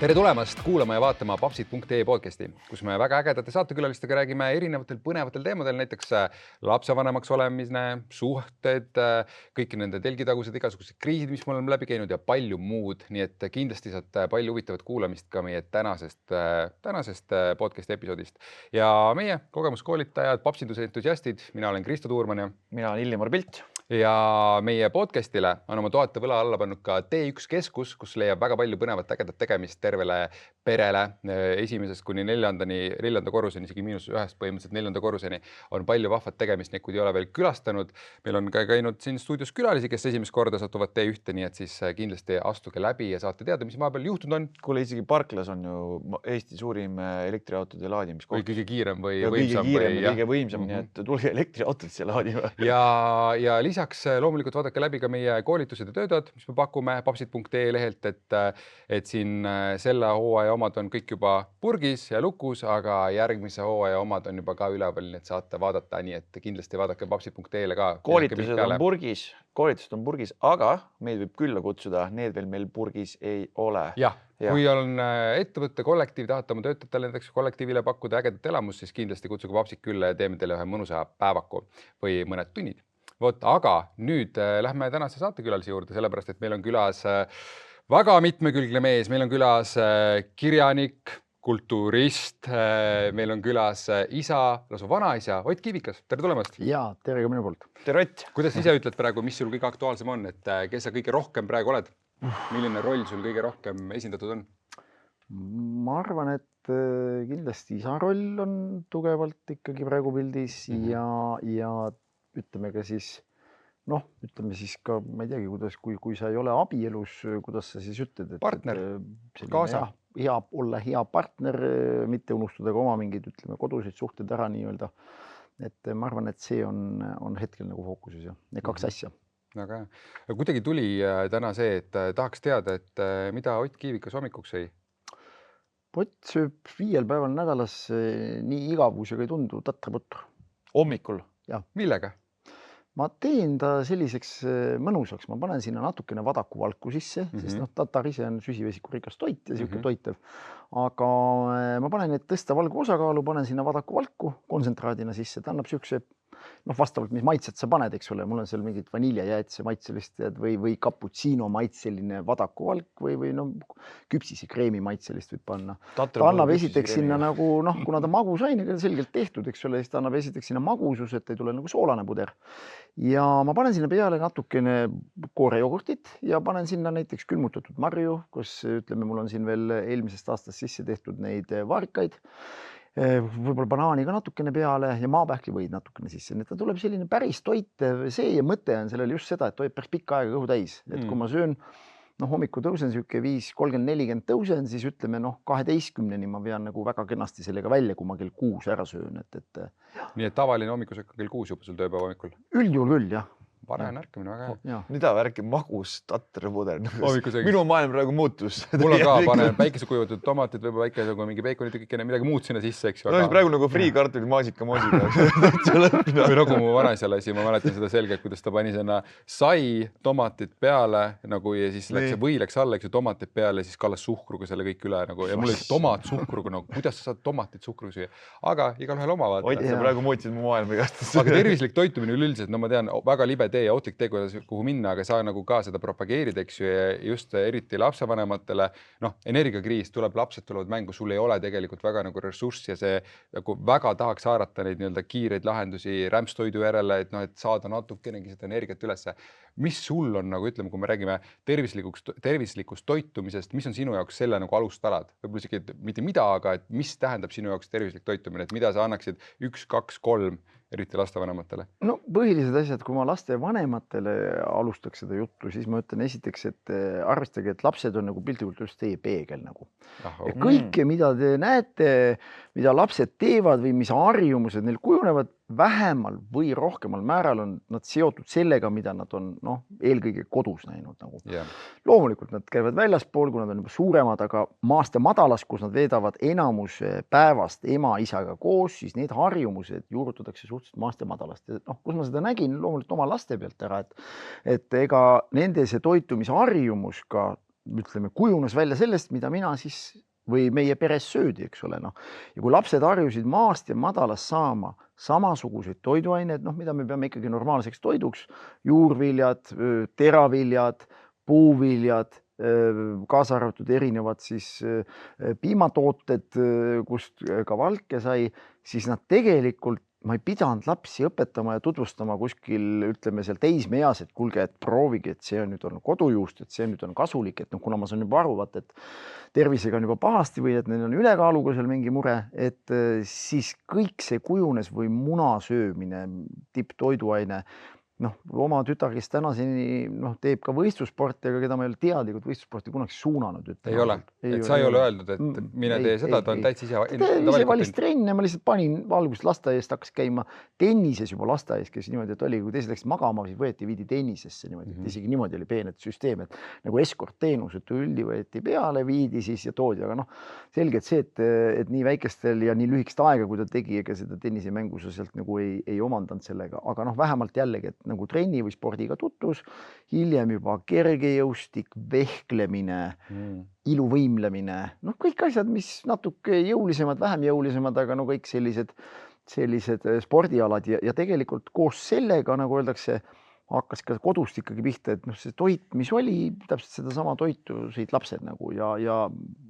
Tere tulemast kuulama ja vaatama papsid.ee podcasti, kus me väga ägedate saatekülalistega räägime erinevatel põnevatel teemadel, näiteks lapsevanemaks olemine, suhted, kõik nende telgitagused, igasugused kriisid, mis me oleme läbi käinud ja palju muud. Nii et kindlasti saate palju huvitavat kuulamist ka meie tänasest podcasti episoodist. Ja meie kogemuskoolitajad, papsindusentusiastid, mina olen Kristo Tuurman ja mina olen Illimar Pilt. Ja meie podcastile on oma toate võla alla pannud ka T1 keskus, kus leiab väga palju põnevat ägedat tegemist tervele perele. Esimesest kuni neljanda korruseni, isegi -1 põhimõtteliselt 4. korruseni on palju vahvat tegemist, nii kui ei ole veel külastanud. Meil on ka käinud siin stuudios külalisi, kes esimest korda satuvad T1, nii et siis kindlasti astuge läbi ja saate teada, mis vahepeal juhtunud on. Kuule, isegi Parklas on ju Eesti suurim elektriautode laadimiskoht. Või kõige kiirem või võimsam. Kõige võimsam, nii et tulge elektriautodesse laadima. Ja lisaks loomulikult vaadake läbi ka meie koolitused ja töötoad, mis me pakume papsid.ee lehelt, et siin selle hooaja omad on kõik juba purgis ja lukus, aga järgmise hooaja omad on juba ka üleval, nii et saate vaadata, nii et kindlasti vaadake papsid.ee-le ka. Koolitused on purgis, aga meid võib külla kutsuda, need veel meil purgis ei ole. Jah. Kui on ettevõtte kollektiiv, tahate oma töötajatele näiteks kollektiivile pakkuda ägedat elamust, siis kindlasti kutsuge papsid külla ja teeme teile ühe mõnusa päevaku või mõned tunnid. Aga nüüd lähme tänase saatekülalise juurde, sellepärast, et meil on külas väga mitmekülgne mees. Meil on külas kirjanik, kultuurist, meil on külas isa, lausa vanaisa, Ott Kiivikas. Tere tulemast! Jaa, tere ka minu poolt. Tere Ott! Kuidas ise ütled praegu, mis sul kõige aktuaalsem on, et kes sa kõige rohkem praegu oled? Milline roll sul kõige rohkem esindatud on? Ma arvan, et kindlasti isa roll on tugevalt ikkagi praegu pildis ja ütleme ka siis, ütleme siis ka, ma ei teagi, kuidas, kui sa ei ole abielus, kuidas sa siis ütled, et partner, kaasa. Olla hea partner, mitte unustada ka oma mingid, ütleme, koduseid suhted ära nii-öelda. Et ma arvan, et see on hetkel nagu fookuses ja need 2 asja. Aga kuidagi tuli täna see, et tahaks teada, et mida Ott Kiivikas hommikuks sõi? Ott sööb 5 päeval nädalas nii igavusega ei tundu tatraputru. Hommikul? Ja. Millega? Ma teen ta selliseks mõnusaks. Ma panen sinna natukene vadaku valku sisse, sest tatar ise on süsivesiku rikas toit ja siuke toitev. Aga ma panen need tõsta valgu osakaalu, panen sinna vadaku valku kontsentraadina sisse. Ta annab siukse, vastavalt mis maitset sa paned, eks ole. Mul on seal mingid vaniljajäätse maitselist või cappuccino maitseline vadaku valk või küpsise kreemi maitselist võib panna. Ta annab esiteks sinna nagu, kuna ta magusainega selgelt tehtud, eks ole, siis ta annab esiteks sinna magusus, et ei tule nagu soolane puder. Ja ma panen sinna peale natukene koorejogurtit ja panen sinna näiteks külmutatud marju, kus ütleme, mul on siin veel eelmisest aastast sisse tehtud neid vaarikaid. Võib-olla banaani ka natukene peale ja maapähklivõid natukene sisse. Nii et ta tuleb selline päris toitev see ja mõte on sellel just seda, et toib päris pikka aega kõhu täis. Et kui ma söön, hommiku tõusen siuke 5:30-40 tõusen, siis ütleme 12-ni ma pean nagu väga kenasti sellega välja, kui ma kell 6 ära söön. Nii et tavaline hommikusöök kell 6 juba sul tööpäeva hommikul? Üldjuhul küll, jah. Parem ärkamine, väga hea. Mida värki magus tatrapuder? Hommikusöögis. Minu maailm praegu muutus. Mul on ka panen päikesekuivatud tomatid, võib-olla väike mingi beikonit ja midagi muud sinna sisse, eks ju. Praegu nagu free kartuli moosika. Või nagu mu vanaisa lasi, ma mäletan seda selgelt, kuidas ta pani sinna sai tomatid peale nagu ja siis läks või läks alla, eks ju, tomatid peale ja siis kallas suhkruga selle kõik üle nagu ja mul oli tomat suhkruga, nagu kuidas sa saad tomatid suhkruga süüa. Aga igalühel oma vaata. Ott, sa praegu muutsid mu maailma igast. Aga tervislik toitumine üleüldiselt, ma tean, väga libe tee ja ootlik tee, kuhu minna, aga sa nagu ka seda propageerid, eks ju, ja just eriti lapsevanematele. Energiakriis tuleb, lapsed tulevad mängu, sul ei ole tegelikult väga nagu ressurssi ja see nagu väga tahaks haarata neid nii-öelda kiireid lahendusi rämpstoidu järele, et saada natukenegi seda energiat ülesse. Mis sul on, nagu ütleme, kui me räägime tervislikust toitumisest, mis on sinu jaoks selle nagu alustalad? Võib-olla isegi mitte mida, aga et mis tähendab sinu jaoks tervislik toitumine, et mida sa annaksid 1, 2, 3 eriti lastevanematele? Põhilised asjad, kui ma laste vanematele alustaks seda juttu, siis ma ütlen esiteks, et arvestage, et lapsed on nagu piltlikult just teie peegel nagu. Ja kõike, mida te näete, mida lapsed teevad või mis harjumused neil kujunevad, vähemal või rohkemal määral on nad seotud sellega, mida nad on eelkõige kodus näinud. Nagu. Yeah. Loomulikult nad käivad väljaspool, kui nad on juba suuremad, aga maast ja madalas, kus nad veedavad enamus päevast ema-isaga koos, siis need harjumused juurutatakse suhteliselt maast ja madalast. Kus ma seda nägin loomulikult oma laste pealt ära, et ega nende see toitumisharjumus ka ütleme, kujunes välja sellest, mida mina siis või meie peres söödi, eks ole, noh. Ja kui lapsed harjusid maast ja madalast saama samasuguseid toiduaineid, noh, mida me peame ikkagi normaalseks toiduks, juurviljad, teraviljad, puuviljad, kaasa arvatud erinevad siis piimatooted, kust ka valke sai, siis nad tegelikult ma ei pidanud lapsi õpetama ja tutvustama kuskil, ütleme seal teismeeas, et kuulge, et proovige, et see on nüüd on kodujuust, et see nüüd on kasulik, et noh, kuna ma saan juba aru, vaata, et tervisega on juba pahasti või et neil on ülekaaluga seal mingi mure, et siis kõik see kujunes või muna söömine, tipptoiduaine, noh, oma tütar, kes tänaseni teeb ka võistlussporti, aga keda ma ei ole teadlikult võistlussporti kunagi suunanud. Ei ole, et sa ei ole öeldud, et mine tee seda, ta on täitsa ise. Ta ise valis trenne, ma lihtsalt panin algusest lasteaiast, hakkas käima tennises juba lasteaias, kes niimoodi, et oli, kui teised läksid magama, siis võeti viidi tennisesse niimoodi, et isegi niimoodi oli peenet süsteem, et nagu eskortteenus, et üldi võeti peale, viidi siis ja toodi, aga noh, selgelt see, et nii väikestel ja nii lühikest aega, kui ta tegi, ega seda tennisemängu sa sealt nagu ei omandanud sellega, aga noh, vähemalt jällegi, et nagu trenni või spordiga tutvus, hiljem juba kergejõustik, vehklemine, iluvõimlemine, noh, kõik asjad, mis natuke jõulisemad, vähem jõulisemad, aga no kõik sellised spordialad ja tegelikult koos sellega, nagu öeldakse, hakkas ka kodust ikkagi pihta, et noh, see toit, mis oli, täpselt sedasama toitu sõid lapsed nagu ja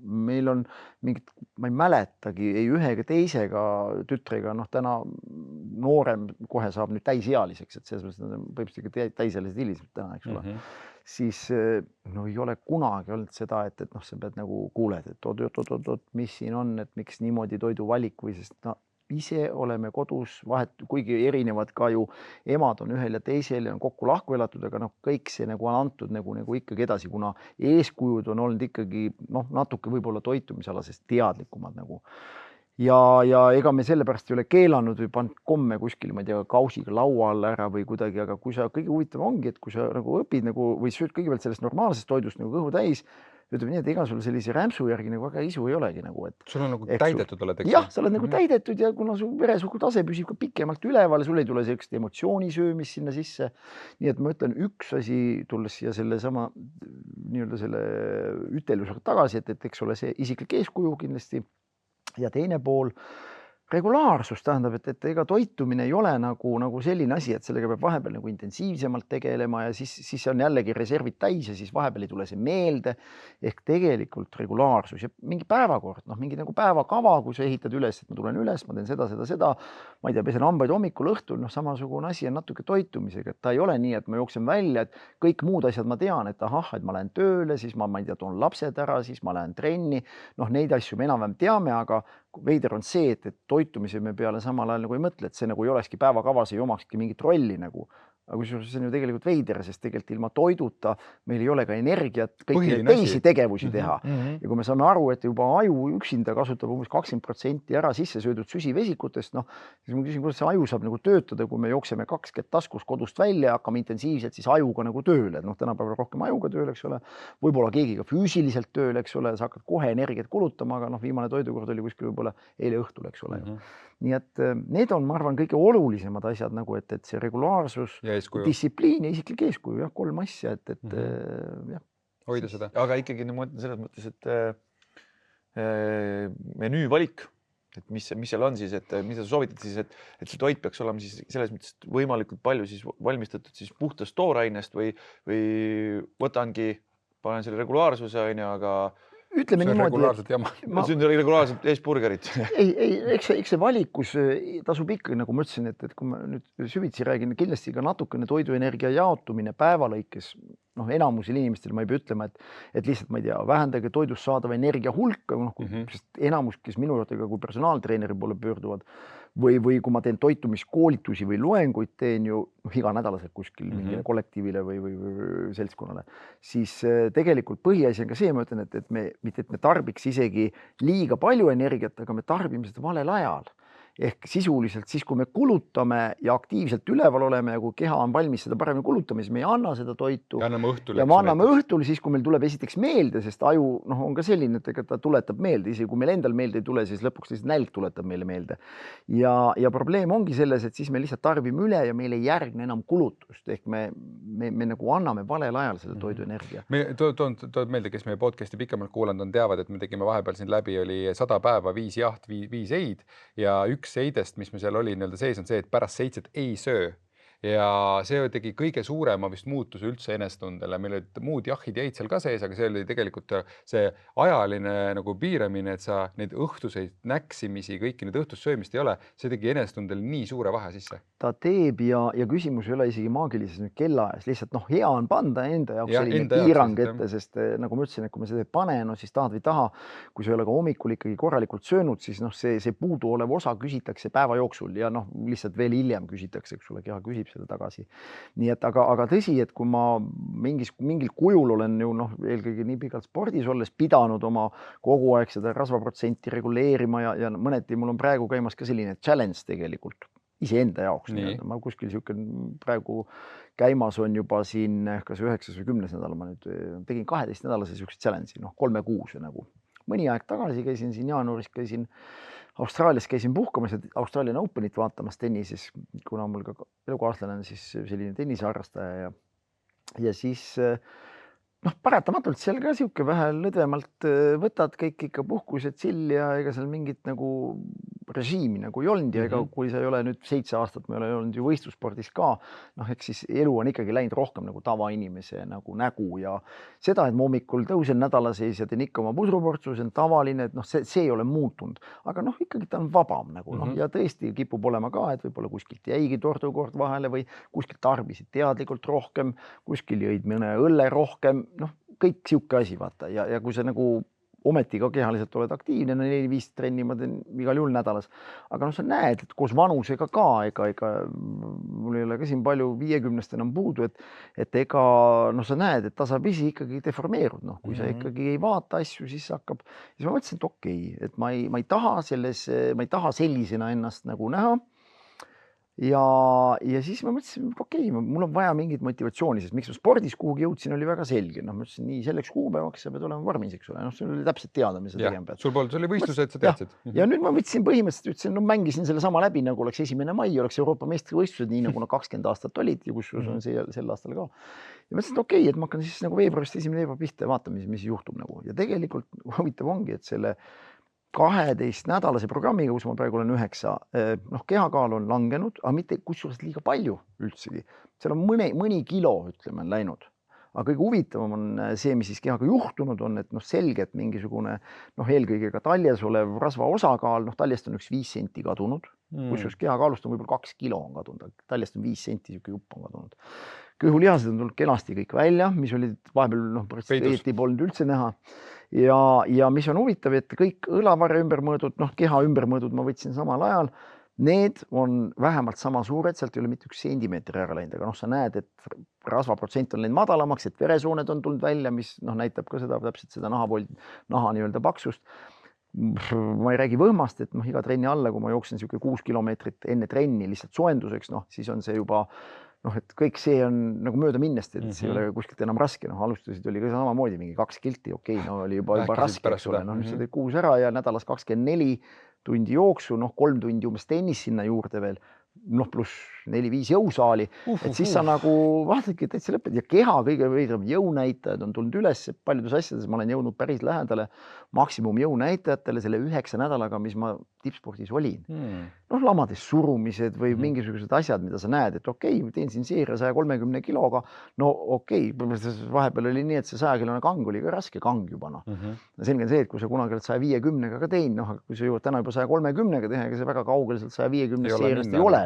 meil on mingid, ma ei mäletagi ei ühe ega teisega tütrega, noh, täna noorem kohe saab nüüd täisealiseks, et selles mõttes põhimõtteliselt täisealised hilised täna, eks ole. Siis no ei ole kunagi olnud seda, et noh, sa pead nagu kuuled, et oot, mis siin on, et miks niimoodi toiduvalik või sest no, ise oleme kodus, kuigi erinevad ka ju emad on ühel ja teisel ja on kokku lahku elatud, aga noh, kõik see nagu on antud nagu ikkagi edasi, kuna eeskujud on olnud ikkagi noh, natuke võib-olla toitumisalasest teadlikumad nagu. Ja ega me sellepärast ei ole keelanud või pannud komme kuskil, ma ei tea, kausiga laua alla ära või kuidagi, aga kui sa kõige huvitav ongi, et kui sa nagu õpid nagu või sööd kõigepealt sellest normaalsest toidust nagu kõhu täis, ütleme nii, et ega sul sellise rämpsu järgi nagu väga isu ei olegi nagu, et sul on nagu täidetud oled, eks? Jah, sa oled nagu täidetud ja kuna su veresuhkrutase püsib ka pikemalt üleval, sul ei tule sellist emotsioonisöömist sinna sisse. Nii et ma ütlen, üks asi, tulles siia sellesama nii-öelda selle ütelusega tagasi, et eks ole see isiklik eeskuju kindlasti ja teine pool regulaarsus tähendab, et ega toitumine ei ole nagu selline asi, et sellega peab vahepeal nagu intensiivsemalt tegelema ja siis on jällegi reservid täis ja siis vahepeal ei tule see meelde ehk tegelikult regulaarsus ja mingi päevakord, noh, mingi nagu päevakava, kui sa ehitad üles, et ma tulen üles, ma teen seda, ma ei tea, pesen hambaid hommikul, õhtul, noh, samasugune asi on natuke toitumisega, et ta ei ole nii, et ma jooksen välja, et kõik muud asjad ma tean, et ahah, et ma lähen tööle, siis ma ei tea, toon lapsed ära, siis ma lähen trenni, noh, neid asju me enam-vähem teame, aga veider on see, et toitumise me peale samal ajal nagu ei mõtle, et see nagu ei olekski päevakavas, ei omakski mingit rolli nagu. Aga kusjuures see on ju tegelikult veider, sest tegelikult ilma toiduta meil ei ole ka energiat kõiki teisi tegevusi teha. Ja kui me saame aru, et juba aju üksinda kasutab umbes 20% ära sisse söödud süsivesikutest, noh, siis ma küsin, kuidas see aju saab nagu töötada, kui me jookseme 2 kätt taskus kodust välja, hakkame intensiivselt siis ajuga nagu tööle, et noh, tänapäeval rohkem ajuga tööle, eks ole, võib-olla keegi ka füüsiliselt tööle, eks ole, sa hakkad kohe energiat kulutama, aga noh, viimane toidukord oli kuskil võib-olla eile õhtul, eks ole. Nii et need on, ma arvan, kõige olulisemad asjad nagu, et see regulaarsus, distsipliin ja isiklik eeskuju, jah, 3 asja, et jah. Hoida seda. Aga ikkagi ma mõtlen selles mõttes, et menüüvalik, et mis seal on siis, et mis sa soovitad siis, et see toit peaks olema siis selles mõttes võimalikult palju siis valmistatud siis puhtast toorainest või võtangi, panen selle regulaarsuse, aga ütleme niimoodi, see on regulaarselt eesburgerit. Eks see valikus tasub ikkagi, nagu ma ütlesin, et kui ma nüüd süvitsi räägin, kindlasti ka natukene toiduenergia jaotumine päevalõikes, noh, enamusel inimestel ma ei pea ütlema, et lihtsalt, ma ei tea, vähendage toidust saadava energia hulka, noh, sest enamus, kes minu juurde kui personaaltreeneri poole pöörduvad, või kui ma teen toitumiskoolitusi või loenguid teen ju iganädalaselt kuskil mingile kollektiivile või seltskonnale, siis tegelikult põhiasi on ka see, ma ütlen, et me tarbiks isegi liiga palju energiat, aga me tarbime seda valel ajal. ehk sisuliselt siis, kui me kulutame ja aktiivselt üleval oleme ja kui keha on valmis seda paremini kulutama, siis me ei anna seda toitu. Ja anname õhtul. Ja me anname õhtul siis, kui meil tuleb esiteks meelde, sest aju on ka selline, et ta tuletab meelde. Isegi kui meil endal meelde ei tule, siis lõpuks lihtsalt nälg tuletab meile meelde. Ja probleem ongi selles, et siis me lihtsalt tarbime üle ja meil ei järgne enam kulutust. Ehk me nagu anname valel ajal selle toiduenergia. Toon meelde, kes meie podcasti pikemalt kuulanud on, teavad, et me tegime vahepeal siin läbi, oli 100 päeva 5 jaht, 5 eid ja üks seidest, mis me seal oli sees, on see, et pärast 7 ei söö. Ja see tegi kõige suurema vist muutuse üldse enesttundele. Meil olid muud jahid jäid seal ka sees, aga see oli tegelikult see ajaline nagu piiramine, et sa neid õhtuseid näksimisi, kõiki neid õhtussöömist ei ole, see tegi enesttundele nii suure vahe sisse. Ta teeb ja küsimus ei ole isegi maagilises nüüd kellaajas, lihtsalt hea on panda enda jaoks selline piirang ette, sest nagu ma ütlesin, et kui me seda ei pane, siis tahad või taha, kui sa ei ole ka hommikul ikkagi korralikult söönud, siis see puudu olev osa küsitakse päeva jooksul ja lihtsalt veel hiljem küsitakse, kui sulle keha küsib seda tagasi. Nii et aga tõsi, et kui ma mingil kujul olen ju eelkõige nii pikalt spordis olles pidanud oma kogu aeg seda rasvaprotsenti reguleerima ja mõneti mul on praegu käimas ka selline challenge tegelikult iseenda jaoks. Ma kuskil praegu käimas on juba siin kas 9. või 10. nädal, ma nüüd tegin 12 nädalase sihukese challenge'i, 3 kuuse nagu. Mõni aeg tagasi käisin siin jaanuaris, Austraalias käisin puhkamas ja Australian Openit vaatamas tennises, kuna mul ka elukaaslane on siis selline tenniseharrastaja ja siis paratamatult seal ka sihuke vähe lõdvemalt võtad kõik ikka puhkused chill ja ega seal mingit nagu režiimi nagu ei olnud ja ega kui sa ei ole nüüd 7 aastat, me ei ole olnud ju võistlusspordis ka, eks siis elu on ikkagi läinud rohkem nagu tavainimese nagu nägu ja seda, et ma hommikul tõusen nädala sees ja teen ikka oma pudruportsu, see on tavaline, et see ei ole muutunud, aga ikkagi ta on vabam nagu ja tõesti kipub olema ka, et võib-olla kuskilt jäigi tordukord vahele või kuskilt tarbisid teadlikult rohkem, kuskil jõid mõne õlle rohkem, kõik sihuke asi vaata ja kui sa nagu ometi ka kehaliselt oled aktiivne, 4-5 trenni ma teen igal juhul nädalas, aga sa näed, et koos vanusega ka, ega mul ei ole ka siin palju 50-st enam puudu, et ega sa näed, et tasapisi ikkagi deformeerud, kui sa ikkagi ei vaata asju, siis hakkab, siis ma mõtlesin, et okei, et ma ei taha sellisena ennast nagu näha. Ja siis ma mõtlesin, okei, mul on vaja mingit motivatsiooni, sest miks ma spordis kuhugi jõudsin, oli väga selge. Ma mõtlesin, nii selleks kuupäevaks sa pead olema vormis, eks ole. See oli täpselt teada, mis sa tegema pead. Sul oli võistlused, sa teadsid. Ja nüüd ma võtsin põhimõtteliselt, ütlesin, mängisin selle sama läbi, nagu oleks 1. mai, oleks Euroopa meistrivõistlused, nii nagu 20 aastat olid ja kus on sel aastal ka. Ja mõtlesin, et okei, et ma hakkan siis nagu veebruarist 1. veebruar pihta ja vaatame, mis juhtub nagu. Ja tegelikult huvitav ongi, et selle 12 nädalase programmiga, kus ma praegu olen 9, kehakaal on langenud, aga mitte kusjuures liiga palju üldsegi. Seal on mõni kilo, ütleme, on läinud. Aga kõige huvitavam on see, mis siis kehaga juhtunud on, et selge, et mingisugune eelkõige ka taljes olev rasva osakaal, taljest on 5 senti kadunud, kusjuures kehakaalust on võib-olla 2 kilo on kadunud, taljest on 5 senti, sihuke jupp on kadunud. Kõhulihased on tulnud kenasti kõik välja, mis olid vahepeal eeti polnud üldse näha. Ja mis on huvitav, et kõik õlavarre ümbermõõdud, keha ümbermõõdud ma võtsin samal ajal, need on vähemalt sama suured, sealt ei ole mitte 1 sentimeetri ära läinud, aga sa näed, et rasvaprotsent on läinud madalamaks, et veresooned on tulnud välja, mis näitab ka seda täpselt seda naha nii-öelda paksust. Ma ei räägi võhmast, et iga trenni alla, kui ma jooksen 6 kilomeetrit enne trenni lihtsalt soenduseks, siis on see juba et kõik see on nagu mööda minnest, et see ei ole kuskilt enam raske. Alustasid oli ka samamoodi mingi 2 kilti, okei, oli juba raske, eks ole. Nüüd sa teed 6 ära ja nädalas 24 tundi jooksu, 3 tundi umbes tennis sinna juurde veel, pluss 4-5 jõusaali, et siis sa nagu vaatadki, et täitsa lõped ja keha kõige veidram jõunäitajad on tulnud üles paljudes asjades, ma olen jõudnud päris lähedale maksimum jõunäitajatele selle 9 nädalaga, mis ma tippspordis olin. Lamades surumised või mingisugused asjad, mida sa näed, et okei, teen siin seeria 130 kiloga, okei, vahepeal oli nii, et see 100-kilone kang oli ka raske kang juba. Selge on see, et kui sa kunagi oled 150-ga ka tein, kui sa jõuad täna juba 130-ga teha, ega see väga kaugel sealt 150 seeriast ei ole.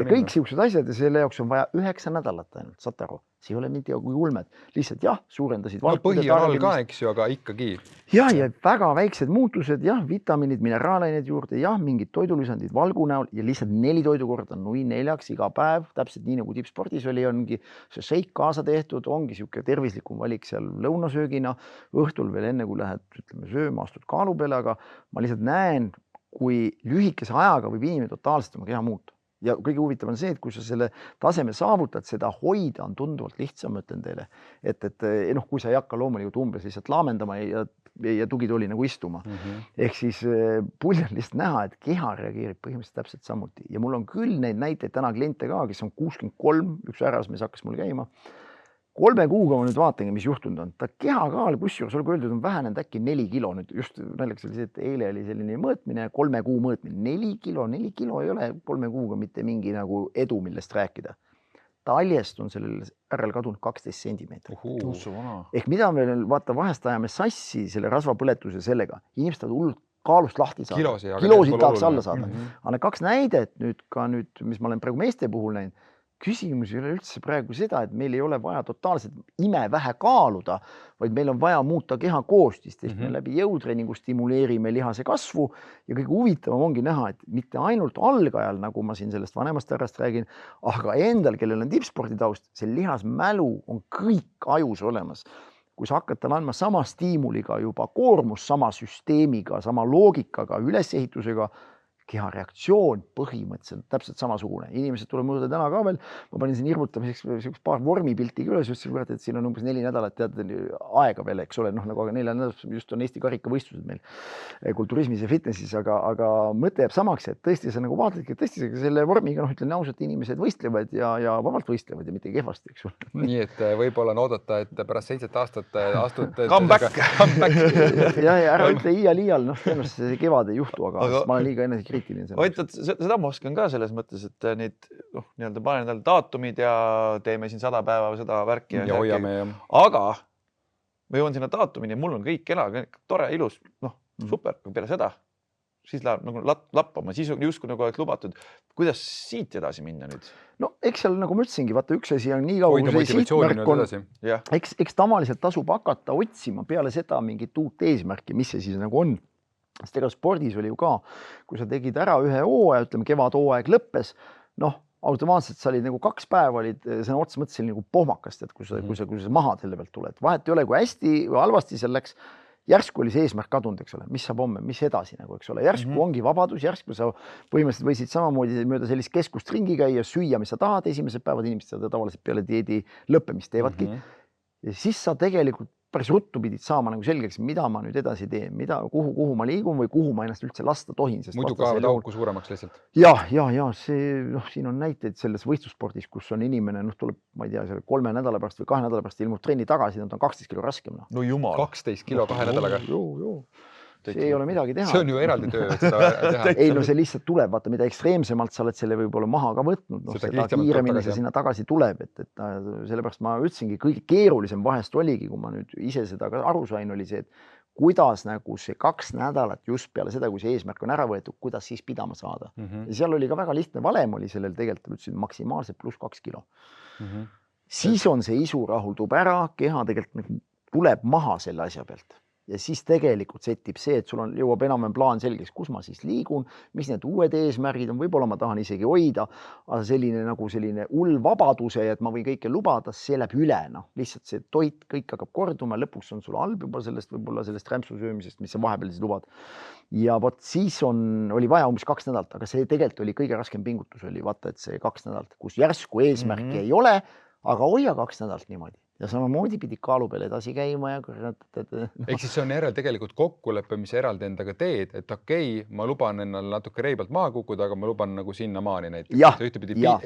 Kõik siuksed asjad ja selle jaoks on vaja 9 nädalat ainult, saate aru, see ei ole mitte kui ulmed, lihtsalt suurendasid põhialal ka, eks ju, aga ikkagi. Ja väga väiksed muutused, vitamiinid, mineraalained juurde, mingid toidulisandid valgu näol ja lihtsalt 4 toidukorda nui 4 iga päev, täpselt nii nagu tippspordis ongi see shake kaasa tehtud, ongi siuke tervislikum valik seal lõunasöögina, õhtul veel enne kui lähed sööma, astud kaalu peale, aga ma lihtsalt näen kui lühikese ajaga võib inimene totaalselt oma keha muuta. Ja kõige huvitavam on see, et kui sa selle taseme saavutad, seda hoida on tunduvalt lihtsam, ütlen teile. Et noh, kui sa ei hakka loomulikult umbes lihtsalt laamendama ja tugitooli nagu istuma. Ehk siis pull on lihtsalt näha, et keha reageerib põhimõtteliselt täpselt samuti. Ja mul on küll neid näiteid täna kliente ka, kes on 63, üks härrasmees hakkas mul käima. 3 kuuga ma nüüd vaatangi, mis juhtunud on. Ta kehakaal, kusjuures olgu öeldud, on vähenenud äkki 4 kilo. Nüüd just naljakas oli see, et eile oli selline mõõtmine, 3 kuu mõõtmine. 4 kilo ei ole 3 kuuga mitte mingi nagu edu, millest rääkida. Taljest on sellel ärrel kadunud 12 sentimeetrit. Ehk mida me vaata vahest ajame sassi selle rasvapõletuse sellega. Inimesed tahavad hullult kaalust lahti saada. Kiloosid tahaks alla saada. Aga need 2 näidet nüüd, mis ma olen praegu meeste puhul näinud, küsimus ei ole üldse praegu seda, et meil ei ole vaja totaalselt imevähe kaaluda, vaid meil on vaja muuta keha koostist, ehk me läbi jõutreeningu stimuleerime lihase kasvu ja kõige huvitavam ongi näha, et mitte ainult algajal, nagu ma siin sellest vanemast härrast räägin, aga endal, kellel on tippsporditaust, see lihasmälu on kõik ajus olemas. Kui sa hakkad talle andma sama stiimuliga juba koormus, sama süsteemiga, sama loogikaga, ülesehitusega, keha reaktsioon põhimõtteliselt täpselt samasugune. Inimesed tuleb mõõda täna ka veel. Ma panin siin hirmutamiseks paar vormipilti üles, ütlesin, et siin on umbes 4 nädalat tead aega veel, eks ole, noh nagu 4 nädalat just on Eesti karikavõistlused meil kulturismis ja fitnessis, aga mõte jääb samaks, et tõesti sa nagu vaatadki, et tõesti selle vormiga, noh ütlen ausalt, inimesed võistlevad ja vabalt võistlevad ja mitte kehvasti, eks ole. Nii, et võib-olla on oodata, et pärast 7 aastat astud Comeback. Ja ära ütle iial, noh tõenäoliselt see kevad ei juhtu, aga ma olen liiga enne Oitad, seda ma oskan ka selles mõttes, et neid nii-öelda panen endale daatumid ja teeme siin 100 päeva või seda värki. Ja hoiame. Aga ma jõuan sinna daatumini ja mul on kõik kena, tore, ilus, super, peale seda. Siis läheb nagu lappama, siis on justkui nagu oleks lubatud. Kuidas siit edasi minna nüüd? No eks seal nagu ma ütlesingi, vaata üks asi on nii kaua, kui see sihtmärk on. Eks tavaliselt tasub hakata otsima peale seda mingit uut eesmärki, mis see siis nagu on. Sest ega spordis oli ju ka, kui sa tegid ära ühe hooaja, ütleme kevadhooaeg lõppes, noh, automaatselt sa olid nagu 2 päeva olid sõna otsa mõttes nagu pohmakast, et kui sa maha selle pealt tuled. Vahet ei ole, kui hästi või halvasti seal läks, järsku oli see eesmärk kadunud, eks ole, mis saab homme, mis edasi nagu, eks ole, järsku ongi vabadus, järsku sa põhimõtteliselt võisid samamoodi mööda sellist keskust ringi käia, süüa, mis sa tahad, esimesed päevad inimesed seda tavaliselt peale dieedi lõppemist teevadki. Ja siis sa tegelikult päris ruttu pidid saama nagu selgeks, mida ma nüüd edasi teen, kuhu ma liigun või kuhu ma ennast üldse lasta tohin. Muidu kaevad auku suuremaks lihtsalt. Ja see, siin on näiteid selles võistlusspordis, kus on inimene, tuleb, ma ei tea, 3 nädala pärast või 2 nädala pärast ilmub trenni tagasi, nad on 12 kilo raskem. No jumal. 12 kilo 2 nädalaga. See ei ole midagi teha. See on ju eraldi töö, et seda teha. Ei, no see lihtsalt tuleb, vaata, mida ekstreemsemalt sa oled selle võib-olla maha ka võtnud, seda kiiremini see sinna tagasi tuleb, et sellepärast ma ütlesingi, kõige keerulisem vahest oligi, kui ma nüüd ise seda ka aru sain, oli see, et kuidas nagu see 2 nädalat just peale seda, kui see eesmärk on ära võetud, kuidas siis pidama saada. Ja seal oli ka väga lihtne valem oli sellel tegelikult, ütlesin maksimaalselt +2 kilo. Siis on see isu rahuldub ära, keha tegelikult tuleb maha selle asja pealt. Ja siis tegelikult settib see, et sul jõuab enam plaan selgeks, kus ma siis liigun, mis need uued eesmärgid on, võib-olla ma tahan isegi hoida, aga selline hull vabaduse, et ma võin kõike lubada, see läheb üle, lihtsalt see toit, kõik hakkab korduma, lõpuks on sul halb juba võib-olla sellest rämpsu söömisest, mis sa vahepeal siis lubad. Ja vot siis oli vaja umbes 2 nädalat, aga see tegelikult oli kõige raskem pingutus oli, vaata, et see 2 nädalat, kus järsku eesmärki ei ole, aga hoia 2 nädalat niimoodi. Ja samamoodi pidi kaalu peale edasi käima ja Ehk siis see on järel tegelikult kokkulepe, mis eraldi endaga teed, et okei, ma luban ennal natuke reibalt maha kukkuda, aga ma luban nagu sinna maani näiteks. Jah,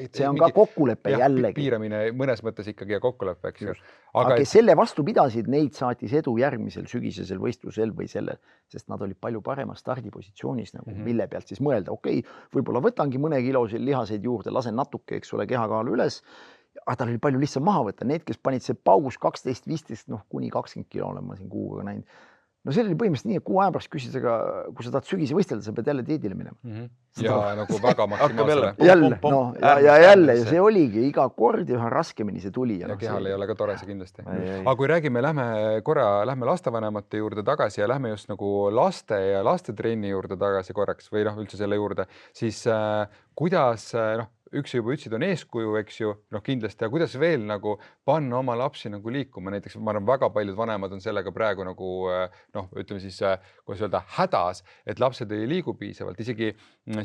see on ka kokkulepe jällegi. Piiramine mõnes mõttes ikkagi ja kokkulepe, eks ju. Aga kes selle vastu pidasid, neid saatis edu järgmisel sügisesel võistlusel või sellel, sest nad olid palju paremas stardipositsioonis, mille pealt siis mõelda, okei, võib-olla võtangi mõne kilosid lihaseid juurde, lasen natuke, eks ole, kehakaalu üles. Aga tal oli palju lihtsam maha võtta. Need, kes panid see paus 12-15, kuni 20 kilo olen ma siin kuuga näinud. No see oli põhimõtteliselt nii, et 6 aja pärast küsis, aga kui sa tahad sügisi võistelda, sa pead jälle dieedile minema. Ja nagu väga maksimaalsele. Jälle, ja see oligi iga kord ja üha raskemini see tuli. Ja kehal ei ole ka tore see kindlasti. Aga kui räägime, lähme lastevanemate juurde tagasi ja lähme just nagu laste ja lastetrenni juurde tagasi korraks või üldse selle juurde, siis kuidas, üks juba ütlesid, on eeskuju, eks ju, noh kindlasti, ja kuidas veel nagu panna oma lapsi nagu liikuma, näiteks ma arvan, väga paljud vanemad on sellega praegu nagu noh, ütleme siis, kuidas öelda, hädas, et lapsed ei liigu piisavalt, isegi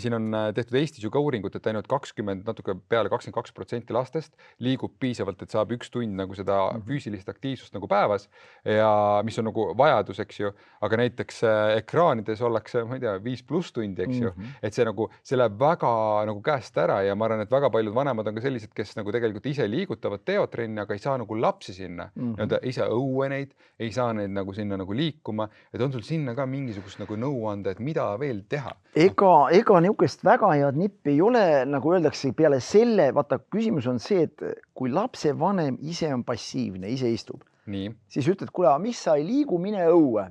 siin on tehtud Eestis ju ka uuringut, et ainult 20, natuke peale 22% lastest liigub piisavalt, et saab 1 tund nagu seda füüsilist aktiivsust nagu päevas ja mis on nagu vajadus, eks ju, aga näiteks ekraanides ollakse, ma ei tea, 5+ tundi, eks ju, et see nagu, see läheb väga nagu käest ära ja ma arvan, et väga paljud vanemad on ka sellised, kes nagu tegelikult ise liigutavad, teevad trenni, aga ei saa nagu lapsi sinna, nii-öelda ise õue neid, ei saa neid nagu sinna nagu liikuma, et on sul sinna ka mingisugust nagu nõu anda, et mida veel teha? Ega niisugust väga head nippi ei ole, nagu öeldakse, peale selle, vaata, küsimus on see, et kui lapsevanem ise on passiivne, ise istub, siis ütled, kuule, mis sa ei liigu, mine õue,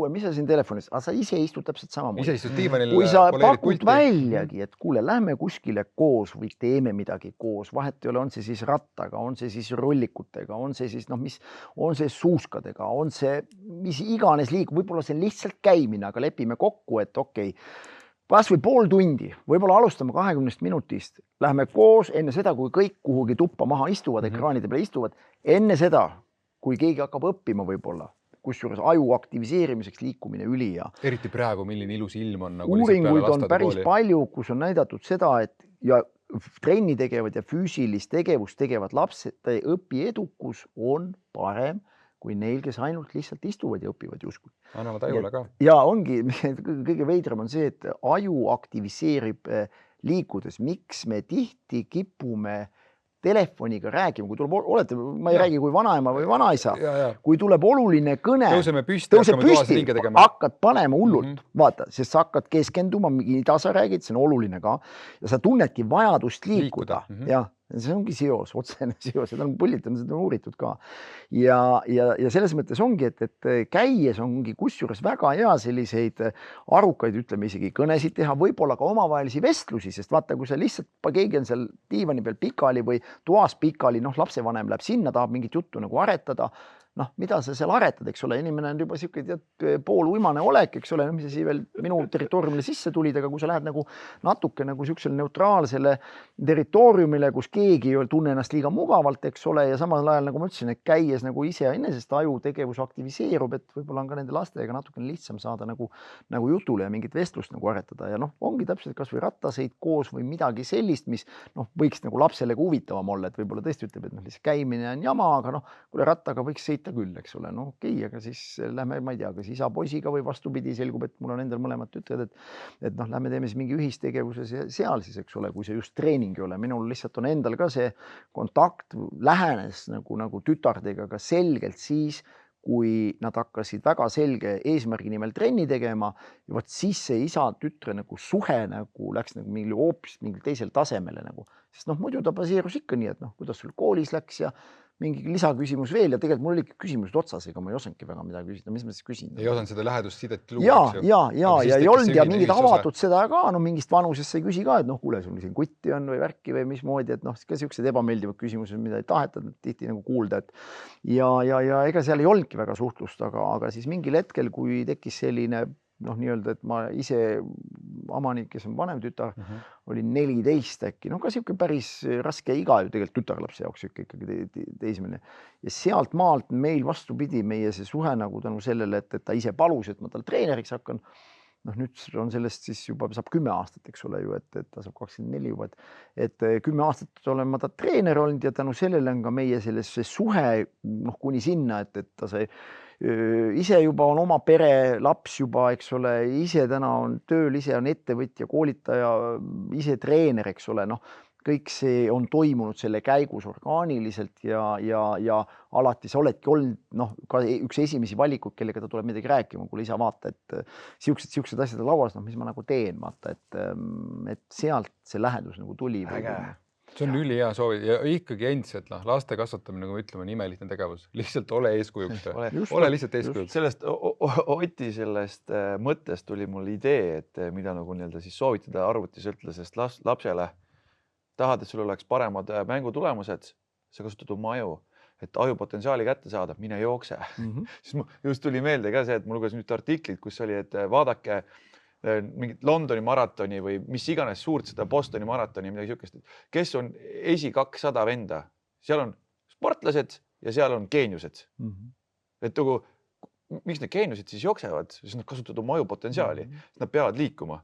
mis sa siin telefonis, aga sa ise istud täpselt samamoodi. Ise istud diivanil, kui sa pakud väljagi, et kuule, lähme kuskile koos või teeme midagi koos, vahet ei ole, on see siis rattaga, on see siis rollikutega, on see siis noh, mis on see suuskadega, on see mis iganes liigub, võib-olla see on lihtsalt käimine, aga lepime kokku, et okei, kas või pool tundi, võib-olla alustame 20 minutist, lähme koos enne seda, kui kõik kuhugi tuppa maha istuvad, ekraanide peale istuvad, enne seda, kui keegi hakkab õppima võib-olla, kusjuures aju aktiviseerimiseks liikumine ülihea. Eriti praegu, milline ilus ilm on. Nagu uuringuid on päris palju, kus on näidatud seda, et ja trenni tegevad ja füüsilist tegevust tegevad lapsed, õpiedukus on parem kui neil, kes ainult lihtsalt istuvad ja õpivad justkui. Annavad ajule ka. Ja ongi, kõige veidram on see, et aju aktiviseerib liikudes. Miks me tihti kipume telefoniga räägime, kui tuleb, olete, ma ei räägi kui vanaema või vanaisa, kui tuleb oluline kõne, tõuseme püsti, hakkad panema hullult, vaata, sest sa hakkad keskenduma, mida sa räägid, see on oluline ka, ja sa tunnedki vajadust liikuda. Ja see ongi seos, otsene seos, seda on põllitanud, seda on uuritud ka. Ja selles mõttes ongi, et käies ongi kusjuures väga hea selliseid arukaid, ütleme isegi kõnesid teha, võib-olla ka omavahelisi vestlusi, sest vaata, kui sa lihtsalt, keegi on seal diivani peal pikali või toas pikali, noh, lapsevanem läheb sinna, tahab mingit juttu nagu aretada, noh, mida sa seal aretad, eks ole, inimene on juba siuke pooluimane olek, eks ole, mis see veel minu territooriumile sisse tulid, aga kui sa lähed nagu natuke nagu siuksele neutraalsele territooriumile, kus keegi ei tunne ennast liiga mugavalt, eks ole, ja samal ajal, nagu ma ütlesin, et käies nagu ise enesest aju tegevus aktiviseerub, et võib-olla on ka nende lastega natukene lihtsam saada nagu jutule ja mingit vestlust nagu aretada ja noh, ongi täpselt kas või rattaseid koos või midagi sellist, mis noh, võiks nagu lapsele huvitavam olla, et võib-olla tõesti ütleb, et noh, lihtsalt käimine on jama, aga noh, kuule rattaga võiks sõita küll, eks ole, no okei, aga siis lähme, ma ei tea, kas isa poisiga või vastupidi, selgub, et mul on endal mõlemad tütred, et noh, lähme teeme siis mingi ühistegevuse seal siis, eks ole, kui see just treening ei ole, minul lihtsalt on endal ka see kontakt lähenes nagu tütardega ka selgelt siis, kui nad hakkasid väga selge eesmärgi nimel trenni tegema ja vot siis see isa-tütre nagu suhe nagu läks nagu hoopis mingil teisel tasemele nagu, sest noh, muidu ta baseerus ikka nii, et noh, kuidas sul koolis läks ja mingi lisaküsimus veel ja tegelikult mul olid küsimused otsas, ega ma ei osanudki väga midagi küsida, mis ma siis küsin. Ei osanud seda lähedust sidet luua. Ja ei olnud ja mingid avatud seda ka, no mingist vanusest sa ei küsi ka, et noh, kuule, sul siin kutti on või värki või mismoodi, et noh, ka siuksed ebameeldivad küsimused, mida ei taheta tihti nagu kuulda, et ja ega seal ei olnudki väga suhtlust, aga siis mingil hetkel, kui tekkis selline noh, nii-öelda, et ma ise, Amani, kes on vanem tütar, oli 14 äkki, no ka siuke päris raske iga ju tegelikult tütarlapse jaoks ikkagi teismeline. Ja sealt maalt meil vastupidi, meie see suhe nagu tänu sellele, et ta ise palus, et ma tal treeneriks hakkan, noh nüüd on sellest siis juba saab 10 aastat, eks ole ju, et ta saab 24 juba, et 10 aastat olen ma ta treener olnud ja tänu sellele on ka meie sellesse suhe noh, kuni sinna, et ta sai ise juba on oma pere, laps juba, eks ole, ise täna on tööl, ise on ettevõtja, koolitaja, ise treener, eks ole, noh, kõik see on toimunud selle käigus orgaaniliselt ja alati sa oledki olnud, noh, ka üks esimesi valikuid, kellega ta tuleb midagi rääkima, kuule isa vaata, et siuksed asjad lauas, noh, mis ma nagu teen, vaata, et sealt see lähedus nagu tuli. See on ülihea soovi ja ikkagi endiselt, noh, laste kasvatamine, nagu ütleme, on imelihtne tegevus. Lihtsalt ole eeskujuks. Ole lihtsalt eeskujuks. Sellest Oti sellest mõttest tuli mul idee, et mida nagu nii-öelda siis soovitada arvutisõltlasest lapsele. Tahad, et sul oleks paremad mängutulemused, sa kasutad oma aju, et ajupotentsiaali kätte saada, mine jookse. Siis just tuli meelde ka see, et ma lugesin nüüd artiklit, kus oli, et vaadake mingit Londoni maratoni või mis iganes suurt seda Bostoni maratoni, midagi siukest, kes on 200 venda, seal on sportlased ja seal on geeniused. Et nagu, miks need geeniused siis jooksevad, siis nad kasutavad oma ajupotentsiaali, nad peavad liikuma.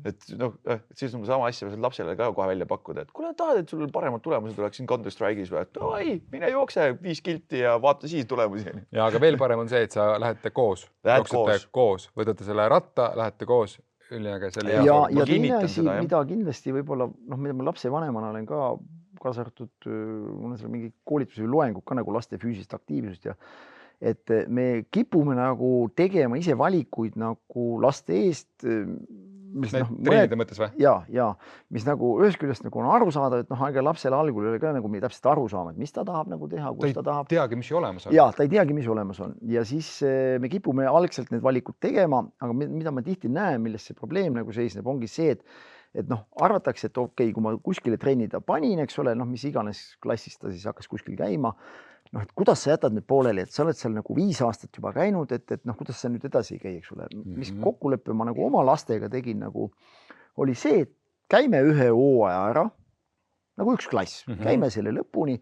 Et noh, siis on sama asja lapsele ka kohe välja pakkuda, et kuule, tahad, et sul paremad tulemused oleks siin Counter-Strike'is või, et oi, mine jookse 5 kilti ja vaata siis tulemusi. Ja aga veel parem on see, et sa lähete koos, koos, võtate selle ratta, lähete koos. Ülinäge, selle ja teine asi, mida kindlasti võib-olla, mida ma lapsevanemana olen ka kaasartud, mul on seal mingi koolitus või loengud ka nagu laste füüsilist aktiivsust ja et me kipume nagu tegema ise valikuid nagu laste eest. Treenide mõttes või? Ja, mis nagu ühest küljest nagu on aru saada, et aega lapsele algul ei ole ka nagu täpselt aru saama, et mis ta tahab nagu teha, kus ta tahab. Ta ei teagi, mis olemas on. Ja, ta ei teagi, mis olemas on. Ja siis me kipume algselt need valikud tegema, aga mida ma tihti näen, milles see probleem nagu seisneb, ongi see, et arvatakse, et okei, kui ma kuskile trennida panin, eks ole, mis iganes klassis ta siis hakkas kuskil käima, et kuidas sa jätad nüüd pooleli, et sa oled seal nagu 5 aastat juba käinud, et kuidas sa nüüd edasi ei käi, eks ole. Mis kokkuleppe ma nagu oma lastega tegin nagu, oli see, et käime ühe hooaja ära, nagu üks klass, käime selle lõpuni,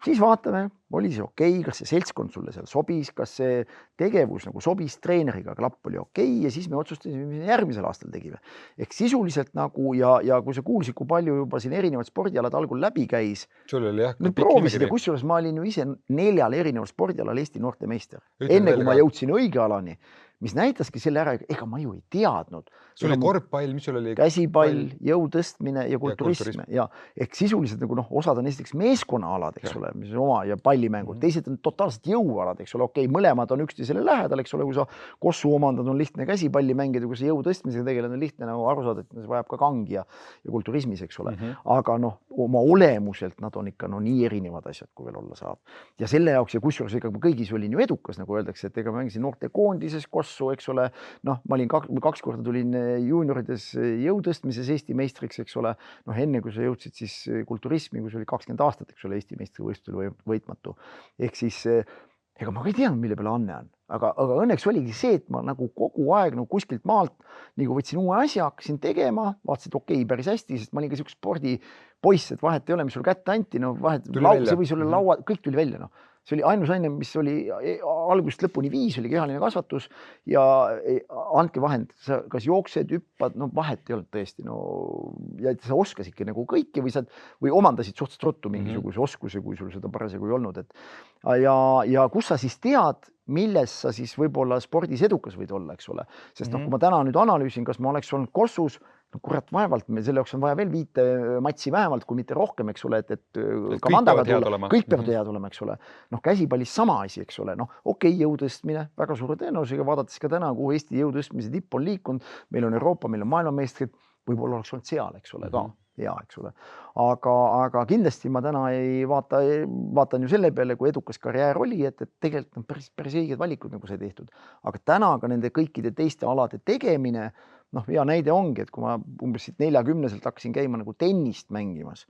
siis vaatame, oli see okei, kas see seltskond sulle seal sobis, kas see tegevus nagu sobis, treeneriga klapp oli okei ja siis me otsustasime, mis me järgmisel aastal tegime. Ehk sisuliselt nagu ja kui sa kuulsid, kui palju juba siin erinevad spordialad algul läbi käis, nüüd proovisid ja kusjuures ma olin ju ise 4 erineval spordialal Eesti noortemeister, enne kui ma jõudsin õige alani, mis näitaski selle ära, ega ma ju ei teadnud. Sul oli korvpall, mis sul oli? Käsipall, jõutõstmine ja kulturism. Ja, ehk sisuliselt nagu osad on esiteks meeskonnaalad, eks ole, mis on oma ja pallimängud, teised on totaalselt jõualad, eks ole, okei, mõlemad on üksteisele lähedal, eks ole, kui sa kossu omandad, on lihtne käsipalli mängida, kui sa jõutõstmisega tegeled, on lihtne nagu aru saada, et see vajab ka kangi ja kulturismis, eks ole. Aga oma olemuselt nad on ikka nii erinevad asjad, kui veel olla saab. Ja selle jaoks ja kusjuures ega kõigis olin ju edukas, nagu öeldakse, et ega mängisin noorte koondises kossu, eks ole, ma olin 2 korda tulin juuniorides jõutõstmises Eesti meistriks, eks ole, enne kui sa jõudsid siis kulturismi, kus oli 20 aastat, eks ole, Eesti meistrivõistlusel võitmatu. Ehk siis, ega ma ka ei teadnud, mille peale anne on, aga õnneks oligi see, et ma nagu kogu aeg kuskilt maalt nagu võtsin uue asja, hakkasin tegema, vaatasin, et okei, päris hästi, sest ma olin ka siuke spordipoiss, et vahet ei ole, mis sul kätte anti, vahet see või sulle laua, kõik tuli välja, See oli ainus aine, mis oli algusest lõpuni 5, oli kehaline kasvatus ja andke vahend, sa kas jooksed, hüppad, vahet ei olnud tõesti, ja sa oskasidki nagu kõiki või omandasid suhteliselt ruttu mingisuguse oskuse, kui sul seda parasjagu ei olnud. Ja kus sa siis tead, milles sa siis võib-olla spordis edukas võid olla, eks ole. Sest kui ma täna nüüd analüüsin, kas ma oleks olnud kossus, kurat vaevalt, selle jaoks on vaja veel 5 matsi vähemalt, kui mitte rohkem, eks ole, et kõik peavad head olema, eks ole. Käsipallis sama asi, eks ole. Okei, jõutõstmine, väga suure tõenäosusega, vaadates ka täna, kuhu Eesti jõutõstmise tipp on liikunud, meil on Euroopa, meil on maailmameistrid, võib-olla oleks olnud seal, eks ole, ka hea, eks ole. Aga kindlasti ma täna ei vaatan ju selle peale, kui edukas karjäär oli, et tegelikult on päris õiged valikud nagu see tehtud. Aga täna ka nende kõikide teiste alade tegemine, hea näide ongi, et kui ma umbes 40-selt hakkasin käima nagu tennist mängimas,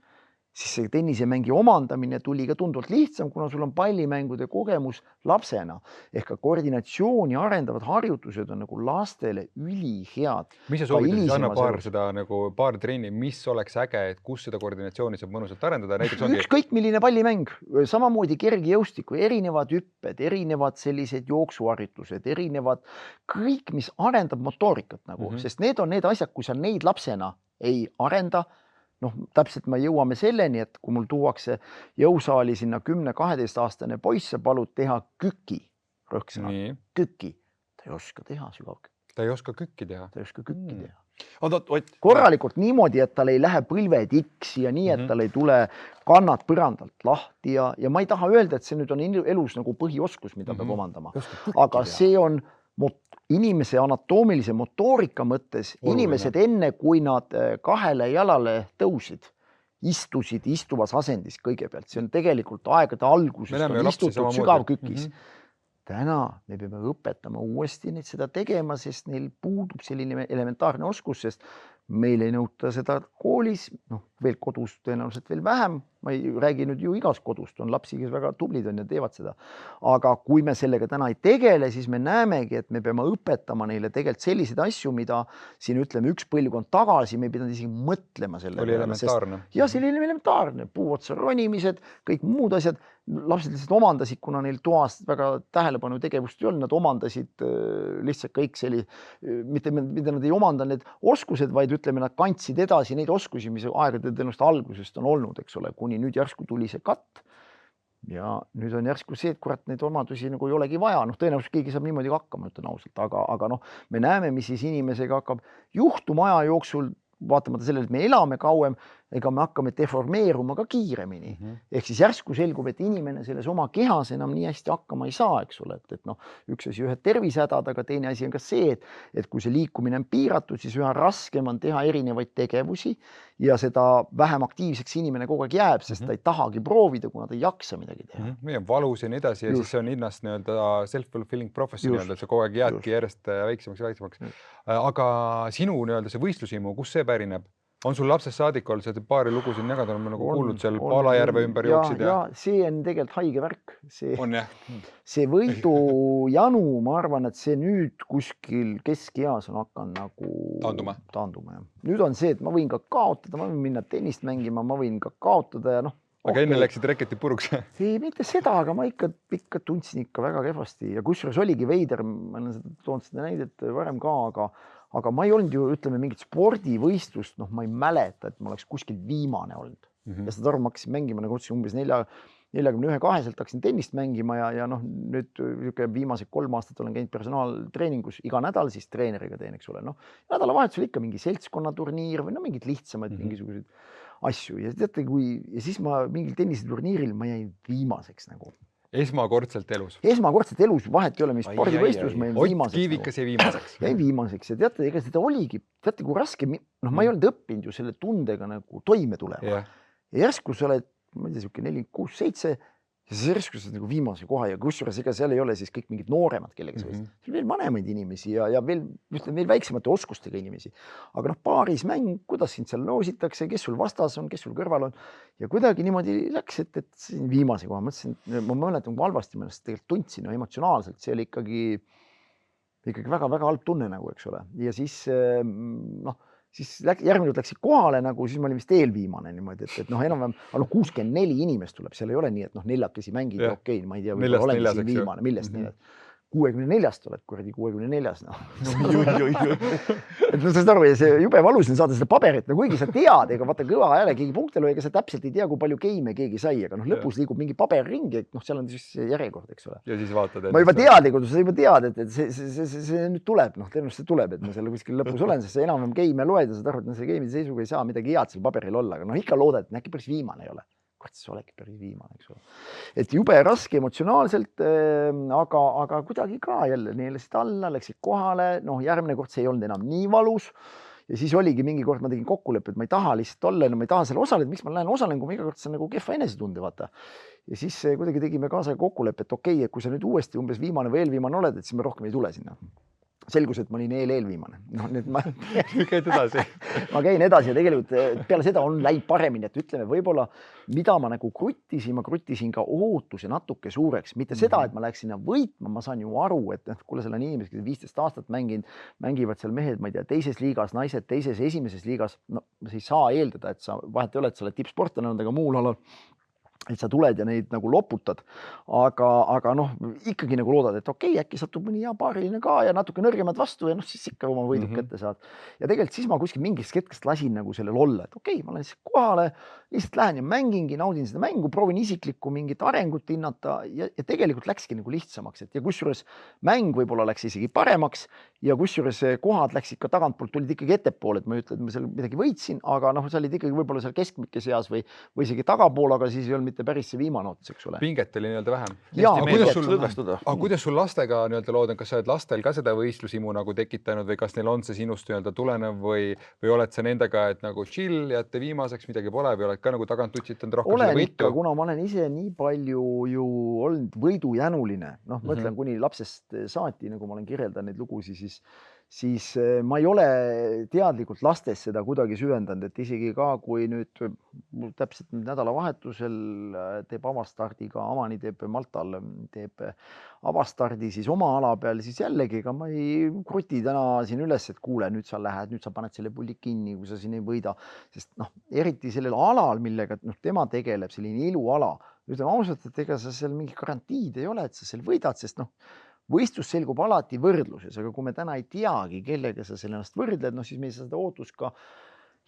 siis see tennisemängi omandamine tuli ka tunduvalt lihtsam, kuna sul on pallimängude kogemus lapsena. Ehk ka koordinatsiooni arendavad harjutused on nagu lastele ülihead. Mis sa soovitad, anna paar trenni, mis oleks äge, et kus seda koordinatsiooni saab mõnusalt arendada? Ükskõik milline pallimäng, samamoodi kergejõustiku, erinevad hüpped, erinevad sellised jooksuharjutused, erinevad kõik, mis arendab motoorikat nagu, sest need on need asjad, kui sa neid lapsena ei arenda, täpselt me jõuame selleni, et kui mul tuuakse jõusaali sinna 10-12-aastane poiss, sa palud teha küki, rõhksõna, küki. Ta ei oska teha sügavkükki. Ta ei oska kükki teha? Ta ei oska kükki teha. Korralikult niimoodi, et tal ei lähe põlved iksi ja nii, et tal ei tule kannad põrandalt lahti ja ma ei taha öelda, et see nüüd on elus nagu põhioskus, mida peab omandama. Aga see on inimese anatoomilise motoorika mõttes, inimesed enne, kui nad 2 jalale tõusid, istusid istuvas asendis kõigepealt. See on tegelikult aegade alguses on istutud sügavkükis. Täna me peame õpetama uuesti neid seda tegema, sest neil puudub selline elementaarne oskus, sest meil ei nõuta seda koolis, veel kodus tõenäoliselt veel vähem, ma ei räägi nüüd ju igast kodust, on lapsi, kes väga tublid on ja teevad seda. Aga kui me sellega täna ei tegele, siis me näemegi, et me peame õpetama neile tegelikult selliseid asju, mida siin ütleme üks põlvkond tagasi, me ei pidanud isegi mõtlema selle oli elementaarne. Ja see oli elementaarne, puuotsa ronimised, kõik muud asjad. Lapsed lihtsalt omandasid, kuna neil toas väga tähelepanu tegevust ei olnud, nad omandasid lihtsalt kõik mitte nad ei omanda need oskused, vaid ütleme, nad kandsid edasi neid oskusi, mis aegade tõenäoliselt algusest on olnud, eks ole, kuni nüüd järsku tuli see katt. Ja nüüd on järsku see, et kurat neid omadusi nagu ei olegi vaja, tõenäoliselt keegi saab niimoodi hakkama, ütlen ausalt, aga me näeme, mis siis inimesega hakkab juhtuma aja jooksul, vaatamata sellele, et me elame kauem, ega me hakkame deformeeruma ka kiiremini. Ehk siis järsku selgub, et inimene selles oma kehas enam nii hästi hakkama ei saa, eks ole, et üks asi ühed tervisehädad, aga teine asi on ka see, et kui see liikumine on piiratud, siis üha raskem on teha erinevaid tegevusi ja seda vähem aktiivseks inimene kogu aeg jääb, sest ta ei tahagi proovida, kuna ta ei jaksa midagi teha. Või on valus ja nii edasi ja siis see on hinnast self-fulfilling prophecy, et sa kogu aeg jäädki järjest väiksemaks. Aga sinu see võistlusimu, kus see pärineb? On sul lapsest saadik olnud, sa paari lugu siin jagada, on nagu kuulnud seal Palajärve ümber jooksid? Ja see on tegelikult haige värk. On jah. See võidu janu, ma arvan, et see nüüd kuskil keskeas on hakanud nagu taanduma. Nüüd on see, et ma võin ka kaotada, ma võin minna tennist mängima, ma võin ka kaotada ja Aga enne läksid reketid puruks? Ei, mitte seda, aga ma ikka tundsin ikka väga kehvasti ja kusjuures oligi veider, ma olen toonud seda näidet varem ka, aga ma ei olnud ju, ütleme, mingit spordivõistlust, ma ei mäleta, et ma oleks kuskil viimane olnud. Ja seda arvu ma hakkasin mängima, nagu ütlesin, umbes 41-2 hakkasin tennist mängima ja nüüd viimased 3 aastat olen käinud personaaltreeningus iga nädal, siis treeneriga teen, eks ole. Nädalavahetusel ikka mingi seltskonnaturniir või mingid lihtsamaid mingisuguseid asju ja teate, ja siis ma mingil tenniseturniiril ma jäin viimaseks nagu. Esmakordselt elus? Esmakordselt elus, vahet ei ole, mis spordivõistlus, ma jäin viimaseks. Ott Kiivikas jäi viimaseks? Jäin viimaseks ja teate, ega seda oligi, teate, kui raske, ma ei olnud õppinud ju selle tundega nagu toime tulema. Ja järsku sa oled, ma ei tea, 4, 6, 7 ja see järsku sa nagu viimase koha ja kusjuures ega seal ei ole siis kõik mingid nooremad, kellega sa võistad. Seal veel vanemaid inimesi ja veel väiksemate oskustega inimesi. Aga paaris mäng, kuidas sind seal noositakse, kes sul vastas on, kes sul kõrval on ja kuidagi niimoodi läks, et viimase koha. Ma mäletan, kui halvasti ma ennast tegelikult tundsin emotsionaalselt, see oli ikkagi väga-väga halb tunne nagu, eks ole. Ja siis järgmine kord läksid kohale nagu, siis ma olin vist eelviimane niimoodi, et enam-vähem 64 inimest tuleb, seal ei ole nii, et neljakesi mängid ja okei, ma ei tea, võib-olla olengi siin viimane, millest 64-st oled, kuradi 64-s. Et saad aru, ja see jube valus on saada seda paberit, kuigi sa tead, ega vaata kõva hääle keegi punkte löö, ega sa täpselt ei tea, kui palju geime keegi sai, aga lõpus liigub mingi paber ringi, et seal on siis järjekord, eks ole. Ja siis vaatad. Ma juba teadlikult, sa juba tead, et see nüüd tuleb, tõenäoliselt see tuleb, et ma selle kuskil lõpus olen, sest sa enam geime loed ja sa arvad, et see geimide seisuga ei saa midagi head seal paberil olla, aga ikka loodad, et äkki päris viimane ei ole. See olegi päris viimane, eks ole. Et jube raske emotsionaalselt, aga kuidagi ka jälle neelasid alla, läksid kohale, järgmine kord see ei olnud enam nii valus ja siis oligi mingi kord, ma tegin kokkuleppe, et ma ei taha lihtsalt olla, ma ei taha selle osaleda, miks ma lähen osalen, kui ma iga kord saan nagu kehva enesetunde, vaata. Ja siis kuidagi tegime kaasaga kokkuleppe, et okei, et kui sa nüüd uuesti umbes viimane või eelviimane oled, et siis me rohkem ei tule sinna. Selgus, et ma olin eelviimane. Nüüd ma käid edasi. Ma käin edasi ja tegelikult peale seda on läinud paremini, et ütleme võib-olla, mida ma nagu krutisin ka ootuse natuke suureks. Mitte seda, et ma läheks sinna võitma, ma saan ju aru, et kuule, seal on inimesed, kes 15 aastat mängivad seal mehed, ma ei tea, teises liigas, naised teises, esimeses liigas. Sa ei saa eeldada, et sa vahet ei ole, et sa oled tippsportlane, aga muul alal et sa tuled ja neid nagu loputad, aga ikkagi nagu loodad, et okei, äkki satub mõni hea paariline ka ja natuke nõrgemad vastu ja siis ikka oma võidud kätte saad. Ja tegelikult siis ma kuskil mingist hetkest lasin nagu sellel olla, et okei, ma lähen siis kohale, lihtsalt lähen ja mängingi, naudin seda mängu, proovin isiklikku mingit arengut hinnata ja tegelikult läkski nagu lihtsamaks, ja kusjuures mäng võib-olla läks isegi paremaks ja kusjuures kohad läksid ka tagantpoolt, tulid ikkagi ettepoole, et ma ei ütle, et ma seal midagi võitsin, aga sa olid ikkagi võib-olla seal keskmike seas või isegi tagapool, aga siis ei olnud mitte päris see viimane ots, eks ole. Pinget oli vähem. Kuidas sul lastega lood on, kas sa oled lastel ka seda võistlusimu nagu tekitanud või kas neil on see sinust tulenev või oled sa nendega, et nagu chill, jätte viimaseks, midagi pole või oled ka nagu tagant tutsitanud rohkem seda võitu? Ikka, kuna ma olen ise nii palju ju olnud võidujänuline, mõtlen kuni lapsest saati, nagu ma olen kirjeldanud neid lugusi, siis ma ei ole teadlikult lastes seda kuidagi süvendanud, et isegi ka, kui nüüd täpselt nädalavahetusel teeb avastardi ka Amani teeb Maltal, teeb avastardi siis oma ala peal, siis jällegi ega ma ei kruti täna siin üles, et kuule, nüüd sa lähed, nüüd sa paned selle pulli kinni, kui sa siin ei võida, sest noh, eriti sellel alal, millega tema tegeleb, selline iluala, ütleme ausalt, et ega sa seal mingi garantiid ei ole, et sa seal võidad, sest noh, võistlus selgub alati võrdluses, aga kui me täna ei teagi, kellega sa selle ennast võrdled, noh siis me ei saa seda ootust ka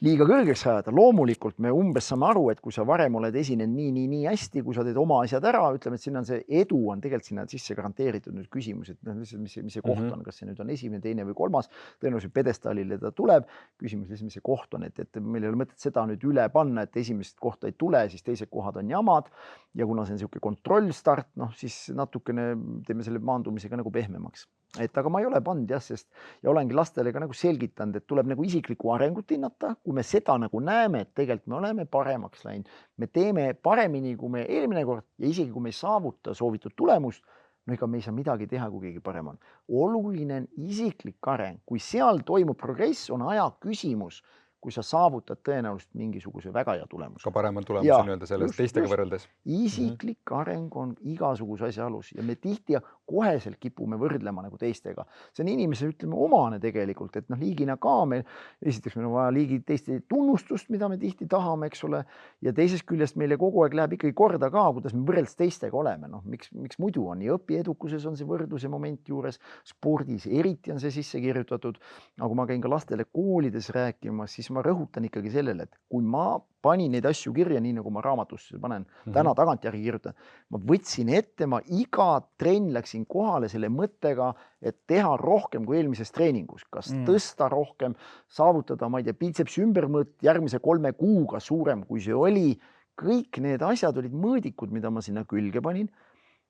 liiga kõrgeks ajada. Loomulikult me umbes saame aru, et kui sa varem oled esinenud nii hästi, kui sa teed oma asjad ära, ütleme, et sinna on see edu on tegelikult sinna sisse garanteeritud nüüd küsimus, et mis see koht on, kas see nüüd on esimene, teine või kolmas, tõenäoliselt pedestaalile ta tuleb. Küsimus lihtsalt, mis see koht on, et meil ei ole mõtet seda nüüd üle panna, et esimest kohta ei tule, siis teised kohad on jamad ja kuna see on niisugune kontrollstart, noh siis natukene teeme selle maandumisega nagu pehmemaks. Aga ma ei ole pannud jah, sest ja olengi lastele ka nagu selgitanud, et tuleb nagu isiklikku arengut hinnata, kui me seda nagu näeme, et tegelikult me oleme paremaks läinud, me teeme paremini, kui me eelmine kord ja isegi kui me ei saavuta soovitud tulemust, no ega me ei saa midagi teha, kui keegi parem on. Oluline on isiklik areng, kui seal toimub progress, on aja küsimus, kui sa saavutad tõenäoliselt mingisuguse väga hea tulemuse. Ka parema tulemuse nii-öelda sellest teistega võrreldes. Isiklik areng on igasuguse asja alus ja me tihti koheselt kipume võrdlema nagu teistega. See on inimese, ütleme, omane tegelikult, et noh, liigina ka meil, esiteks meil on vaja liigi teiste tunnustust, mida me tihti tahame, eks ole, ja teisest küljest meile kogu aeg läheb ikkagi korda ka, kuidas me võrreldes teistega oleme. Noh, miks muidu on ja õpiedukuses on see võrdluse moment juures, spordis eriti on see sisse kirjutatud, aga kui ma käin ka lastele koolides rääkimas, siis ma rõhutan ikkagi sellele, et kui ma panin neid asju kirja, nii nagu ma raamatusse panen, täna tagantjärgi kirjutan, ma võtsin ette, ma iga trenn läksin kohale selle mõttega, et teha rohkem kui eelmises treeningus, kas tõsta rohkem, saavutada, ma ei tea, biitsepsi ümbermõõt järgmise 3 kuuga suurem, kui see oli. Kõik need asjad olid mõõdikud, mida ma sinna külge panin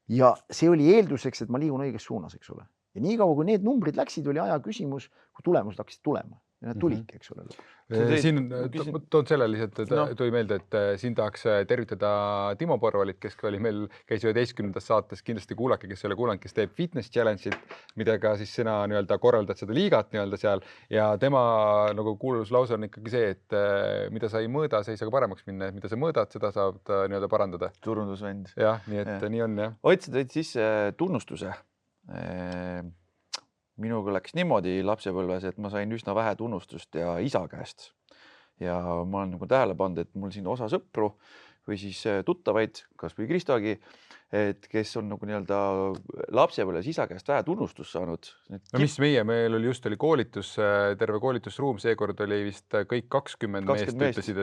ja see oli eelduseks, et ma liigun õiges suunas, eks ole. Ja nii kaua, kui need numbrid läksid, oli aja küsimus, kui tulemused hakkasid tulema. Ja nad tulidki, eks ole. Siin toon selle lihtsalt, tuli meelde, et siin tahaks tervitada Timo Porvalit, kes oli meil, käis 11. saates, kindlasti kuulake, kes ei ole kuulanud, kes teeb fitness challenge'it, midagi siis sina nii-öelda korraldad seda liigat nii-öelda seal ja tema nagu kuulus lause on ikkagi see, et mida sa ei mõõda, see ei saa ka paremaks minna, mida sa mõõdad, seda saab nii-öelda parandada. Turundusvend. Jah, nii et nii on jah. Otsid sisse tunnustuse. Minuga läks niimoodi lapsepõlves, et ma sain üsna vähe tunnustust ja isa käest. Ja ma olen nagu tähele pannud, et mul siin osa sõpru või siis tuttavaid, kas või Kristogi, et kes on nagu nii-öelda lapsepõlves isa käest vähe tunnustust saanud. No mis meil oli just oli koolitus, terve koolitusruum, seekord oli vist kõik 20 meest ütlesid,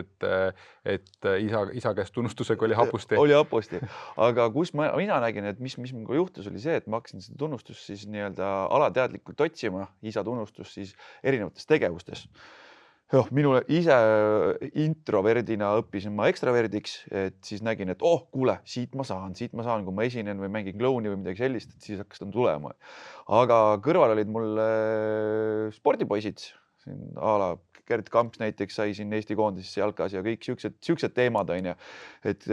et isa käest tunnustusega oli hapusti. Oli hapusti, aga kus mina nägin, et mis minuga juhtus, oli see, et ma hakkasin seda tunnustust siis nii-öelda alateadlikult otsima, isa tunnustust siis erinevates tegevustes. Minule ise introverdina õppisin ma ekstraverdiks, et siis nägin, et kuule, siit ma saan, kui ma esinen või mängin klouni või midagi sellist, et siis hakkas ta tulema. Aga kõrval olid mul spordipoisid, ala Gert Kamps näiteks sai siin Eesti koondises jalkas ja kõik siuksed teemad, et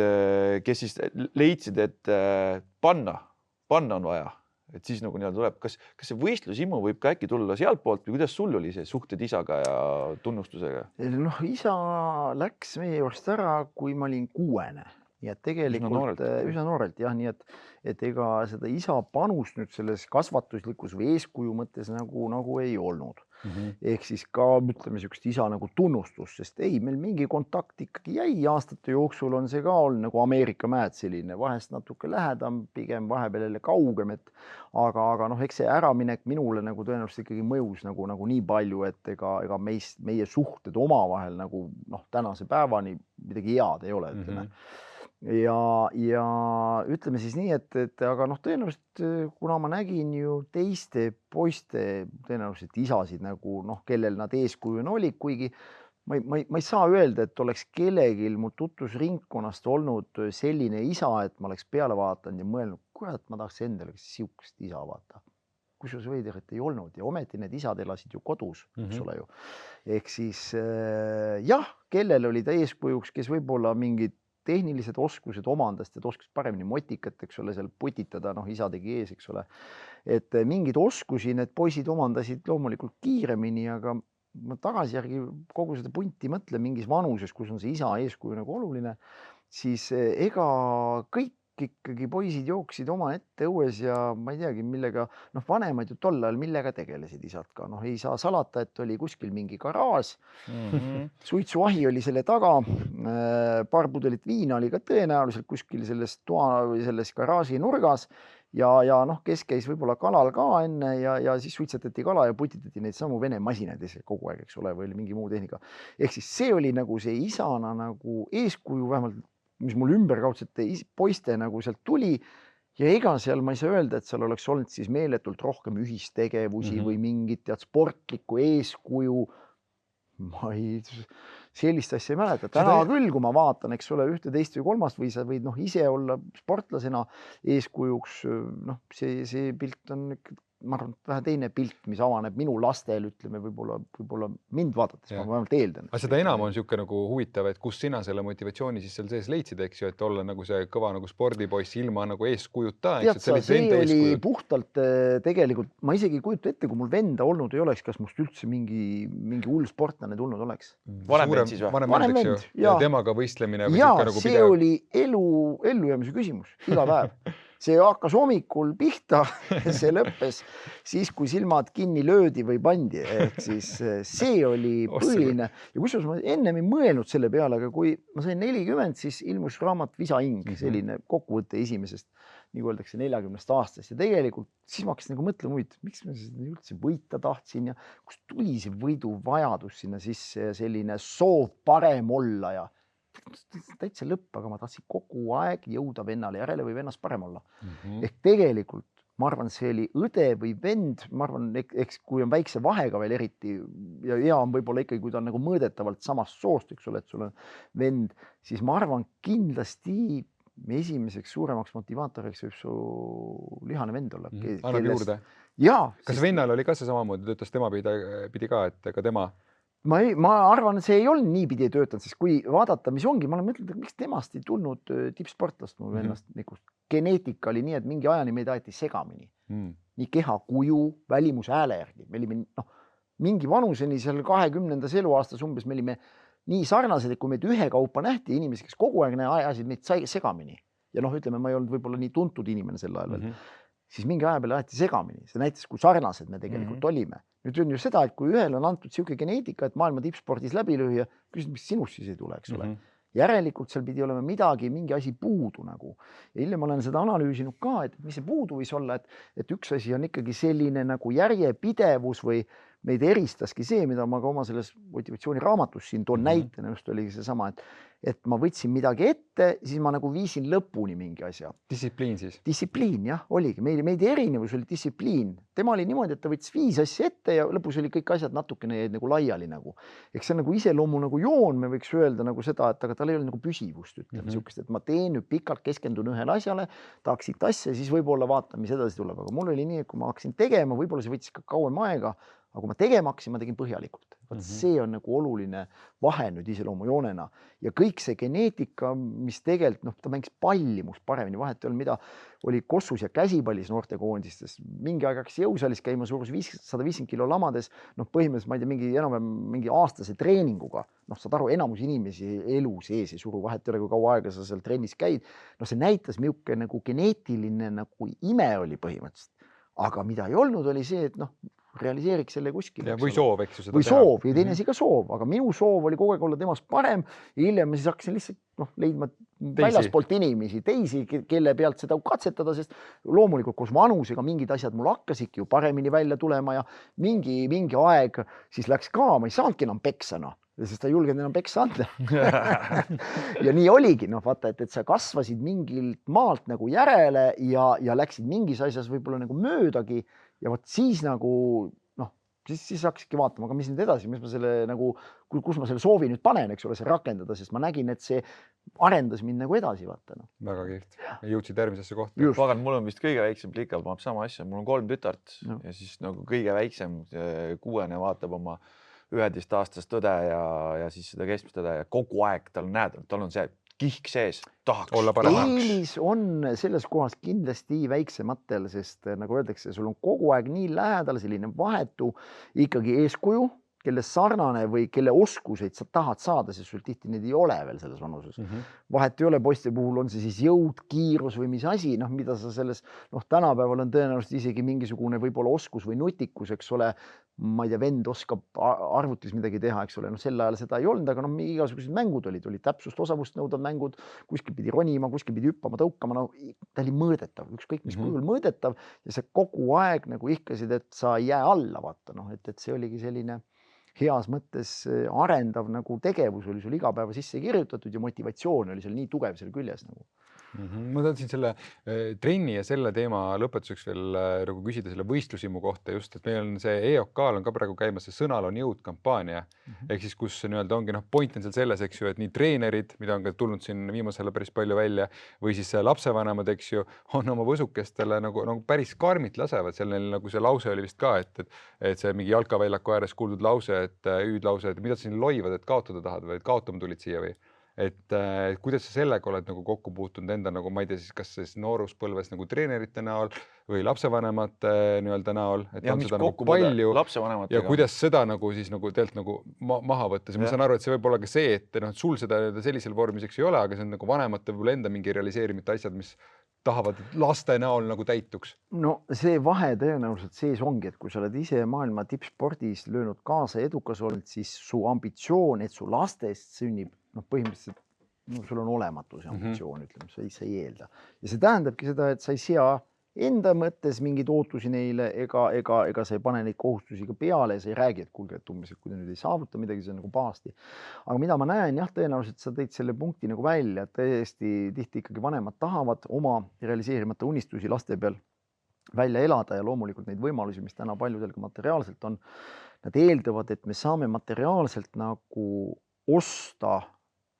kes siis leidsid, et panna on vaja. Et siis nagu nii-öelda tuleb, kas see võistlusimu võib ka äkki tulla sealt poolt või kuidas sul oli see suhted isaga ja tunnustusega? Noh, isa läks meie juurest ära, kui ma olin 6. Ja tegelikult üsna noorelt jah, nii et ega seda isa panust nüüd selles kasvatuslikus või eeskuju mõttes nagu ei olnud. Ehk siis ka ütleme siukest isa nagu tunnustus, sest meil mingi kontakt ikkagi jäi aastate jooksul on see ka olnud nagu Ameerika mäed selline, vahest natuke lähedam, pigem vahepeal jälle kaugem, aga noh, eks see äraminek minule nagu tõenäoliselt ikkagi mõjus nagu nii palju, et ega meie suhted omavahel nagu tänase päevani midagi head ei ole, ütleme. Ja ütleme siis nii, et aga tõenäoliselt, kuna ma nägin ju teiste poiste tõenäoliselt isasid nagu kellel nad eeskujuna olid, kuigi ma ei saa öelda, et oleks kellegil mu tutvusringkonnast olnud selline isa, et ma oleks peale vaatanud ja mõelnud, kurat, ma tahaks endale siukest isa vaata. Kusjuures veider, et ei olnud ja ometi need isad elasid ju kodus, eks ole ju. Ehk siis jah, kellel oli ta eeskujuks, kes võib-olla mingid tehnilised oskused omandast, et oskas paremini motikat, eks ole, seal putitada, noh, isa tegi ees, eks ole. Et mingeid oskusi need poisid omandasid loomulikult kiiremini, aga ma tagasi kogu seda punti mõtlen mingis vanuses, kus on see isa eeskuju nagu oluline, siis ega kõik ikkagi poisid jooksid omaette õues ja ma ei teagi, millega, noh, vanemad ju tol ajal, millega tegelesid isad ka, noh, ei saa salata, et oli kuskil mingi garaaž, suitsuahi oli selle taga, paar pudelit viina oli ka tõenäoliselt kuskil selles toa või selles garaaži nurgas ja noh, kes käis võib-olla kalal ka enne ja siis suitsetati kala ja putitati neid samu Vene masinaid kogu aeg, eks ole, või oli mingi muu tehnika. Ehk siis see oli nagu see isana nagu eeskuju vähemalt, mis mul ümberkaudsete poiste nagu sealt tuli ja ega seal ma ei saa öelda, et seal oleks olnud siis meeletult rohkem ühistegevusi või mingit tead sportlikku eeskuju. Ma ei, sellist asja ei mäleta. Täna küll, kui ma vaatan, eks ole, ühte, teist või kolmast või sa võid noh, ise olla sportlasena eeskujuks, noh, see pilt on ma arvan, vähe teine pilt, mis avaneb minu lastel, ütleme võib-olla mind vaadates, ma vähemalt eeldan. Aga seda enam on niisugune nagu huvitav, et kus sina selle motivatsiooni siis seal sees leidsid, eks ju, et olla nagu see kõva nagu spordipoiss ilma nagu eeskujuta. Tead sa, see oli puhtalt tegelikult, ma isegi ei kujuta ette, kui mul venda olnud ei oleks, kas must üldse mingi hull sportlane tulnud oleks. Vanem vend siis või? Vanem vend, ja temaga võistlemine. Ja see oli ellujäämise küsimus iga päev. See hakkas hommikul pihta, see lõppes siis, kui silmad kinni löödi või pandi, ehk siis see oli põhiline. Ja kusjuures ma ennem ei mõelnud selle peale, aga kui ma sain 40, siis ilmus raamat Visa hing, selline kokkuvõte esimesest, nagu öeldakse, 40 aastast. Ja tegelikult siis ma hakkasin nagu mõtlema, miks ma üldse võita tahtsin ja kust tuli see võidu vajadus sinna sisse ja selline soov parem olla ja täitsa lõpp, aga ma tahtsin kogu aeg jõuda vennale järele või vennast parem olla. Ehk tegelikult, ma arvan, see oli õde või vend, ma arvan, eks kui on väikse vahega veel eriti ja hea on võib-olla ikkagi, kui ta on nagu mõõdetavalt samast soost, eks ole, et sul on vend, siis ma arvan kindlasti esimeseks suuremaks motivaatoriks võib su lihane vend olla. Annab juurde. Kas vennal oli ka see samamoodi, töötas tema pidi ka, et ka tema... Ma arvan, et see ei olnud niipidi ei töötanud, sest kui vaadata, mis ongi, ma olen mõtlenud, et miks temast ei tulnud tippsportlast mu vennast. Geneetika oli nii, et mingi ajani meid aeti segamini. Nii keha kuju, välimuse hääle järgi. Me olime mingi vanuseni seal 20. eluaastas umbes me olime nii sarnased, et kui meid ühekaupa nähti inimesi, kes kogu aeg ajasid meid segamini. Ja noh, ütleme, ma ei olnud võib-olla nii tuntud inimene sel ajal veel. Siis mingi aja peale aeti segamini. See näitas, kui sarnased me tegelikult olime. Nüüd on ju seda, et kui ühel on antud siuke geneetika, et maailma tippspordis läbi lüüa, küsid, mis sinust siis ei tule, eks ole. Järelikult seal pidi olema mingi asi puudu nagu. Ja hiljem olen seda analüüsinud ka, et mis see puudu võis olla, et üks asi on ikkagi selline nagu järjepidevus või meid eristaski see, mida ma ka oma selles motivatsiooniraamatus siin toon näitena, just oligi seesama, et ma võtsin midagi ette, siis ma nagu viisin lõpuni mingi asja. Distsipliin siis? Distsipliin, jah, oligi. Meid erinevus oli distsipliin. Tema oli niimoodi, et ta võttis 5 asja ette ja lõpus oli kõik asjad natukene jäid nagu laiali nagu. Eks see on nagu iseloomu nagu joon, me võiks öelda nagu seda, et aga tal ei ole nagu püsivust, ütleme siukest, et ma teen nüüd pikalt, keskendun ühele asjale, tahaks siit asja, siis võib-olla vaatan, mis edasi tuleb. Aga mul oli nii, et kui ma hakkasin tegema, võib-olla see võttis ka kauem aega, aga kui ma tegema hakkasin, ma tegin põhjalikult. See on nagu oluline vahe nüüd iseloomujoonena ja kõik see geneetika, mis tegelikult, ta mängis pallimust paremini, vahet ei olnud, mida oli kossus ja käsipallis noortekoondistes. Mingi aeg hakkas jõusaalis käima suurus 150 kilo lamades, põhimõtteliselt, ma ei tea, mingi aastase treeninguga. Saad aru, enamus inimesi elu sees ei suru, vahet ei ole, kui kaua aega sa seal trennis käid. See näitas, milline nagu geneetiline nagu ime oli põhimõtteliselt. Aga mida ei olnud, oli see, et realiseeriks selle kuskil. Või soov, eks ju seda teha. Või soov ja teine asi ka soov, aga minu soov oli kogu aeg olla temast parem ja hiljem ma siis hakkasin lihtsalt leidma väljaspoolt inimesi, teisi, kelle pealt seda katsetada, sest loomulikult koos vanusega mingid asjad mul hakkasidki ju paremini välja tulema ja mingi aeg siis läks ka, ma ei saanudki enam peksana, sest ta ei julgenud enam peksa anda. Ja nii oligi, vaata, et sa kasvasid mingilt maalt nagu järele ja läksid mingis asjas võib-olla nagu möödagi ja vot siis nagu, siis hakkasidki vaatama, aga mis nüüd edasi, mis ma selle nagu, kus ma selle soovi nüüd panen, eks ole, see rakendada, sest ma nägin, et see arendas mind nagu edasi, vaata. Väga kihvt. Jõudsid järgmisesse kohta. Pagan, mul on vist kõige väiksem plika, ma sama asja, mul on 3 tütart ja siis nagu kõige väiksem 6 vaatab oma 11-aastast õde ja siis seda keskmist õde ja kogu aeg tal on see kihk sees, tahaks Olla parem. eelis on selles kohas kindlasti väiksematel, sest nagu öeldakse, sul on kogu aeg nii lähedal selline vahetu ikkagi eeskuju, kelle sarnane või kelle oskuseid sa tahad saada, sest sul tihti neid ei ole veel selles vanuses. Vahet ei ole, poiste puhul on see siis jõud, kiirus või mis asi, noh, mida sa selles, noh, tänapäeval on tõenäoliselt isegi mingisugune võib-olla oskus või nutikus, eks ole, ma ei tea, vend oskab arvutis midagi teha, eks ole, noh, sel ajal seda ei olnud, aga noh, igasugused mängud olid täpsust, osavust nõudvad mängud, kuskil pidi ronima, kuskil pidi hüppama, tõukama, no ta oli mõõdetav, ükskõik mis kujul mõõdetav ja sa kogu aeg nagu ihkasid, et sa ei jää alla, vaata, noh, et see oligi selline heas mõttes arendav nagu tegevus oli sul iga päeva sisse kirjutatud ja motivatsioon oli seal nii tugev seal küljes nagu. Ma tahtsin selle trenni ja selle teema lõpetuseks veel nagu küsida selle võistlusimu kohta just, et meil on see EOK-l on ka praegu käimas see Sõnal on jõud kampaania ehk siis kus nii-öelda ongi point on seal selles, eks ju, et nii treenerid, mida on ka tulnud siin viimasel päris palju välja või siis lapsevanemad, eks ju, on oma võsukestele nagu päris karmilt lasevad, seal neil nagu see lause oli vist ka, et see mingi jalkaväljaku ääres kuuldud lause, et hüüdlause, et mida sa siin loivad, et kaotada tahad või et kaotama tulid siia või? Et kuidas sa sellega oled nagu kokku puutunud enda nagu, ma ei tea siis, kas siis nooruspõlves nagu treenerite näol või lapsevanemate nii-öelda näol, et ja on mis seda nagu kokkupuude palju lapsevanematega. ja kuidas seda nagu siis nagu tegelikult nagu maha võtta, siis ma saan aru, et see võib olla ka see, et noh, sul seda sellisel vormiseks ei ole, aga see on nagu vanemate võib-olla enda mingi realiseerimata asjad, mis tahavad laste näol nagu täituks. No see vahe tõenäoliselt sees ongi, et kui sa oled ise maailma tippspordis löönud kaasa edukas olnud, siis su ambitsioon, et su lastest sünnib, noh, põhimõtteliselt sul on olematu see ambitsioon, ütleme, sa ei eelda. Ja see tähendabki seda, et sa ei sea enda mõttes mingeid ootusi neile ega sa ei pane neid kohustusi ka peale ja sa ei räägi, et kuulge, et umbes, et kui te nüüd ei saavuta midagi, see on nagu pahasti. Aga mida ma näen, jah, tõenäoliselt sa tõid selle punkti nagu välja, et tõesti tihti ikkagi vanemad tahavad oma realiseerimata unistusi laste peal välja elada ja loomulikult neid võimalusi, mis täna paljudel ka materiaalselt on, nad eeldavad, et me saame materiaalselt nagu osta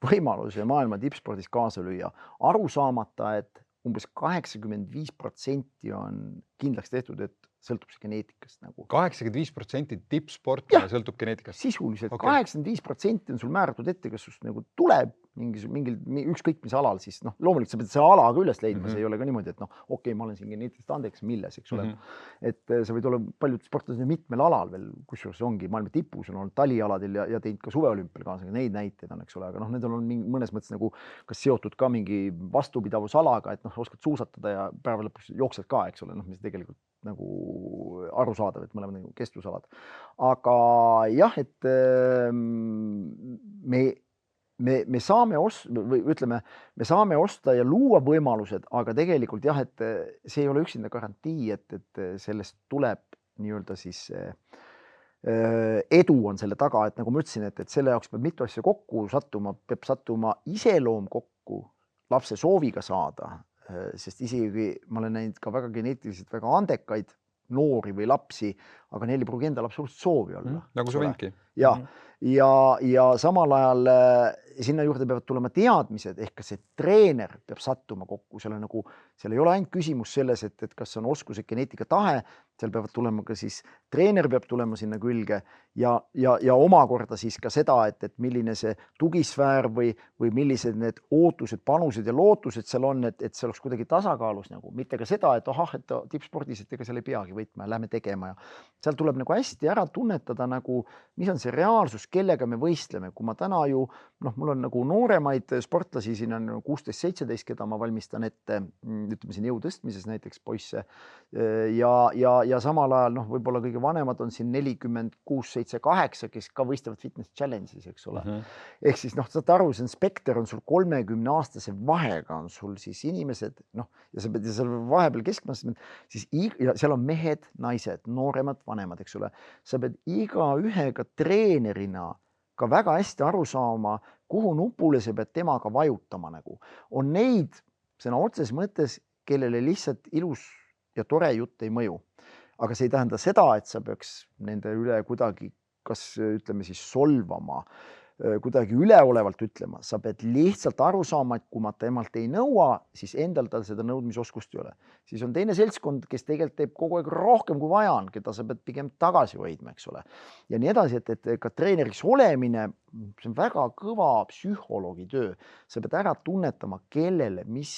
võimaluse maailma tippspordis kaasa lüüa, aru saamata, et umbes 85% on kindlaks tehtud, et sõltub see geneetikast nagu. 85% tippsportlane sõltub geneetikast? Sisuliselt 85% on sul määratud ette, kas sust nagu tuleb mingil ükskõik mis alal, siis noh, loomulikult sa pead selle ala ka üles leidma, see ei ole ka niimoodi, et noh, okei, ma olen siin geneetiliselt andeks, milles, eks ole. Et sa võid olla paljud sportlased mitmel alal veel, kusjuures ongi maailma tipus on olnud talialadel ja teinud ka suveolümpial kaasa, neid näiteid on, eks ole, aga noh, need on mõnes mõttes nagu kas seotud ka mingi vastupidavusalaga, et noh, oskad suusatada ja päeva lõpuks jooksed ka, eks ole, noh, mis tegelikult nagu arusaadav, et mõlemad nagu kestvusalad. Aga jah, et me saame me saame osta ja luua võimalused, aga tegelikult jah, et see ei ole üksinda garantii, et sellest tuleb nii-öelda siis edu on selle taga, et nagu ma ütlesin, et selle jaoks peab mitu asja kokku sattuma, peab sattuma iseloom kokku lapse sooviga saada, sest isegi ma olen näinud ka väga geneetiliselt väga andekaid noori või lapsi, aga neil ei pruugi endal absoluutselt soovi olla. Nagu su vendki. Ja samal ajal sinna juurde peavad tulema teadmised, ehk ka see treener peab sattuma kokku, seal ei ole ainult küsimus selles, et kas on oskused, geneetika, tahe, seal peavad tulema ka siis, treener peab tulema sinna külge ja omakorda siis ka seda, et milline see tugisfäär või millised need ootused, panused ja lootused seal on, et see oleks kuidagi tasakaalus nagu, mitte ka seda, et et tippspordis, et ega seal ei peagi võitma ja lähme tegema ja seal tuleb nagu hästi ära tunnetada nagu, mis on see reaalsus, kellega me võistleme, kui ma täna ju, noh, mul on nagu nooremaid sportlasi, siin on 16-17, keda ma valmistan ette, ütleme siin jõu tõstmises näiteks poisse ja samal ajal, noh, võib-olla kõige vanemad on siin 46, 7, 8, kes ka võistlevad fitness challenge'is, eks ole. Ehk siis, noh, saate aru, see spekter on sul 30-aastase vahega on sul siis inimesed, noh, ja sa pead seal vahepeal keskmas, siis seal on mehed, naised, nooremad, vanemad, eks ole. Sa pead iga ühega treenerina ka väga hästi aru saama, kuhu nupule sa pead temaga vajutama nagu. On neid sõna otseses mõttes, kellele lihtsalt ilus ja tore jutt ei mõju. Aga see ei tähenda seda, et sa peaks nende üle kuidagi, kas ütleme siis solvama kuidagi üleolevalt ütlema, sa pead lihtsalt aru saama, et kui ma temalt ei nõua, siis endal tal seda nõudmisoskust ei ole. Siis on teine seltskond, kes tegelikult teeb kogu aeg rohkem kui vaja on, keda sa pead pigem tagasi hoidma, eks ole. Ja nii edasi, et ka treeneriks olemine, see on väga kõva psühholoogi töö. Sa pead ära tunnetama, kellele, mis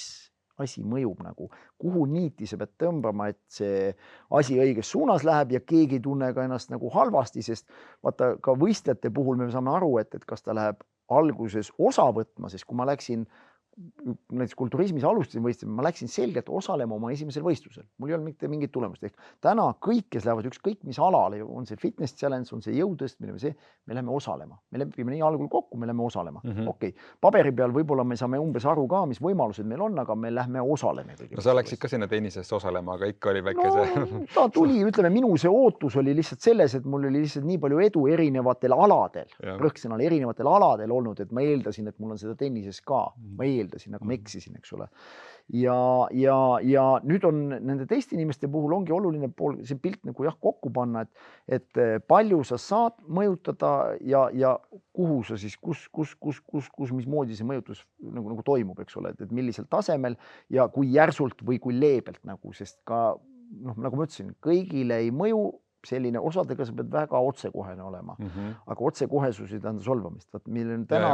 asi mõjub nagu, kuhu niiti sa pead tõmbama, et see asi õiges suunas läheb ja keegi ei tunne ka ennast nagu halvasti, sest vaata ka võistlejate puhul me saame aru, et kas ta läheb alguses osa võtma, sest kui ma läksin näiteks kulturismis alustasin võistlema, ma läksin selgelt osalema oma esimesel võistlusel. Mul ei olnud mitte mingit tulemust. Ehk täna kõik, kes lähevad ükskõik mis alale, on see fitness challenge, on see jõutõstmine või see, me läheme osalema. Me lepime nii algul kokku, me läheme osalema. Okei. Paberi peal võib-olla me saame umbes aru ka, mis võimalused meil on, aga me lähme osaleme. No sa läksid ka sinna tennisesse osalema, aga ikka oli väike see. No, ta tuli, ütleme, minu see ootus oli lihtsalt selles, et mul oli lihtsalt nii palju edu erinevatel aladel, rõhksõnal erinevatel aladel olnud, et ma eeldasin, et mul on seda tennises ka. Ma eeldasin, aga ma eksisin, eks ole. Ja nüüd on nende teiste inimeste puhul ongi oluline pool see pilt nagu kokku panna, et palju sa saad mõjutada ja kuhu sa siis, kus mismoodi see mõjutus nagu toimub, eks ole, et millisel tasemel ja kui järsult või kui leebelt nagu, sest ka nagu ma ütlesin, kõigile ei mõju selline osadega sa pead väga otsekohene olema, aga otsekohesus ei tähenda solvamist. Meil on täna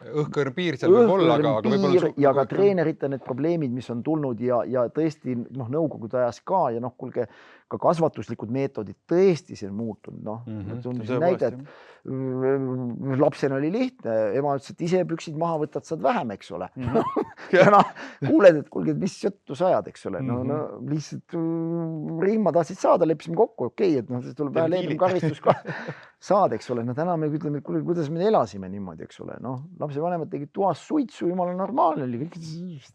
õhkõrn piir seal võib olla, aga võib-olla ja ka treenerite need probleemid, mis on tulnud ja tõesti nõukogude ajas ka ja kuulge, ka kasvatuslikud meetodid tõesti see on muutunud. Näide, et lapsena oli lihtne, ema ütles, et ise püksid maha võtad, saad vähem, eks ole. Täna kuuled, et kuulge, mis juttu sa ajad, eks ole. Lihtsalt rihma tahtsid saada, leppisime kokku, okei, et see tuleb vähe leebem karistus ka saada, eks ole. Täna me ütleme, et kuulge, kuidas me elasime niimoodi, eks ole. Lapsevanemad tegid toas suitsu, jumala normaalne oli, kõik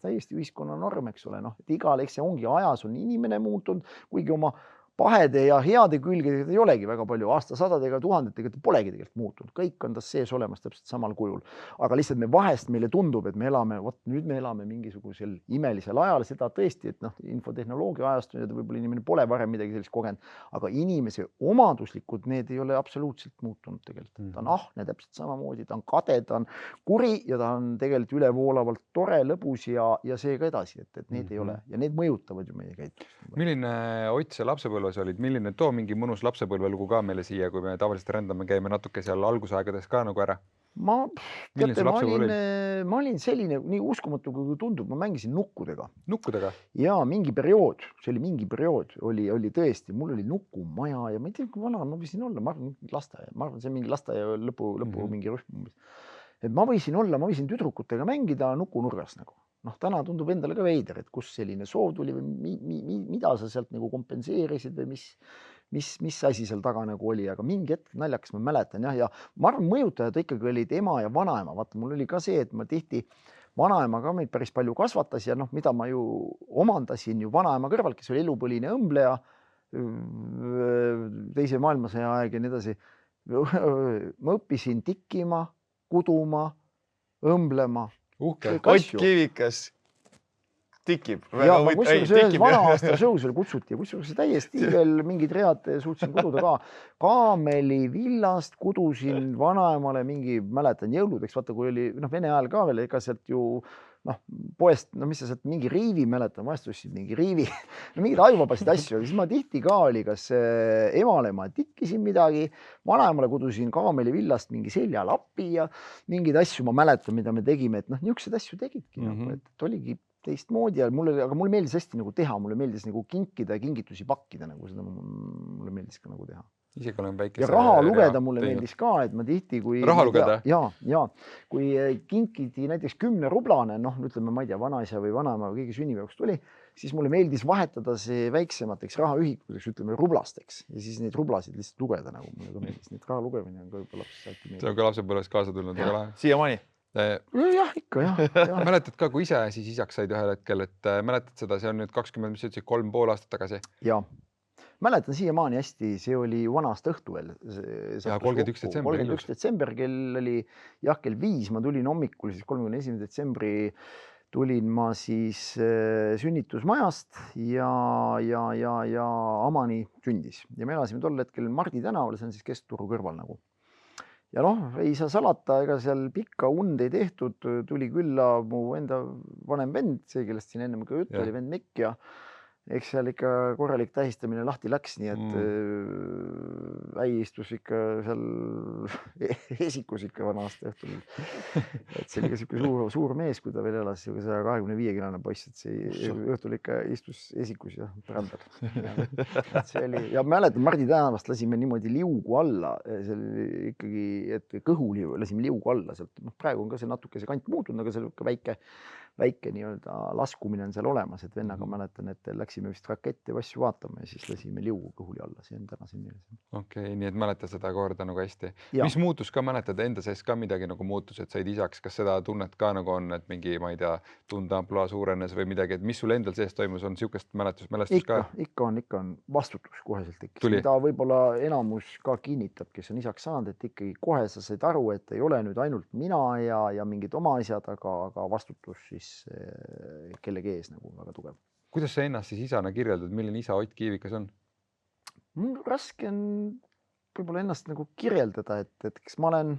täiesti ühiskonna norm, eks ole. Et igal, eks see ongi ajas on inimene muutunud, kuigi oma pahede ja heade külgedega ei olegi väga palju, aastasadadega, tuhandetega polegi tegelikult muutunud, kõik on tas sees olemas täpselt samal kujul. Aga lihtsalt meile tundub, et me elame, nüüd me elame mingisugusel imelisel ajal, seda tõesti, et infotehnoloogia ajast võib-olla inimene pole varem midagi sellist kogenud, aga inimese omaduslikud, need ei ole absoluutselt muutunud tegelikult. Ta on ahne täpselt samamoodi, ta on kade, ta on kuri ja ta on tegelikult ülevoolavalt tore, lõbus ja see ka edasi, et need ei ole ja need mõjutavad ju meie käitumist. Milline Ott see lapsepõlves olid, milline too mingi mõnus lapsepõlvelugu ka meile siia, kui me tavaliselt rändame, käime natuke seal algusaegades ka nagu ära? Ma olin selline, nii uskumatu kui tundub, ma mängisin nukkudega. Nukkudega? Ja mingi periood, see oli mingi periood, oli tõesti, mul oli nukumaja ja ma ei tea, kui vana ma võisin olla, ma arvan, lasteaia, ma arvan, see mingi lasteaia lõpu mingi rühm. Et ma võisin tüdrukutega mängida nukunurgas nagu. Täna tundub endale ka veider, et kus selline soov tuli või mida sa sealt nagu kompenseerisid või mis asi seal taga nagu oli, aga mingi hetk naljakas ma mäletan ja ma arvan, mõjutajad ikkagi olid ema ja vanaema. Vaata, mul oli ka see, et ma tihti vanaema ka meid päris palju kasvatas ja mida ma ju omandasin ju vanaema kõrval, kes oli elupõline õmbleja, teise maailmasõja aeg ja nii edasi. Ma õppisin tikkima, kuduma, õmblema. Uhke, Ott Kivikas tikib. Ja ma kusjuures ühes vana-aasta show's kutsuti ja kusjuures täiesti veel mingid read suutsin kududa ka. Kaameli villast kudusin vanaemale mingi, mäletan jõuludeks, vaata kui oli Vene ajal ka veel, ega sealt ju poest, mis sa sealt mingi riivi mäletan, vahest ostsid mingi riivi, mingid ajuvabasid asju, siis ma tihti ka oli, kas emale ma tikkisin midagi, vanaemale kudusin Kaameli villast mingi seljalappi ja mingeid asju ma mäletan, mida me tegime, et niisugused asju tegidki, et oligi teistmoodi ja aga mulle meeldis hästi nagu teha, mulle meeldis nagu kinkida ja kingitusi pakkida, nagu seda mulle meeldis ka nagu teha. Isegi olen väike. Ja raha lugeda mulle meeldis ka, et ma tihti, kui raha lugeda? Ja, kui kinkiti näiteks 10 rublane, ütleme, ma ei tea, vanaisa või vanaema või kõigi sünnipäevaks tuli, siis mulle meeldis vahetada see väiksemateks rahaühikuteks, ütleme rublasteks ja siis neid rublasid lihtsalt lugeda, nagu mulle ka meeldis. Neid raha lugemine on ka juba lapsest. See on ka lapsepõlves kaasa tulnud. Siiamaani? Jah, ikka, jah. Mäletad ka, kui ise siis isaks said ühel hetkel, et mäletad seda, see on nüüd 20, mis ütlesid, 3,5 aastat tagasi? Jaa. Mäletan siiamaani hästi, see oli vanast õhtu veel. Ja 31. detsember. 31. detsember, kell oli kell 5, ma tulin hommikul, siis 31. detsembri tulin ma siis sünnitusmajast ja Amani sündis. Ja me elasime tol hetkel Mardi tänaval, see on siis Keskturu kõrval nagu. ja noh, ei saa salata, ega seal pikka und ei tehtud, tuli külla mu enda vanem vend, see, kellest siin ennem ka juttu oli, vend Mikk ja eks seal ikka korralik tähistamine lahti läks, nii et äi istus ikka seal esikus ikka vana aasta õhtul. Et see oli ka siuke suur mees, kui ta veel elas, 125-kilane poiss, et see õhtul ikka istus esikus ja põrandal. See oli, ja mäletan, Mardi tänavast lasime niimoodi liugu alla, see oli ikkagi, et kõhuliu lasime liugu alla sealt. Praegu on ka see natuke see kant muutunud, aga see oli ikka väike nii-öelda laskumine on seal olemas, et vennaga mäletan, et läksime vist raketti ja asju vaatama ja siis lasime liugu kõhuli alla, see on tänase meeles. Okei, nii et mäletad seda korda nagu hästi. Mis muutus ka, mäletad enda sees ka midagi nagu muutus, et said isaks, kas seda tunnet ka nagu on, et mingi, ma ei tea, tundeampluaa suurenes või midagi, et mis sul endal sees toimus, on siukest mälestus ka? Ikka on vastutus koheselt tekkis. Mida võib-olla enamus ka kinnitab, kes on isaks saanud, et ikkagi kohe sa said aru, et ei ole nüüd ainult mina ja mingid oma asjad, aga vastutus siis kellegi ees nagu väga tugev. Kuidas sa ennast siis isana kirjeldad, milline isa Ott Kiivikas on? Raske on võib-olla ennast nagu kirjeldada, et kes ma olen...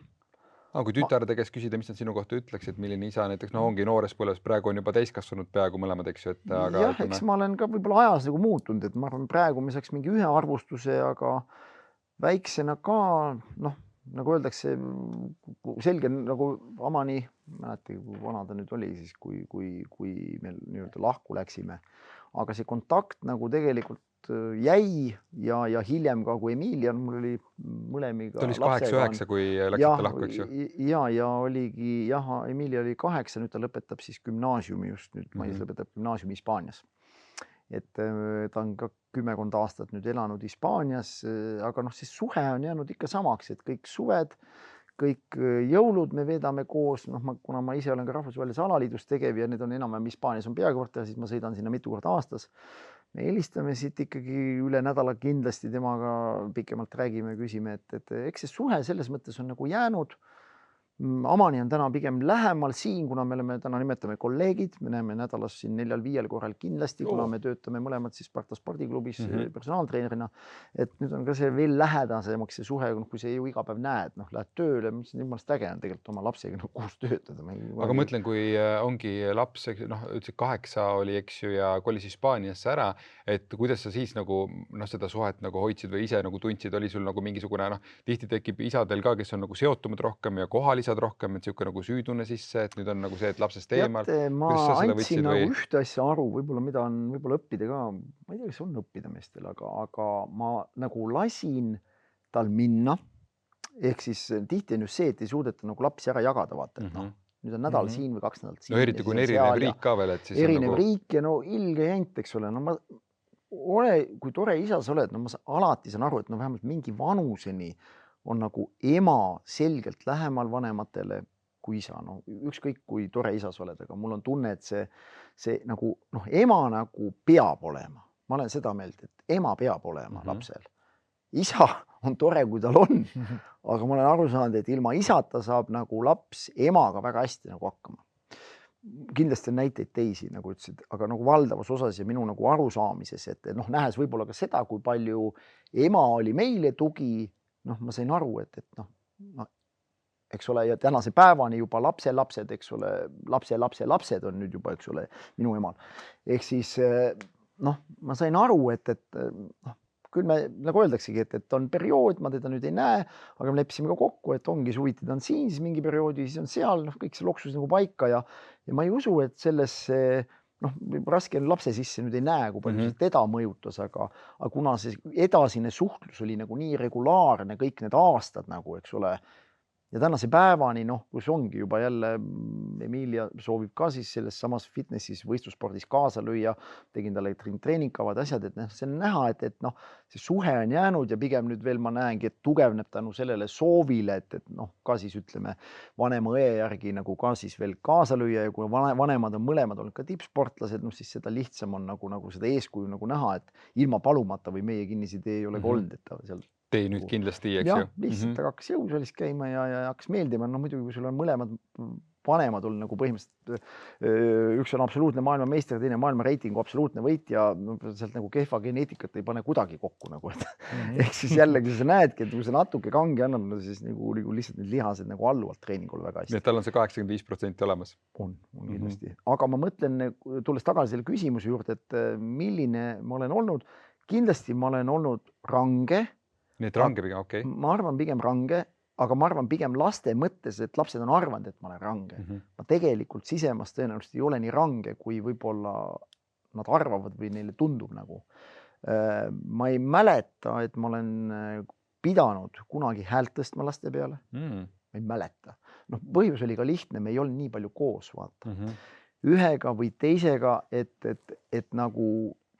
Kui tütarde käest küsida, mis nad sinu kohta ütleks, et milline isa näiteks, ongi noores põlves, praegu on juba täiskasvanud peaaegu mõlemad, eks ju, et aga... Jah, eks ma olen ka võib-olla ajas nagu muutunud, et ma arvan, praegu me saaks mingi ühe arvustuse, aga väiksena ka, nagu öeldakse, selge nagu Amani, mäletagi, kui vana ta nüüd oli siis, kui meil nii-öelda lahku läksime. Aga see kontakt nagu tegelikult jäi ja hiljem ka, kui Emilian, mul oli mõlemiga ta oli 8-9, kui läksite lahku, eks ju? Ja oligi, Emilia oli 8, nüüd ta lõpetab siis gümnaasiumi just nüüd, mais lõpetab gümnaasiumi Hispaanias. Et ta on ka 10 aastat nüüd elanud Hispaanias, aga siis suhe on jäänud ikka samaks, et kõik suved, kõik jõulud me veedame koos, kuna ma ise olen ka rahvusvahelises alaliidus tegev ja need on enam-vähem Hispaanias on peakorter, siis ma sõidan sinna mitu korda aastas. Me helistame siit ikkagi üle nädala kindlasti temaga pikemalt räägime ja küsime, et eks see suhe selles mõttes on nagu jäänud. Amani on täna pigem lähemal siin, kuna me oleme täna nimetame kolleegid, me näeme nädalas siin 4-5 korral kindlasti, kuna me töötame mõlemad siis Sparta spordiklubis personaaltreenerina, et nüüd on ka see veel lähedasemaks see suhe, kui see ju iga päev näed, lähed tööle, mis jumalast äge on tegelikult oma lapsega koos töötada. Aga mõtlen, kui ongi laps, ütlesid 8 oli, eks ju, ja kolis Hispaaniasse ära, et kuidas sa siis nagu seda suhet nagu hoidsid või ise nagu tundsid, oli sul nagu mingisugune, tihti tekib isadel ka, kes on nagu seotumad rohkem ja kohalisad rohkem, et siuke nagu süütunne sisse, et nüüd on nagu see, et lapsest eemal. Ma andsin nagu ühte asja aru, võib-olla mida on võib-olla õppida ka, ma ei tea, kas on õppida meestel, aga ma nagu lasin tal minna, ehk siis tihti on just see, et ei suudeta nagu lapsi ära jagada, vaata, et nüüd on nädal siin või 2 nädalat siin. Eriti kui on erinev riik ka veel, et siis erinev riik ja ilge jant, eks ole, kui tore isa sa oled, ma alati saan aru, et vähemalt mingi vanuseni on nagu ema selgelt lähemal vanematele kui isa. Ükskõik kui tore isa sa oled, aga mul on tunne, et see nagu ema nagu peab olema. Ma olen seda meelt, et ema peab olema lapsel. Isa on tore, kui tal on, aga ma olen aru saanud, et ilma isata saab nagu laps emaga väga hästi nagu hakkama. Kindlasti on näiteid teisi, nagu ütlesid, aga nagu valdavas osas ja minu nagu arusaamises, et nähes võib-olla ka seda, kui palju ema oli meile tugi, ma sain aru, et eks ole, ja tänase päevani juba lapselapsed, eks ole, lapsed on nüüd juba, eks ole, minu emal. Ehk siis, ma sain aru, et küll me, nagu öeldaksegi, et on periood, ma teda nüüd ei näe, aga me leppisime ka kokku, et ongi suviti ta on siin, siis mingi perioodi, siis on seal, kõik see loksus nagu paika ja ma ei usu, et sellesse raske on lapse sisse nüüd ei näe, kui palju see teda mõjutas, aga kuna see edasine suhtlus oli nagu nii regulaarne kõik need aastad nagu, eks ole, ja tänase päevani, kus ongi juba jälle Emilia soovib ka siis selles samas fitnessis võistlusspordis kaasa lüüa, tegin talle treeningkavad asjad, et see on näha, et see suhe on jäänud ja pigem nüüd veel ma näengi, et tugevneb tänu sellele soovile, et ka siis ütleme vanema õe järgi nagu ka siis veel kaasa lüüa ja kui vanemad on mõlemad olnud ka tippsportlased, siis seda lihtsam on nagu seda eeskuju nagu näha, et ilma palumata või meie kinnisidee ei ole olnud, et ta seal tei nüüd kindlasti, eks ju? Lihtsalt aga hakkas jõusaalis käima ja hakkas meeldima. Muidugi, kui sul on mõlemad vanemad olnud nagu põhimõtteliselt üks on absoluutne maailmameister, teine maailma reitingu absoluutne võitja, sealt nagu kehva geneetikat ei pane kuidagi kokku nagu, et ehk siis jällegi sa näedki, et kui sa natuke kangi annad, no siis nagu lihtsalt need lihased nagu alluvad treeningul väga hästi. Nii et tal on see 85% olemas. On kindlasti. Aga ma mõtlen, tulles tagasi selle küsimuse juurde, et milline ma olen olnud, kindlasti ma olen olnud range. Nii et range pigem, okei. Ma arvan pigem range, aga ma arvan pigem laste mõttes, et lapsed on arvanud, et ma olen range. Ma tegelikult sisemast tõenäoliselt ei ole nii range, kui võib-olla nad arvavad või neile tundub nagu. Ma ei mäleta, et ma olen pidanud kunagi häält tõstma laste peale. Ma ei mäleta. Põhjus oli ka lihtne, me ei olnud nii palju koos, vaata. Ühega või teisega, et nagu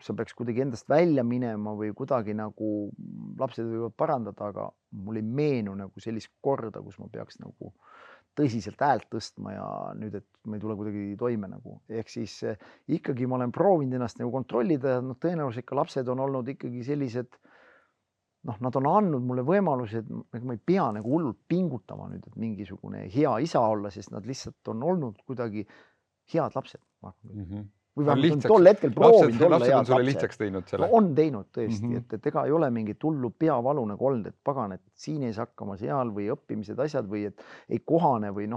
sa peaks kuidagi endast välja minema või kuidagi nagu lapsed võivad parandada, aga mul ei meenu nagu sellist korda, kus ma peaks nagu tõsiselt häält tõstma ja nüüd, et ma ei tule kuidagi toime nagu. Ehk siis ikkagi ma olen proovinud ennast nagu kontrollida ja tõenäoliselt ka lapsed on olnud ikkagi sellised, nad on andnud mulle võimaluse, et ma ei pea nagu hullult pingutama nüüd, et mingisugune hea isa olla, sest nad lihtsalt on olnud kuidagi head lapsed. Või vähemalt on tol hetkel proovinud olla head lapsed. On sulle lihtsaks teinud selle? On teinud tõesti, et ega ei ole mingit hullu peavalu nagu olnud, et pagan, et siin ei saa hakkama seal või õppimised asjad või et ei kohane või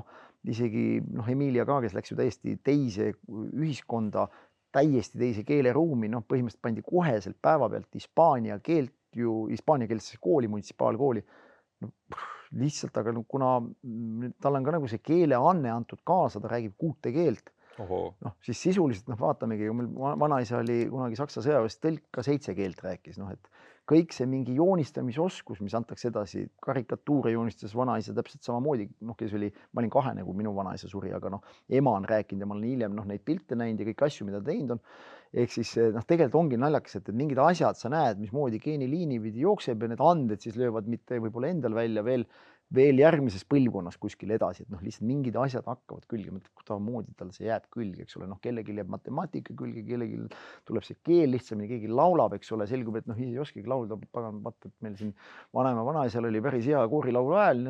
isegi Emilia ka, kes läks ju täiesti teise ühiskonda, täiesti teise keeleruumi, põhimõtteliselt pandi koheselt päeva pealt hispaania keelt ju, hispaaniakeelsesse kooli, munitsipaalkooli. Lihtsalt, aga kuna tal on ka nagu see keeleanne antud kaasa, ta räägib 6 keelt. Siis sisuliselt vaatamegi, meil vanaisa oli kunagi Saksa sõjaväest tõlk, ka 7 keelt rääkis, et kõik see mingi joonistamisoskus, mis antakse edasi, karikatuure joonistas vanaisa täpselt samamoodi, kes oli, ma olin 2, kui minu vanaisa suri, aga ema on rääkinud ja ma olen hiljem neid pilte näinud ja kõik asju, mida teinud on. Ehk siis tegelikult ongi naljakas, et mingid asjad sa näed, mismoodi geeniliini pidi jookseb ja need anded siis löövad mitte võib-olla endal välja veel järgmises põlvkonnas kuskil edasi, et lihtsalt mingid asjad hakkavad külge, kuidamoodi tal see jääb külge, eks ole, kellelgi jääb matemaatika külge, kellelgi tuleb see keel lihtsamini, keegi laulab, eks ole, selgub, et ise ei oskagi laulda, pagan vaata, et meil siin vanaisal oli päris hea koorilaulu ajal,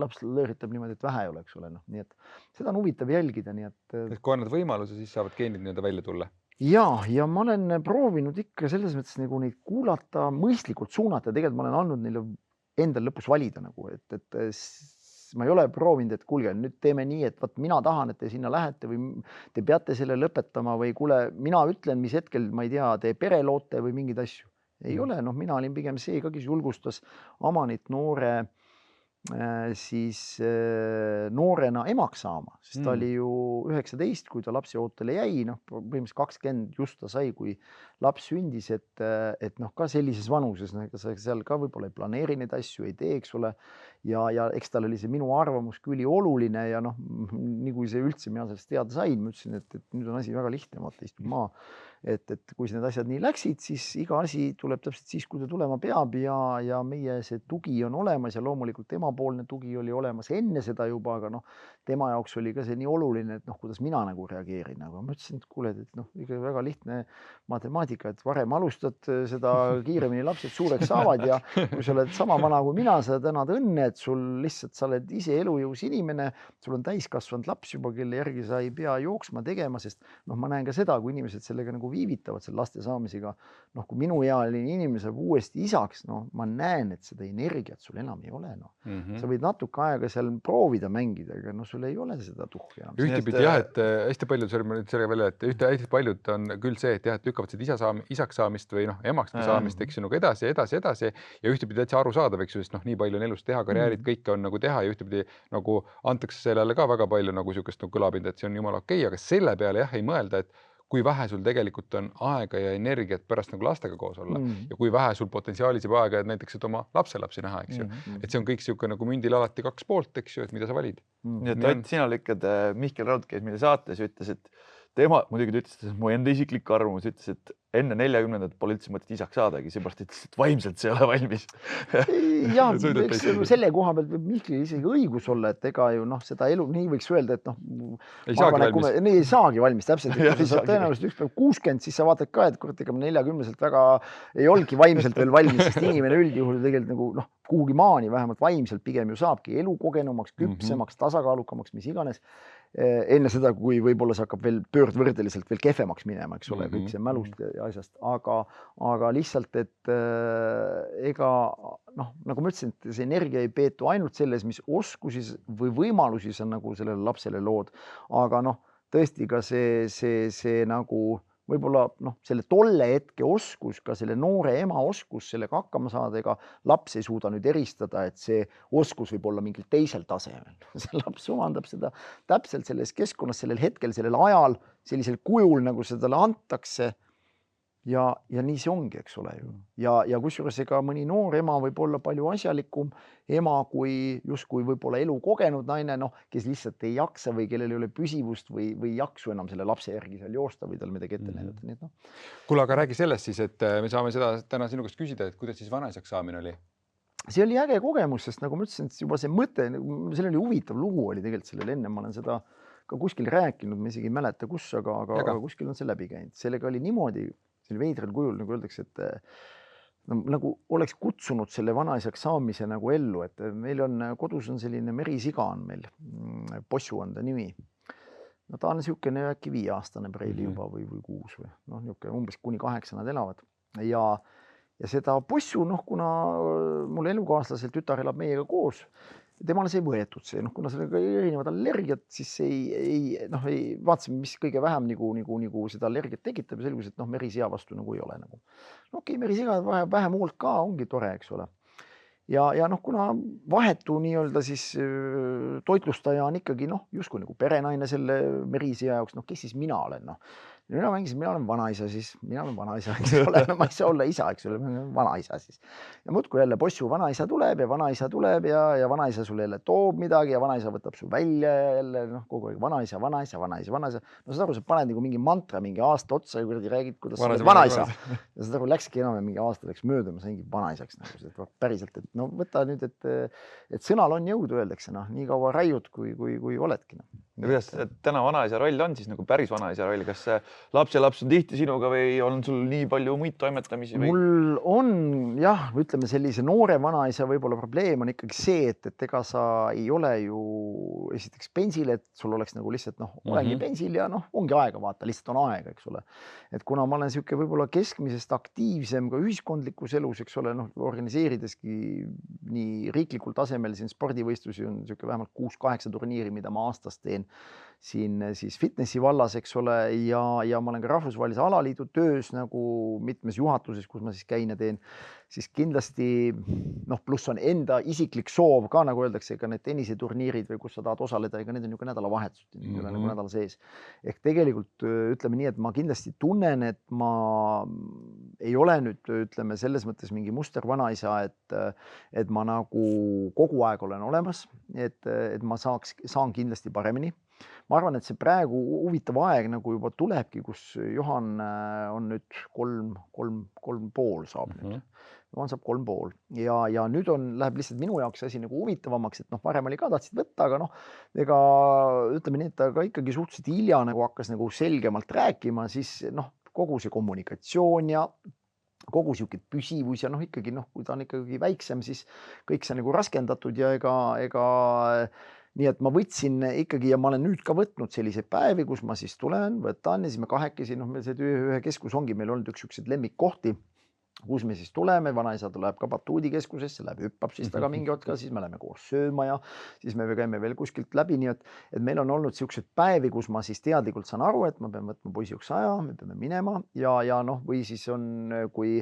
laps lõõritab niimoodi, et vähe ei ole, eks ole, nii et seda on huvitav jälgida, nii et kui annad võimaluse, siis saavad geenid nii-öelda välja tulla. Ja ma olen proovinud ikka selles mõttes nagu neid kuulata, mõistlikult suunata, tegelikult ma olen andnud neile endal lõpus valida nagu, et ma ei ole proovinud, et kuulge, nüüd teeme nii, et vaat mina tahan, et te sinna lähete või te peate selle lõpetama või kuule, mina ütlen, mis hetkel, ma ei tea, te pere loote või mingeid asju. Ei ole, mina olin pigem see ka, kes julgustas Amanit noorena emaks saama, sest ta oli ju 19, kui ta lapsi ootele jäi, põhimõtteliselt 20 just ta sai, kui laps sündis, et ka sellises vanuses, seal ka võib-olla ei planeeri neid asju, ei tee, eks ole, ja eks tal oli see minu arvamus küll oluline ja nii kui see üldse mina sellest teada sain, ma ütlesin, et nüüd on asi väga lihtne, vaata istub maa, et kui need asjad nii läksid, siis iga asi tuleb täpselt siis, kui ta tulema peab ja meie see tugi on olemas ja loomulikult temapoolne tugi oli olemas enne seda juba, aga tema jaoks oli ka see nii oluline, et kuidas mina nagu reageerin, aga ma ütlesin, et kuule, et ikka väga lihtne matemaatika, et varem alustad, seda kiiremini lapsed suureks saavad ja kui sa oled sama vana kui mina, sa tänad õnne, et sul lihtsalt, sa oled ise elujõus inimene, sul on täiskasvanud laps juba, kelle järgi sa ei pea jooksma tegema, sest ma näen ka seda, kui inimesed sellega nagu viivitavad selle laste saamisega, kui minu ealine inimene saab uuesti isaks, ma näen, et seda energiat sul enam ei ole. Sa võid natuke aega seal proovida mängida, aga sul ei ole seda tuhhi enam. Ühtepidi jah, et hästi paljud, sellega välja, et hästi paljud on küll see, et jah, et lükkavad seda isaks saamist või emakski saamist, eks ju, edasi ja ühtepidi täitsa arusaadav, eks ju, sest nii palju on elus teha, karjäärid, kõike on nagu teha ja ühtepidi nagu antakse sellele ka väga palju nagu sihukest kõlapinda, et see on jumala okei, aga selle peale jah ei mõelda, et kui vähe sul tegelikult on aega ja energiat pärast nagu lastega koos olla ja kui vähe sul potentsiaalis juba aega, et näiteks et oma lapselapsi näha, eks ju. Et see on kõik sihuke nagu mündil alati 2 poolt, eks ju, et mida sa valid. Nii et Ott, sina lükkad, Mihkel Raud käis meile saates ja ütles, et tema, muidugi ta ütles, et mu enda isiklik arvamus, ütles, et enne 40-ndat pole üldse mõtet isaks saadagi, seepärast ütles, et vaimselt see ei ole valmis. Jah, selle koha pealt võib Mihklil isegi õigus olla, et ega ju seda elu, nii võiks öelda, et ei saagi valmis täpselt, et kui sa tõenäoliselt üks päev 60, siis sa vaatad ka, et kurat, ega 40-selt väga ei olnudki vaimselt veel valmis, sest inimene üldjuhul tegelikult nagu kuhugi maani vähemalt vaimselt pigem ju saabki elukogenumaks, küpsemaks, tasakaalukamaks, mis iganes. enne seda, kui võib-olla see hakkab veel pöördvõrdeliselt veel kehvemaks minema, eks ole, kõik see mälust ja asjast, aga lihtsalt, et ega noh, nagu ma ütlesin, et see energia ei peetu ainult selles, mis oskusi või võimalusi sa nagu sellele lapsele lood, aga noh, tõesti ka see nagu võib-olla noh, selle tolle hetke oskus, ka selle noore ema oskus sellega hakkama saada, ega laps ei suuda nüüd eristada, et see oskus võib olla mingil teisel tasemel. See laps omandab seda täpselt selles keskkonnas, sellel hetkel, sellel ajal, sellisel kujul, nagu seda talle antakse. Ja nii see ongi, eks ole ju. Ja kusjuures ega mõni noor ema võib olla palju asjalikum ema kui justkui võib-olla elu kogenud naine, noh, kes lihtsalt ei jaksa või kellel ei ole püsivust või jaksu enam selle lapse järgi seal joosta või tal midagi ette näidata. Nii et noh. Kuule, aga räägi sellest siis, et me saame seda täna sinu käest küsida, et kuidas siis vanaisaks saamine oli? See oli äge kogemus, sest nagu ma ütlesin, et juba see mõte, seal oli huvitav lugu oli tegelikult sellel enne, ma olen seda ka kuskil rääkinud, ma isegi ei mäleta kus, aga kuskil on see läbi käinud. Sellega oli niimoodi, see oli veidral kujul, nagu öeldakse, et no, nagu oleks kutsunud selle vanaisaks saamise nagu ellu, et meil on kodus on selline merisiga on meil, Possu on ta nimi. No ta on niisugune äkki 5-aastane preili juba või 6 või noh, niisugune umbes kuni 8 nad elavad ja seda Possu, noh, kuna mul elukaaslaselt tütar elab meiega koos, temale see ei võetud see, noh, kuna sellega erinevad allergiat, siis vaatasime, mis kõige vähem nagu seda allergiat tekitab ja selgus, et noh, merisea vastu nagu ei ole nagu. No okei, merisiga vähem hoolt ka ongi tore, eks ole. Ja noh, kuna vahetu nii-öelda siis toitlustaja on ikkagi noh, justkui nagu perenaine selle merisea jaoks, noh, kes siis mina olen, noh. Mina mängisin, mina olen vanaisa siis, eks ole, ma ei saa olla isa, eks ole, vanaisa siis. Ja muudkui jälle Possu vanaisa tuleb ja vanaisa sulle jälle toob midagi ja vanaisa võtab su välja ja jälle noh, kogu aeg vanaisa. No saad aru, sa paned nagu mingi mantra mingi aasta otsa ja kuradi räägid, kuidas sa oled vanaisa. Ja saad aru, läkski enam mingi aasta läks mööda, ma saingi vanaisaks nagu päriselt, et no võta nüüd, et sõnal on jõudu, öeldakse, noh, nii kaua raiud, kui oledki. Ja kuidas täna vanaisa roll on siis nagu päris vanaisa roll, kas lapselaps on tihti sinuga või on sul nii palju muid toimetamisi? Mul on jah, ütleme sellise noore vanaisa võib-olla probleem on ikkagi see, et ega sa ei ole ju esiteks pensil, et sul oleks nagu lihtsalt noh, olengi pensil ja noh, ongi aega vaata, lihtsalt on aega, eks ole. Et kuna ma olen siuke võib-olla keskmisest aktiivsem ka ühiskondlikus elus, eks ole, noh, organiseerideski nii riiklikul tasemel siin spordivõistlusi on siuke vähemalt 6-8 turniiri, mida ma aastas teen siin siis fitnessi vallas, eks ole, ja ma olen ka rahvusvahelise alaliidu töös nagu mitmes juhatuses, kus ma siis käin ja teen, siis kindlasti noh, pluss on enda isiklik soov ka, nagu öeldakse, ega need tenniseturniirid või kus sa tahad osaleda, ega need on ju ka nädalavahetused, ei ole nagu nädala sees. Ehk tegelikult ütleme nii, et ma kindlasti tunnen, et ma ei ole nüüd, ütleme selles mõttes mingi muster vanaisa, et ma nagu kogu aeg olen olemas, et ma saan kindlasti paremini. Ma arvan, et see praegu huvitav aeg nagu juba tulebki, kus Johan on nüüd 3,5 saab nüüd. Johan saab 3,5 ja nüüd läheb lihtsalt minu jaoks asi nagu huvitavamaks, et noh, varem oli ka tahtsid võtta, aga noh, ega ütleme nii, et ta ka ikkagi suhteliselt hilja nagu hakkas nagu selgemalt rääkima, siis noh, kogu see kommunikatsioon ja kogu siuke püsivus ja noh, ikkagi noh, kui ta on ikkagi väiksem, siis kõik see nagu raskendatud ja ega nii et ma võtsin ikkagi ja ma olen nüüd ka võtnud selliseid päevi, kus ma siis tulen, võtan ja siis me kahekesi, noh, meil see ühe keskus ongi, meil olnud üks siukseid lemmikkohti, kus me siis tuleme, vanaisa tuleb ka batuudikeskusesse, hüppab siis taga mingi hetk, siis me läheme koos sööma ja siis me käime veel kuskilt läbi, nii et meil on olnud siukseid päevi, kus ma siis teadlikult saan aru, et ma pean võtma poisi üks aja, me peame minema ja noh, või siis on, kui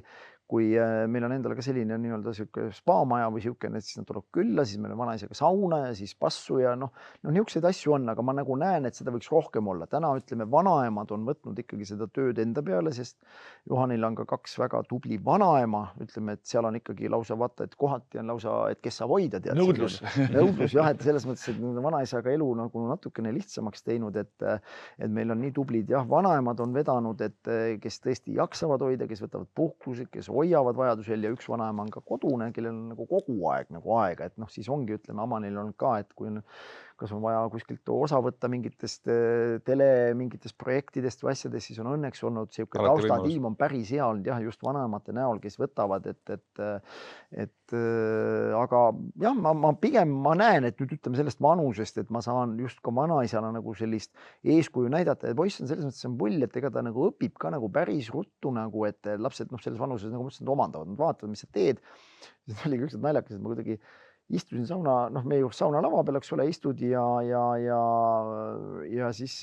meil on endal ka selline nii-öelda siuke spaamaja või siukene, et siis nad tuleb külla, siis meil on vanaisaga sauna ja siis passu ja noh, niisuguseid asju on, aga ma nagu näen, et seda võiks rohkem olla. Täna ütleme, vanaemad on võtnud ikkagi seda tööd enda peale, sest Johanil on ka 2 väga tubli vanaema, ütleme, et seal on ikkagi lausa vaata, et kohati on lausa, et kes saab hoida. Nõudlus jah, et selles mõttes, et vanaisaga elu nagu natukene lihtsamaks teinud, et meil on nii tublid jah, vanaemad on vedanud, et kes tõesti jaksavad hoida, kes võtavad puhkusid, kes hoiavad vajadusel ja üks vanaema on ka kodune, kellel on nagu kogu aeg nagu aega, et noh, siis ongi, ütleme, Amanil on ka, et kui on kas on vaja kuskilt osa võtta mingitest mingitest projektidest või asjadest, siis on õnneks olnud sihuke taustatiim on päris hea olnud jah, just vanemate näol, kes võtavad, aga jah, ma pigem näen, et nüüd ütleme sellest vanusest, et ma saan just ka vanaisana nagu sellist eeskuju näidata ja poiss on selles mõttes on pull, et ega ta nagu õpib ka nagu päris ruttu nagu, et lapsed selles vanuses nagu mõtlesin, et omandavad, nad vaatavad, mis sa teed. siis oli ükskord naljakas, et ma kuidagi istusin meie juures sauna lava peal, eks ole, istud ja siis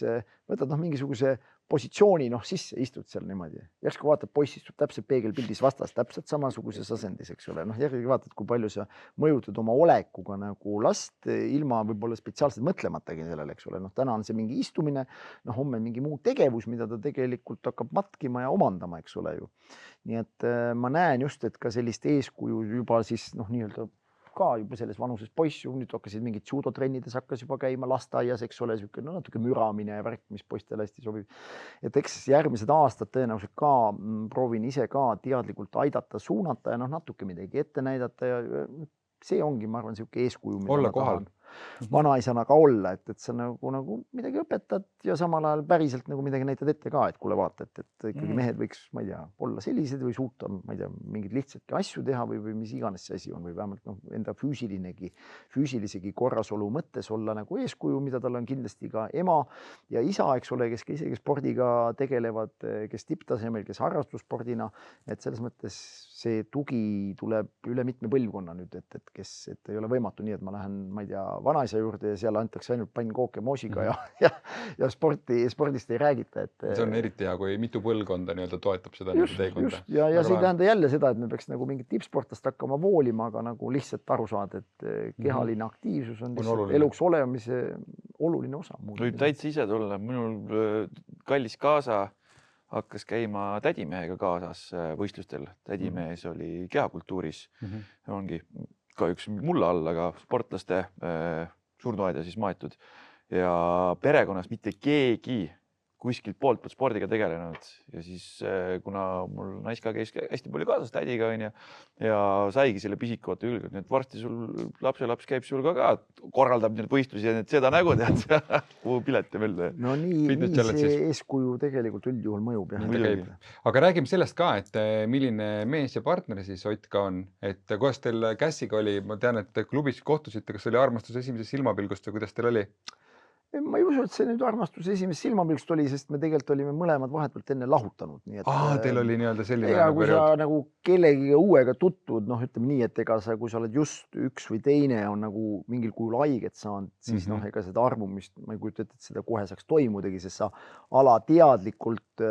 võtad mingisuguse positsiooni sisse, istud seal niimoodi. Järsku vaatad, poiss istub täpselt peegelpildis vastas, täpselt samasuguses asendis, eks ole. Järgi vaatad, kui palju sa mõjutad oma olekuga nagu last ilma võib-olla spetsiaalselt mõtlematagi sellele, eks ole. Täna on see mingi istumine, homme mingi muu tegevus, mida ta tegelikult hakkab matkima ja omandama, eks ole ju. Nii et ma näen just, et ka sellist eeskuju juba siis nii-öelda ka juba selles vanuses poiss ju nüüd hakkasid mingid judotrennides hakkas juba käima lasteaias, eks ole, natuke müramine ja värk, mis poistele hästi sobib. Et eks järgmised aastad tõenäoliselt ka proovin ise ka teadlikult aidata, suunata ja natuke midagi ette näidata ja see ongi, ma arvan, sihuke eeskuju, mida olla kohal. Vanaisana ka olla, et sa nagu midagi õpetad ja samal ajal päriselt nagu midagi näitad ette ka, et kuule vaata, et ikkagi mehed võiks, ma ei tea, olla sellised või suuta, ma ei tea, mingeid lihtsatki asju teha või mis iganes see asi on või vähemalt enda füüsilisegi korrasolu mõttes olla nagu eeskuju, mida tal on kindlasti ka ema ja isa, eks ole, kes isegi spordiga tegelevad, kes tipptasemel, kes harrastusspordina, et selles mõttes see tugi tuleb üle mitme põlvkonna nüüd, et ei ole võimatu nii, et ma lähen, ma ei tea, vanaisa juurde ja seal antakse ainult pannkooke moosiga ja spordist ei räägita. See on eriti hea, kui mitu põlvkonda nii-öelda toetab seda teekonda. Ja see ei tähenda jälle seda, et me peaks nagu mingit tippsportlast hakkama voolima, aga nagu lihtsalt aru saada, et kehaline aktiivsus on eluks olemise oluline osa. Võib täitsa ise tulla. Minul kallis kaasa hakkas käima tädimehega kaasas võistlustel. Tädimees oli kehakultuuris. Ongi ka üks mulla all, aga sportlaste surnuaeda siis maetud ja perekonnas mitte keegi kuskilt poolt spordiga tegelenud ja siis kuna mul naiska käis hästi palju kaasas tädiga ja saigi selle pisikuote ülgelt, nii et varsti sul lapselaps käib sul ka korraldab neid võistlusi ja seda nägu tead, kuhu pileti veel. No nii see eeskuju tegelikult üldjuhul mõjub. Aga räägime sellest ka, et milline mees ja partner siis Ott ka on, et kuidas teil Kässiga oli, ma tean, et klubis kohtusite, kas oli armastus esimesest silmapilgust või kuidas teil oli? Ma ei usu, et see nüüd armastus esimest silmapilgust oli, sest me tegelikult olime mõlemad vahetult enne lahutanud. Nii et, teil oli nii-öelda selline ja kui sa nagu kellegi uuega tutvud, ütleme nii, et ega sa, kui sa oled just üks või teine on nagu mingil kujul haiget saanud, siis ega seda armumist, ma ei kujuta ette, et seda kohe saaks toimudagi, sest sa alateadlikult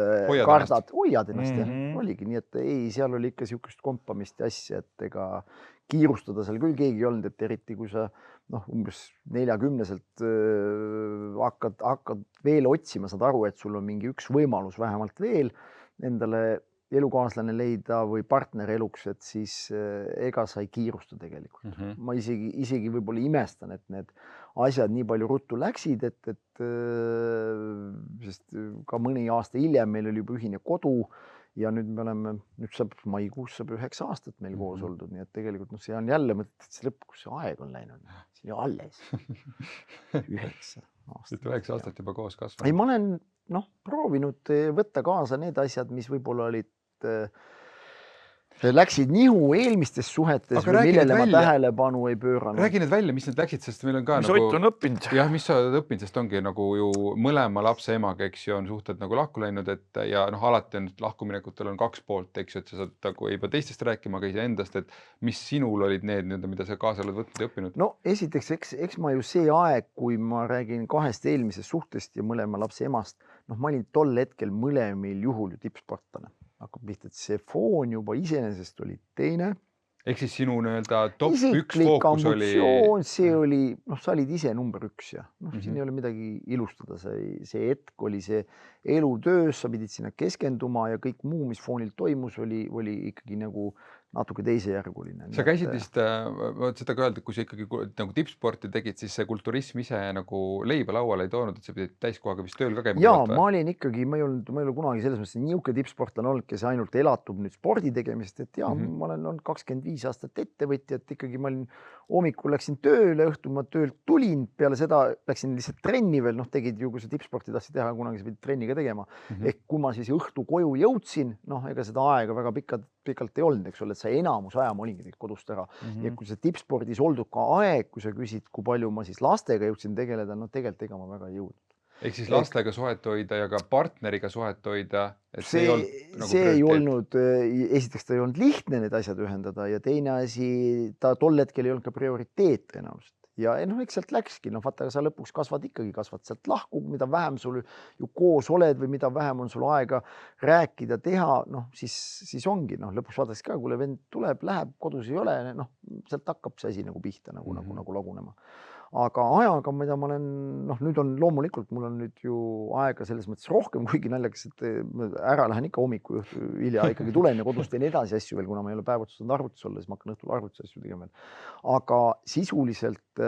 hoiad ennast. Oligi nii, et ei, seal oli ikka sihukest kompamist ja asja, et ega kiirustada seal küll keegi ei olnud, et eriti kui sa umbes 40-selt hakkad veel otsima, saad aru, et sul on mingi üks võimalus vähemalt veel endale elukaaslane leida või partner eluks, et siis ega sa ei kiirusta tegelikult. Ma isegi võib-olla imestan, et need asjad nii palju ruttu läksid, sest ka mõni aasta hiljem meil oli juba ühine kodu ja nüüd saab maikuus 9 aastat meil koos oldud, nii et tegelikult see on jälle mõtet, et see lõpp, kus see aeg on läinud, see on alles 9 aastat. 9 aastat juba koos kasvanud. Ei, ma olen proovinud võtta kaasa need asjad, mis võib-olla olid läksid nihu eelmistes suhetes või millele ma tähelepanu ei pööranud. Räägi need välja, mis need läksid, sest meil on ka mis Ott on õppinud. Jah, mis sa oled õppinud, sest ongi nagu ju mõlema lapse emaga, eks ju, on suhted nagu lahku läinud, et ja alati on lahkuminekutel on 2 poolt, eks ju, et sa saad nagu ei pea teistest rääkima, aga iseendast, et mis sinul olid need, mida sa kaasa oled võtnud ja õppinud? No esiteks, eks ma ju see aeg, kui ma räägin 2 eelmisest suhtest ja mõlema lapse emast, ma olin tol hetkel mõlemil juhul ju tippsportlane. Hakkab pihta, et see foon juba iseenesest oli teine. Ehk siis sinu nii-öelda top 1 fookus oli... See oli, sa olid ise number 1 ja siin ei ole midagi ilustada. See hetk oli see elutöös, sa pidid sinna keskenduma ja kõik muu, mis foonil toimus, oli ikkagi nagu natuke teisejärguline. Sa käisid vist, seda ka öelda, kui sa ikkagi nagu tippsporti tegid, siis see kulturism ise nagu leiba lauale ei toonud, et sa pidid täiskohaga vist tööl ka käima. Jaa, ma olin ikkagi, ma ei olnud kunagi selles mõttes niisugune tippsportlane olnud, kes ainult elatub nüüd spordi tegemist, et jaa, ma olen olnud 25 aastat ettevõtja, et ikkagi ma olin hommikul läksin tööle, õhtul ma töölt tulin, peale seda läksin lihtsalt trenni veel, tegid ju, kui sa tippsporti tahtsid teha, kunagi sa pidid trenni ka tegema. Ehk kui ma siis õhtu koju jõudsin, ega seda aega väga pikalt ei olnud, eks ole, et see enamus aja ma olingi kodust ära. Ja kui see tippspordis oldud ka aeg, kui sa küsid, kui palju ma siis lastega jõudsin tegeleda, tegelikult ega ma väga ei jõudnud. Ehk siis lastega suhet hoida ja ka partneriga suhet hoida. See ei olnud, esiteks ta ei olnud lihtne need asjad ühendada ja teine asi, ta tol hetkel ei olnud ka prioriteet tõenäoliselt. Ja eks sealt läkski, vaata, sa lõpuks kasvad sealt lahku, mida vähem sul ju koos oled või mida vähem on sul aega rääkida, teha, siis ongi, lõpuks vaadates ka, kuule vend tuleb, läheb, kodus ei ole, sealt hakkab see asi nagu pihta nagu lagunema. Aga ajaga, mida ma olen, nüüd on loomulikult, mul on nüüd ju aega selles mõttes rohkem, kuigi naljakas, et ära lähen ikka hommiku hilja ikkagi tulen ja kodus teen edasi asju veel, kuna ma ei ole päevatsustanud arvutis olla, siis ma hakkan õhtul arvutis asju tegema. Aga sisuliselt,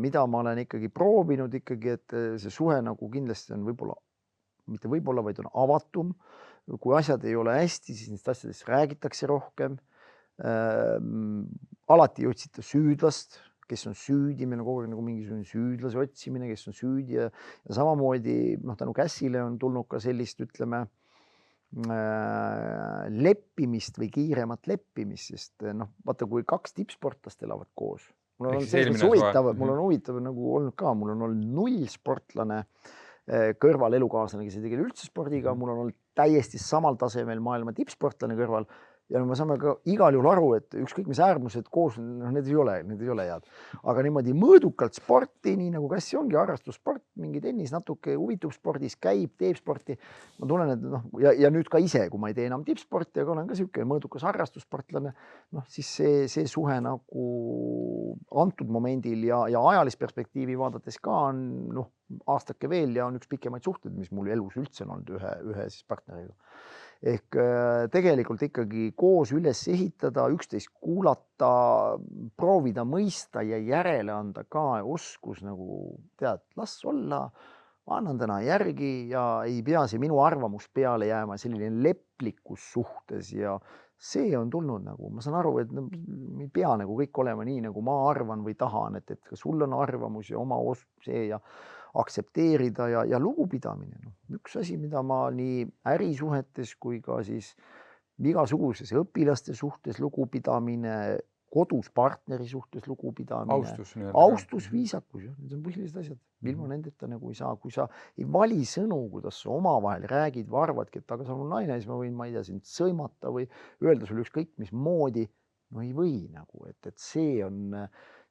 mida ma olen ikkagi proovinud ikkagi, et see suhe nagu kindlasti on mitte võib-olla, vaid on avatum. Kui asjad ei ole hästi, siis neist asjadest räägitakse rohkem. Alati ei otsita süüdlast, kes on süüdi, meil on kogu aeg nagu mingisugune süüdlase otsimine, kes on süüdi ja samamoodi tänu Kässile on tulnud ka sellist, ütleme, leppimist või kiiremat leppimist, sest vaata, kui kaks tippsportlast elavad koos. Mul on huvitav nagu olnud ka, mul on olnud 0 sportlane kõrval elukaaslane, kes ei tegele üldse spordiga, mul on olnud täiesti samal tasemel maailma tippsportlane kõrval. Ja me saame ka igal juhul aru, et ükskõik mis äärmused koos, need ei ole head. Aga niimoodi mõõdukalt sporti, nii nagu Kässi ongi, harrastussport, mingi tennis, natuke huvitub spordis, käib, teeb sporti. Ma tunnen, et ja nüüd ka ise, kui ma ei tee enam tippsporti, aga olen ka selline mõõdukas harrastussportlane, siis see suhe nagu antud momendil ja ajalist perspektiivi vaadates ka on aastake veel ja on üks pikemaid suhteid, mis mul elus üldse on olnud ühe siis partneriga. Ehk tegelikult ikkagi koos üles ehitada, üksteist kuulata, proovida mõista ja järele anda ka oskus nagu tead, las olla, ma annan täna järgi ja ei pea see minu arvamus peale jääma, selline leplikkus suhtes ja see on tulnud nagu, ma saan aru, et ei pea nagu kõik olema nii, nagu ma arvan või tahan, et ka sul on arvamus ja oma see ja aktsepteerida ja lugupidamine. Üks asi, mida ma nii ärisuhetes kui ka siis igasuguses õpilaste suhtes lugupidamine, kodus partneri suhtes lugupidamine, austus, viisakus, need on põhilised asjad. Ilma nendeta nagu ei saa, kui sa ei vali sõnu, kuidas sa omavahel räägid või arvadki, et aga sa on naine, siis ma võin, ma ei tea, sind sõimata või öelda sulle ükskõik mis moodi, ei või nagu, et see on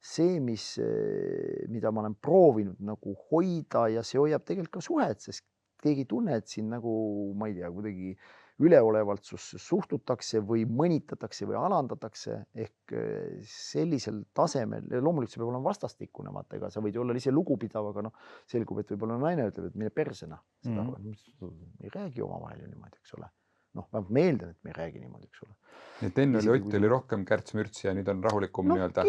see, mida ma olen proovinud nagu hoida ja see hoiab tegelikult ka suhet, sest keegi ei tunne, et siin nagu, ma ei tea, kuidagi üleolevalt suhtutakse või mõnitatakse või alandatakse ehk sellisel tasemel, loomulikult see peab olema vastastikune, vaata, ega sa võid olla ise lugupidav, aga selgub, et võib-olla naine ütleb, et mine persena, ei räägi omavahel ju niimoodi, eks ole. Ma meeldan, et me ei räägi niimoodi, eks ole. Et enne Ott oli rohkem kärts-mürts ja nüüd on rahulikum nii-öelda?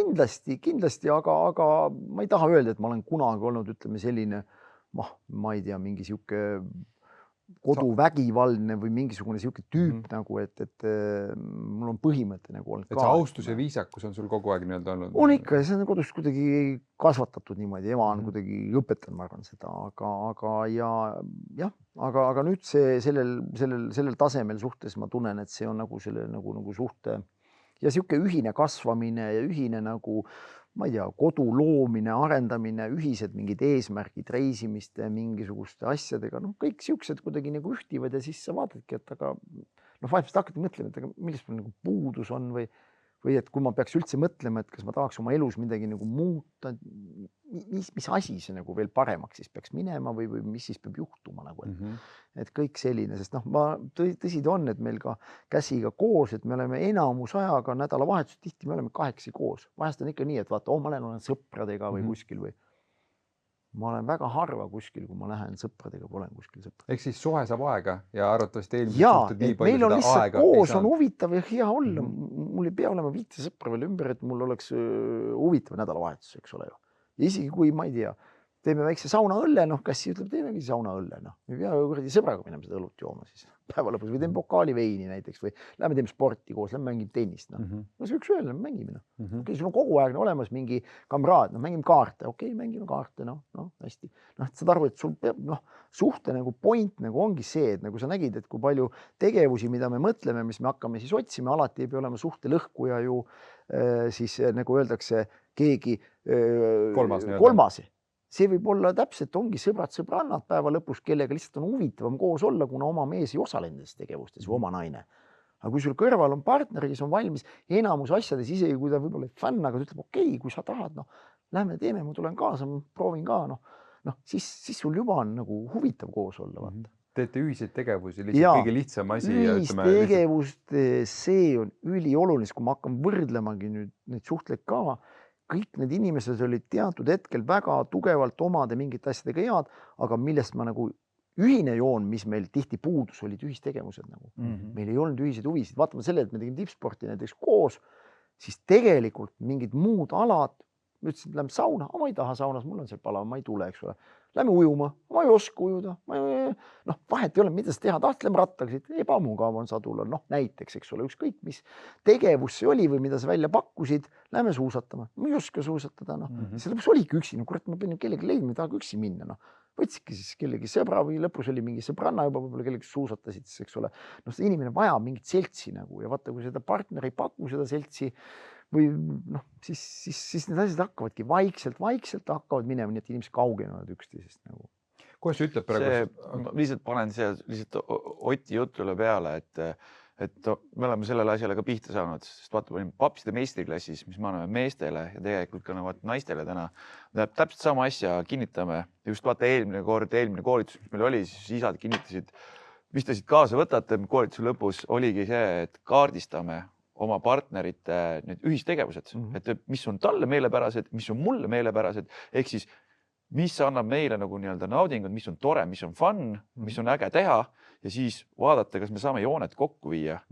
Kindlasti, aga ma ei taha öelda, et ma olen kunagi olnud, ütleme selline, ma ei tea, mingi sihuke koduvägivaldne või mingisugune sihuke tüüp nagu, et mul on põhimõte nagu olnud ka. Et see austus ja viisakus on sul kogu aeg nii-öelda olnud? On ikka, see on kodus kuidagi kasvatatud niimoodi, ema on kuidagi õpetanud, ma arvan seda, aga nüüd sellel tasemel suhtes ma tunnen, et see on nagu selle nagu suhte ja sihuke ühine kasvamine ja ühine nagu ma ei tea, kodu loomine, arendamine, ühised mingid eesmärgid, reisimiste, mingisuguste asjadega, kõik siuksed kuidagi nagu ühtivad ja siis sa vaatadki, et aga vahepeal hakkad mõtlema, et aga millest mul nagu puudus on või et kui ma peaks üldse mõtlema, et kas ma tahaks oma elus midagi nagu muuta, mis asi see nagu veel paremaks siis peaks minema või mis siis peab juhtuma nagu, et kõik selline, sest tõsi ta on, et meil ka Käsiga koos, et me oleme enamus ajaga nädalavahetus, tihti me oleme 8 koos. Vahest on ikka nii, et vaata, ma olen sõpradega või kuskil või ma olen väga harva kuskil, kui ma lähen sõpradega, olen kuskil sõpradega. Ehk siis suhe saab aega ja arvatavasti eelmised Jaa, suhted nii et palju meil on seda lihtsalt aega koos on huvitav ja hea olla. Mul ei pea olema 5 sõpra veel ümber, et mul oleks huvitav nädalavahetus, eks ole ju. Ja isegi kui, ma ei tea, teeme väikse saunaõlle, noh, Kassi ütleb, teemegi saunaõlle, noh. Me pea kuradi sõbraga minema seda õlut jooma siis päeva lõpus või teeme pokaali veini näiteks või lähme teeme sporti koos, lähme mängime tennist, noh. No see üks öelda, mängime, noh. Okei, sul on kogu aeg olemas mingi kamraad, noh, mängime kaarte, okei, mängime kaarte, noh, hästi. Noh, saad aru, et sul peab, noh, suhte nagu point nagu ongi see, et nagu sa nägid, et kui palju tegevusi, mida me mõtleme, mis me hakkame siis otsima, alati ei pea olema suhte lõhkuja ju siis nagu öeldakse keegi kolmas. See võib olla täpselt, ongi sõbrad-sõbrannad päeva lõpus, kellega lihtsalt on huvitavam koos olla, kuna oma mees ei osale nendes tegevustes või oma naine. Aga kui sul kõrval on partner, kes on valmis enamus asjades, isegi kui ta võib-olla fänn, aga ta ütleb, okei, kui sa tahad, noh, lähme teeme, ma tulen kaasa, ma proovin ka, noh, siis sul juba on nagu huvitav koos olla, vaata. Teete ühiseid tegevusi, lihtsalt kõige lihtsam asi. Ühistegevust, see on ülioluline, kui ma hakkan võrdlemagi nüüd neid suhtleid ka, kõik need inimesed olid teatud hetkel väga tugevalt omade mingite asjadega head, aga millest ma nagu ühine joon, mis meil tihti puudus, olid ühistegevused nagu. Meil ei olnud ühiseid huvisid. Vaatame selle, et me tegime tippsporti näiteks koos, siis tegelikult mingid muud alad, ma ütlesin, et lähme sauna, ma ei taha saunas, mul on seal palav, ma ei tule, eks ole. Lähme ujuma, ma ei oska ujuda, noh, vahet ei ole, mida sa teha tahad, lähme rattaga siit, ebamugav on sadul, noh, näiteks, eks ole, ükskõik mis tegevus see oli või mida sa välja pakkusid, lähme suusatama, ma ei oska suusatada, noh, see lõpus oligi üksi, no kurat, ma pean kellegi leidma, ei taha üksi minna, noh, võtsidki siis kellegi sõbra või lõpus oli mingi sõbranna juba võib-olla kellegi suusatasid, siis, eks ole, noh, see inimene vajab mingit seltsi nagu ja vaata, kui seda partner ei paku seda seltsi või noh, siis need asjad hakkavadki vaikselt hakkavad minema, nii et inimesed kaugenevad üksteisest nagu. Kuidas sa ütled praegu? Ma lihtsalt panen lihtsalt Oti jutule peale, et me oleme sellele asjale ka pihta saanud, sest vaata, olime papside meistriklassis, mis me anname meestele ja tegelikult ka naistele täna. Täpselt sama asja kinnitame. Just vaata eelmine koolitus, mis meil oli, siis isad kinnitasid, mis te siit kaasa võtate, koolituse lõpus oligi see, et kaardistame oma partnerite need ühistegevused, et mis on talle meelepärased, mis on mulle meelepärased, ehk siis mis annab meile nagu nii-öelda naudingut, mis on tore, mis on fun, mis on äge teha ja siis vaadata, kas me saame jooned kokku viia.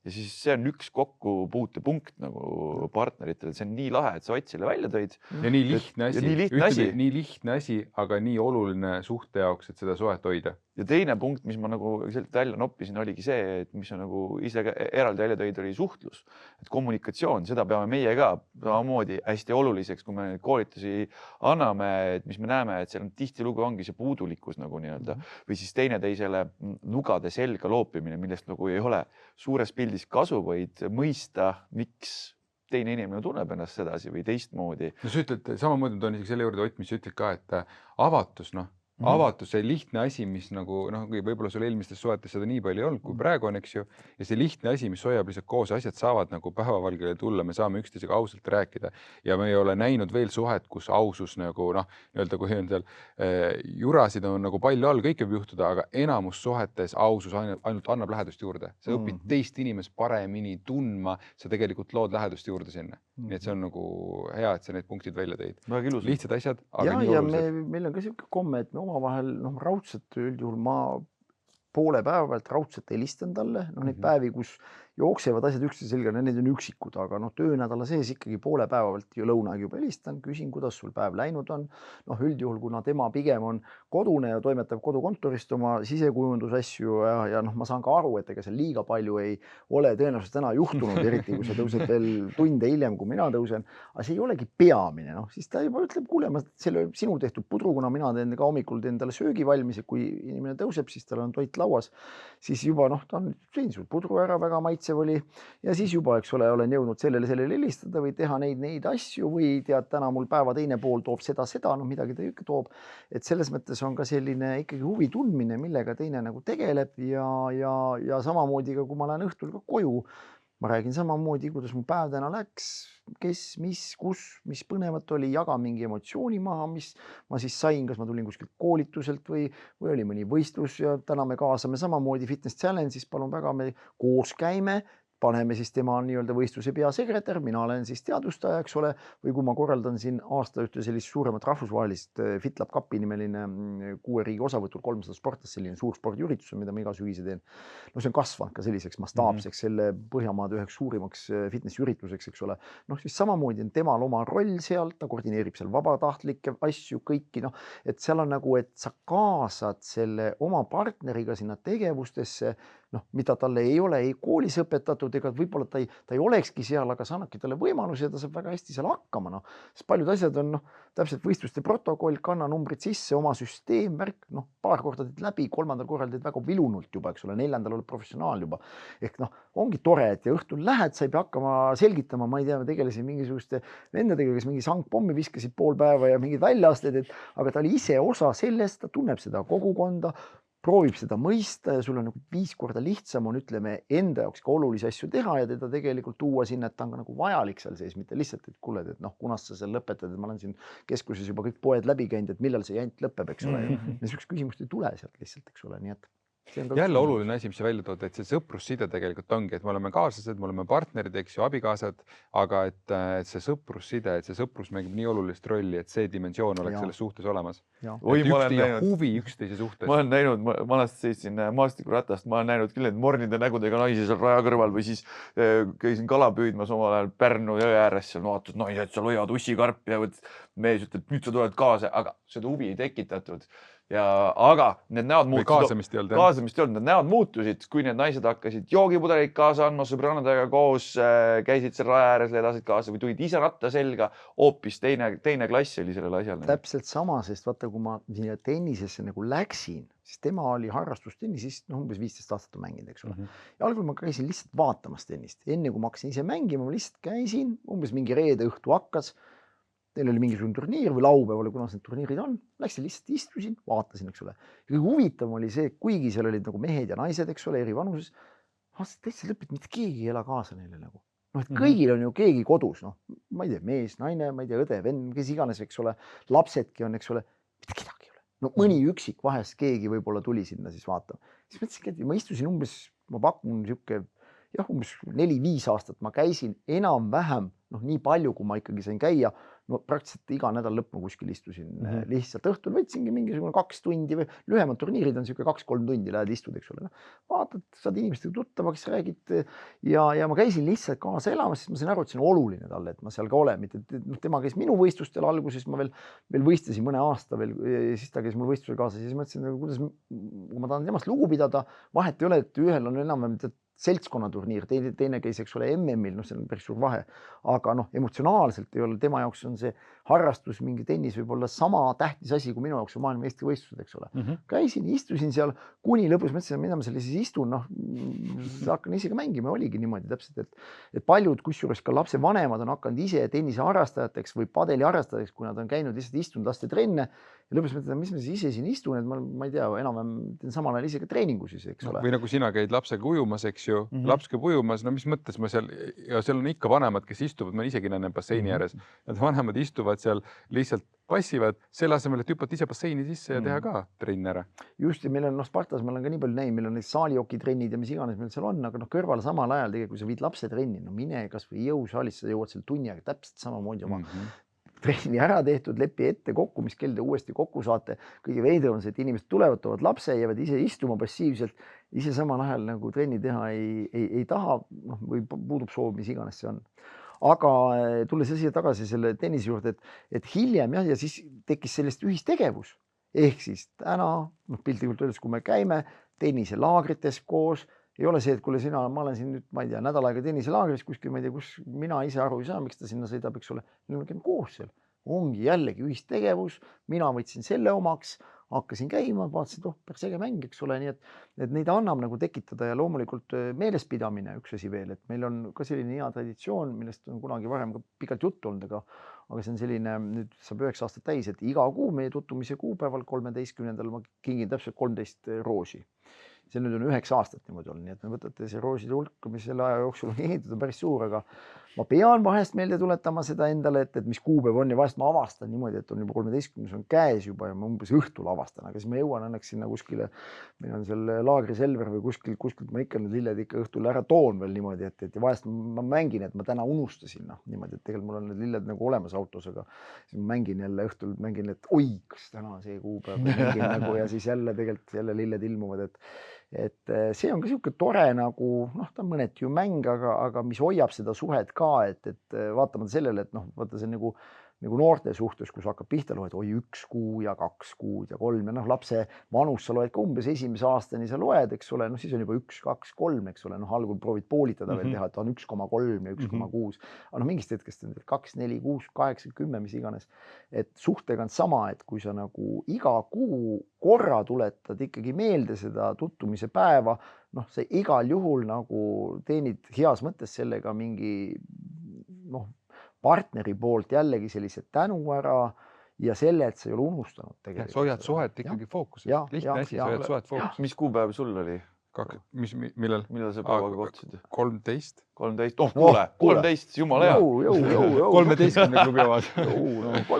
Ja siis see on üks kokkupuutepunkt nagu partneritele, see on nii lahe, et sa Ott selle välja tõid. Ja nii lihtne asi, aga nii oluline suhte jaoks, et seda suhet hoida. Ja teine punkt, mis ma nagu välja noppisin, oligi see, et mis on nagu ise eraldi välja tõid, oli suhtlus. Et kommunikatsioon, seda peame meie ka samamoodi hästi oluliseks, kui me koolitusi anname, et mis me näeme, et seal on tihtilugu ongi see puudulikkus nagu nii-öelda või siis teineteisele nugade selga loopimine, millest nagu ei ole suures pildis kasu, vaid mõista, miks teine inimene tunneb ennast sedasi või teistmoodi. No sa ütled, samamoodi on isegi selle juurde Ott, mis ütled ka, et avatus, avatus, see lihtne asi, mis nagu, võib-olla sul eelmistes suhetes seda nii palju ei olnud, kui praegu on, eks ju, ja see lihtne asi, mis hoiab lihtsalt koos, asjad saavad nagu päevavalgele tulla, me saame üksteisega ausalt rääkida ja me ei ole näinud veel suhet, kus ausus nagu nii-öelda, kui on seal jurasid on nagu palju all, kõik võib juhtuda, aga enamus suhetes ausus ainult annab lähedust juurde. Sa õpid teist inimest paremini tundma, sa tegelikult lood lähedust juurde sinna. Nii et see on nagu hea, et sa need punktid välja tõid. Lihtsad asjad, aga nii olulised. Meil on ka selline komme, et me omavahel raudselt üldjuhul ma poole päeva pealt raudselt helistan talle, neid päevi, kus jooksevad asjad üksteise selga, need on üksikud, aga töönädala sees ikkagi poole päeva pealt ju lõunaga juba helistan, küsin, kuidas sul päev läinud on. Üldjuhul, kuna tema pigem on kodune ja toimetab kodukontorist oma sisekujundusasju ja ma saan ka aru, et ega see liiga palju ei ole tõenäoliselt täna juhtunud, eriti kui sa tõused veel tunde hiljem, kui mina tõusen, aga see ei olegi peamine, siis ta juba ütleb, kuule, ma selle sinu tehtud pudru, kuna mina teen ka hommikul teen talle söögi valmis ja kui inimene tõuseb, siis tal on toit lauas, siis juba ta on sõin sul pudru ära, väga maitsev oli ja siis juba, eks ole, olen jõudnud sellele helistada või teha neid asju või tead, täna mul päeva teine pool toob seda, midagi ta ikka toob, et selles mõttes on ka selline ikkagi huvi tundmine, millega teine nagu tegeleb ja samamoodi ka, kui ma lähen õhtul ka koju, ma räägin samamoodi, kuidas mu päev täna läks, kes, mis, kus, mis põnevat oli, jaga mingi emotsiooni maha, mis ma siis sain, kas ma tulin kuskilt koolituselt või oli mõni võistlus ja täna me kaasame samamoodi Fitness Challenge'is, palun väga, me koos käime, paneme siis tema nii-öelda võistluse peasekretär, mina olen siis teadvustaja, eks ole, või kui ma korraldan siin aasta ühte sellist suuremat rahvusvahelist FitLab Cupi nimeline 6 riigi osavõtul 300 sportlast, selline suur spordiüritus, mida ma iga sügise teen. No see on kasvanud ka selliseks mastaapseks, selle Põhjamaade üheks suurimaks fitness-ürituseks, eks ole. Noh, siis samamoodi on temal oma roll seal, ta koordineerib seal vabatahtlikke asju, kõiki, noh, et seal on nagu, et sa kaasad selle oma partneriga sinna tegevustesse, noh, mida talle ei ole ei koolis õpetatud, ega võib-olla ta ei olekski seal, aga sa annadki talle võimaluse ja ta saab väga hästi seal hakkama, noh. Sest paljud asjad on, noh, täpselt võistluste protokoll, kanna numbrid sisse, oma süsteem, värk, noh, paar korda teed läbi, 3. korral teed väga vilunult juba, eks ole, 4. oled professionaal juba. Ehk noh, ongi tore, et ja õhtul lähed, sa ei pea hakkama selgitama, ma ei tea, ma tegelesin mingisuguste vendadega, kes mingi sangpommi viskasid pool päeva ja mingid väljaasted, aga ta oli ise osa sellest, ta tunneb seda kogukonda, proovib seda mõista ja sul on nagu 5 korda lihtsam on, ütleme, enda jaoks ka olulisi asju teha ja teda tegelikult tuua sinna, et ta on ka nagu vajalik seal sees, mitte lihtsalt, et kuule, et noh, kunas sa seal lõpetad, et ma olen siin keskuses juba kõik poed läbi käinud, et millal see jant lõpeb, eks ole. Ja niisugust küsimust ei tule sealt lihtsalt, eks ole, nii et jälle oluline asi, mis sa välja tood, et see sõprusside tegelikult ongi, et me oleme kaaslased, me oleme partnerid, eks ju, abikaasad, aga et see sõprusside, et see sõprus mängib nii olulist rolli, et see dimensioon oleks selles suhtes olemas. Huvi üksteise suhtes. Ma olen näinud, ma alati seisin maastikuratast, ma olen näinud küll, et mornide nägudega naisi seal raja kõrval või siis käisin kala püüdmas omal ajal Pärnu jõe ääres seal, vaatad, naised seal hoiavad ussikarpi ja mees ütleb, nüüd sa tuled kaasa, aga seda huvi ei tekitatud. Aga need näod muutusid, kaasamist ei olnud, need näod muutusid, kui need naised hakkasid joogipudeleid kaasa andma, sõbrannadega koos, käisid seal raja ääres, vedasid kaasa või tulid ise ratta selga, hoopis teine klass oli sellel asjal. Täpselt sama, sest vaata, kui ma sinna tennisesse nagu läksin, siis tema oli harrastustennis, siis umbes 15 aastat on mänginud, eks ole. Ja algul ma käisin lihtsalt vaatamas tennist. Enne kui ma hakkasin ise mängima, ma lihtsalt käisin, umbes mingi reede õhtu hakkas. Teil oli mingisugune turniir või laupäev oli, kunas need turniirid on. Läksin lihtsalt istusin, vaatasin, eks ole. Ja huvitav oli see, kuigi seal olid nagu mehed ja naised, eks ole, eri vanuses. Vaatasin täitsa lõpet, mitte keegi ei ela kaasa neile nagu. Noh, et kõigil on ju keegi kodus, noh, ma ei tea, mees, naine, ma ei tea, õde, vend, kes iganes, eks ole, lapsedki on, eks ole, mitte kedagi ei ole. No mõni üksik vahest keegi võib-olla tuli sinna siis vaatama. Siis mõtlesin, et ma istusin umbes, ma pakun siuke, jah, umbes 4-5 aastat ma käisin enam-vähem, noh, nii palju, kui ma ikkagi sain käia, no praktiliselt iga nädal lõpp ma kuskil istusin lihtsalt õhtul, võtsingi mingisugune 2 tundi või lühemad turniirid on siuke 2-3 tundi, lähed istud, eks ole. Vaatad, saad inimestega tuttavaks, räägid ja ma käisin lihtsalt kaasa elamas, siis ma sain aru, et see on oluline talle, et ma seal ka olen, mitte tema käis minu võistlustel alguses, ma veel võistlesin mõne aasta veel, siis ta käis mul võistlusel kaasa, siis mõtlesin, kuidas ma tahan temast lugu pidada, vahet ei ole, et ühel on enam-vähem seltskonnaturniir, teine käis, eks ole, MM-il, noh, see on päris suur vahe, aga noh, emotsionaalselt ei ole, tema jaoks on see harrastus, mingi tennis võib olla sama tähtis asi, kui minu jaoks on maailma Eesti võistlused, eks ole. Käisin, istusin seal, kuni lõpus mõtlesin, mida ma seal siis istun, noh, hakkan ise ka mängima, oligi niimoodi täpselt, et paljud, kusjuures ka lapse vanemad on hakanud ise tennise harrastajateks või padeli harrastajateks, kui nad on käinud lihtsalt istunud laste trenne ja lõpus mõtlesin, mis ma siis ise siin istun, et ma ei tea, enam-vähem teen samal ajal ise ka treeningu siis, eks ole. Või nagu sina käid lapsega ujumas, eks ju, laps käib ujumas, no mis mõttes ma seal, ja seal on ikka vanemad, kes istuvad, ma isegi näen basseini ääres, nad vanemad istuvad seal, lihtsalt passivad, selle asemel, et hüppad ise basseini sisse ja teha ka trenn ära. Just, ja meil on, noh, Spartas, ma olen ka nii palju näinud, meil on need saalijokitrennid ja mis iganes meil seal on, aga noh, kõrval samal ajal tegelikult, kui sa viid lapse trenni, no mine kas või jõusaalis, sa jõuad selle tunni aega täpselt samamoodi oma trenni ära tehtud, lepi ette kokku, mis kell te uuesti kokku saate. Kõige veidram on see, et inimesed tulevad, toovad lapse, jäävad ise istuma passiivselt, ise samal ajal nagu trenni teha ei taha, noh, või puudub soov, mis iganes see on. Aga tulles siia tagasi selle tennise juurde, et hiljem jah, ja siis tekkis sellest ühistegevus. Ehk siis täna, noh, piltlikult öeldes, kui me käime tenniselaagrites koos, ei ole see, et kuule sina, ma olen siin nüüd, ma ei tea, nädal aega tenniselaagris kuskil, ma ei tea, kus mina ise aru ei saa, miks ta sinna sõidab, eks ole. Me käime koos seal. Ongi jällegi ühistegevus, mina võtsin selle omaks, hakkasin käima, vaatasin, et päris äge mäng, eks ole, nii et neid annab nagu tekitada ja loomulikult meelespidamine üks asi veel, et meil on ka selline hea traditsioon, millest on kunagi varem ka pikalt juttu olnud, aga see on selline, nüüd saab 9 aastat täis, et iga kuu meie tutvumise kuupäeval 13. ma kingin täpselt 13 roosi. see nüüd on 9 aastat niimoodi olnud, nii et me võtate see rooside hulk, mis selle aja jooksul on ehitatud, on päris suur, aga ma pean vahest meelde tuletama seda endale, et mis kuupäev on ja vahest ma avastan niimoodi, et on juba 13. on käes juba ja ma umbes õhtul avastan, aga siis ma jõuan õnneks sinna kuskile, meil on seal laagri Selver või kuskilt ma ikka need lilled ikka õhtul ära toon veel niimoodi, et ja vahest ma mängin, et ma täna unustasin, noh, niimoodi, et tegelikult mul on need lilled nagu olemas autos, aga siis ma mängin jälle õhtul, et oi, kas täna see kuupäev mängin nagu ja siis jälle tegelikult jälle lilled ilmuvad, et see on ka niisugune tore nagu, noh, ta on mõneti ju mäng, aga mis hoiab seda suhet ka, et vaatamata sellele, et noh, vaata see nagu noorte suhtes, kus hakkab pihta, loed, oi 1 kuu ja 2 kuud ja 3 ja noh, lapse vanus sa loed ka umbes esimese aastani sa loed, eks ole, noh, siis on juba 1, 2, 3, eks ole, noh, algul proovid poolitada veel teha, et on 1,3 ja 1,6, aga noh, mingist hetkest on 2, 4, 6, 8, 10, mis iganes. Et suhtega on sama, et kui sa nagu iga kuu korra tuletad ikkagi meelde seda tutvumise päeva, noh, see igal juhul nagu teenid heas mõttes sellega mingi, noh, partneri poolt jällegi sellised tänu ära ja selle, et sa ei ole unustanud tegelikult. Sa hoiad suhet ikkagi fookuses. Lihtne asi, sa hoiad suhet fookuses. Mis kuupäev sul oli? Millal? Millal sa päevaga kohtusid? 13. 13, oh kuule, 13, jumala hea. 13 klubi omad.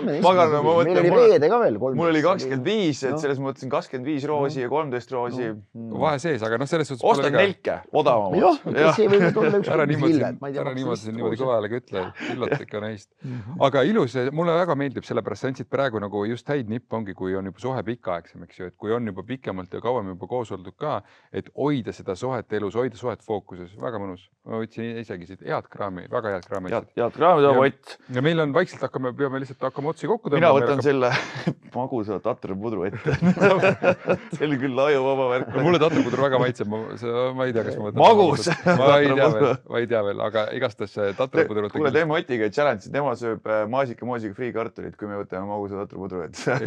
Meil oli reede ka veel. Mul oli 25, et selles mõttes 25 roosi ja 13 roosi. Vahe sees, aga noh, selles suhtes ostad nelke, odavamad. Jah, see võib olla üks ära niimoodi kõva häälega ütle, üllata ikka neist. Aga ilus, mulle väga meeldib, sellepärast sa andsid praegu nagu just häid nipp ongi, kui on juba suhe pikaaegsem, eks ju, et kui on juba pikemalt ja kauem juba koos oldud ka, et hoida seda suhet elus, hoida suhet fookuses, väga mõnus. Ma võtsin isegi siit head kraami, väga head kraami. Head kraami ta võtt. Ja meil on vaikselt peame lihtsalt hakkama otsi kokku. Mina võtan selle magusa tatrapudru ette. See oli küll ajuvaba värk. Mulle tatrapudru väga maitseb, ma ei tea, kas ma võtan. Magus! Ma ei tea veel, aga igastahes tatrapudru. Kuule, teeme Otiga challenge, tema sööb maasika-moosiga friikartulit, kui me võtame magusa tatrapudru ette.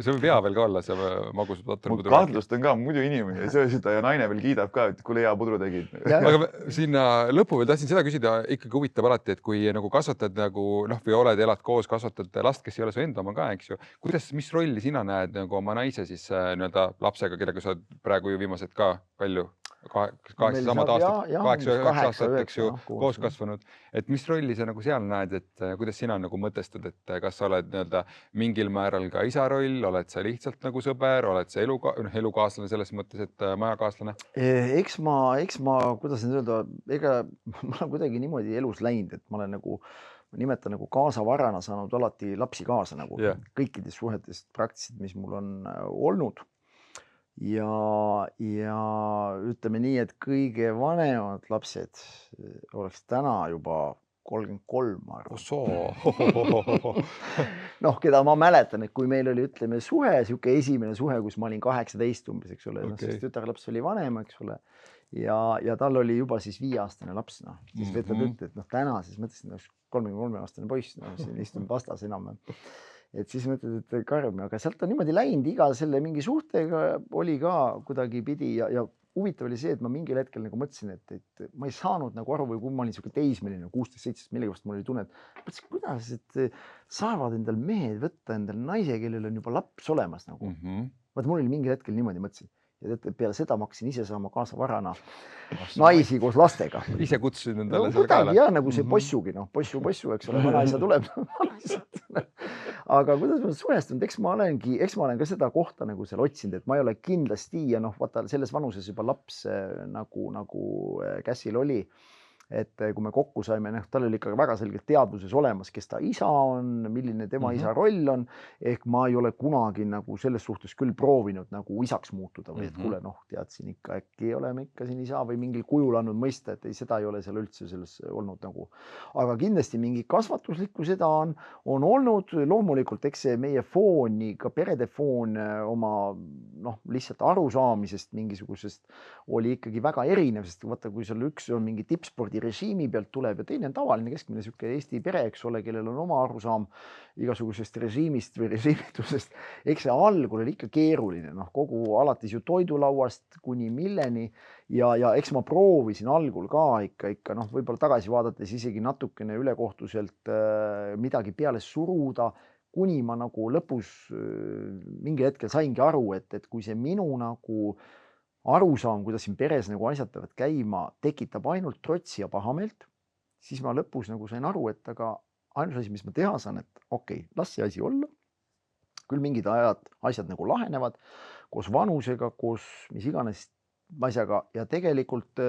See võib hea veel ka olla, see magusa tatrapudru. Mul kahtlust on ka, muidu inimene ei söö seda ja naine veel kiidab ka, et kuule hea pudru tegid. Aga sinna lõpu veel tahtsin seda küsida, ikkagi huvitab alati, et kui nagu kasvatad nagu, noh, või elad koos, kasvatad last, kes ei ole su enda oma ka, eks ju. Mis rolli sina näed nagu oma naise siis nii-öelda lapsega, kellega sa praegu ju viimased ka palju, 8 aastat, eks ju, koos kasvanud. Et mis rolli sa nagu seal näed, et kuidas sina nagu mõtestad, et kas sa oled nii-öelda mingil määral ka isa roll, oled sa lihtsalt nagu sõber, oled sa elukaaslane selles mõttes, et majakaaslane? Eks ma, kuidas nüüd öelda, ega ma olen kuidagi niimoodi elus läinud, et ma olen nagu, ma nimetan nagu kaasavarana saanud alati lapsi kaasa nagu kõikides suhetest praktiliselt, mis mul on olnud. Ja ütleme nii, et kõige vanemad lapsed oleks täna juba 33, ma arvan. Noh, keda ma mäletan, et kui meil oli, ütleme, suhe, siuke esimene suhe, kus ma olin 18 umbes, eks ole, sest tütarlaps oli vanem, eks ole, ja tal oli juba siis 5-aastane laps, noh, siis võtad ütle, et noh, täna siis mõtlesin, 33-aastane poiss, noh, siin istun vastas enam. Et siis mõtled, et karm, aga sealt on niimoodi läinud, iga selle mingi suhtega oli ka kuidagi pidi ja huvitav oli see, et ma mingil hetkel nagu mõtlesin, et ma ei saanud nagu aru või kui ma olin siuke teismeline, 16-17, millegast mul oli tunne, et mõtlesin, kuidas, et saavad endal mehed võtta endal naise, kellel on juba laps olemas nagu. Vaat mul oli mingil hetkel niimoodi mõtlesin. Ja peale seda ma hakkasin ise saama kaasavarana naisi koos lastega. Ise kutsusin endale selle kaela. Ja nagu see possugi, noh, possu, eks ole, vanaisa tuleb. Aga kuidas ma suhestunud, eks ma olen ka seda kohta nagu seal otsinud, et ma ei ole kindlasti ja noh, vaata selles vanuses juba laps nagu Käsil oli. Et kui me kokku saime, tal oli ikka väga selgelt teadvuses olemas, kes ta isa on, milline tema isa roll on, ehk ma ei ole kunagi nagu selles suhtes küll proovinud nagu isaks muutuda või et kuule, noh, teadsin ikka, äkki oleme ikka siin isa või mingil kujul andnud mõista, et ei, seda ei ole seal üldse selles olnud nagu. Aga kindlasti mingi kasvatuslikku seda on olnud, loomulikult, eks see meie fooni, ka perede foon oma noh, lihtsalt arusaamisest mingisugusest oli ikkagi väga erinev, sest vaata, kui seal üks on mingi tippspordi režiimi pealt tuleb ja teine on tavaline keskmine siuke Eesti pere, eks ole, kellel on oma arusaam igasugusest režiimist või režiimitusest. Eks see algul oli ikka keeruline, noh, kogu alatis ju toidulauast kuni milleni ja eks ma proovisin algul ka ikka noh, võib-olla tagasi vaadates isegi natukene ülekohtuselt midagi peale suruda, kuni ma nagu lõpus mingi hetkel saingi aru, et kui see minu nagu arusaam, kuidas siin peres nagu asjad peavad käima, tekitab ainult trotsi ja pahameelt, siis ma lõpus nagu sain aru, et aga ainus asi, mis ma teha saan, et okei, las see asi olla. Küll mingid asjad nagu lahenevad koos vanusega, koos mis iganes asjaga ja tegelikult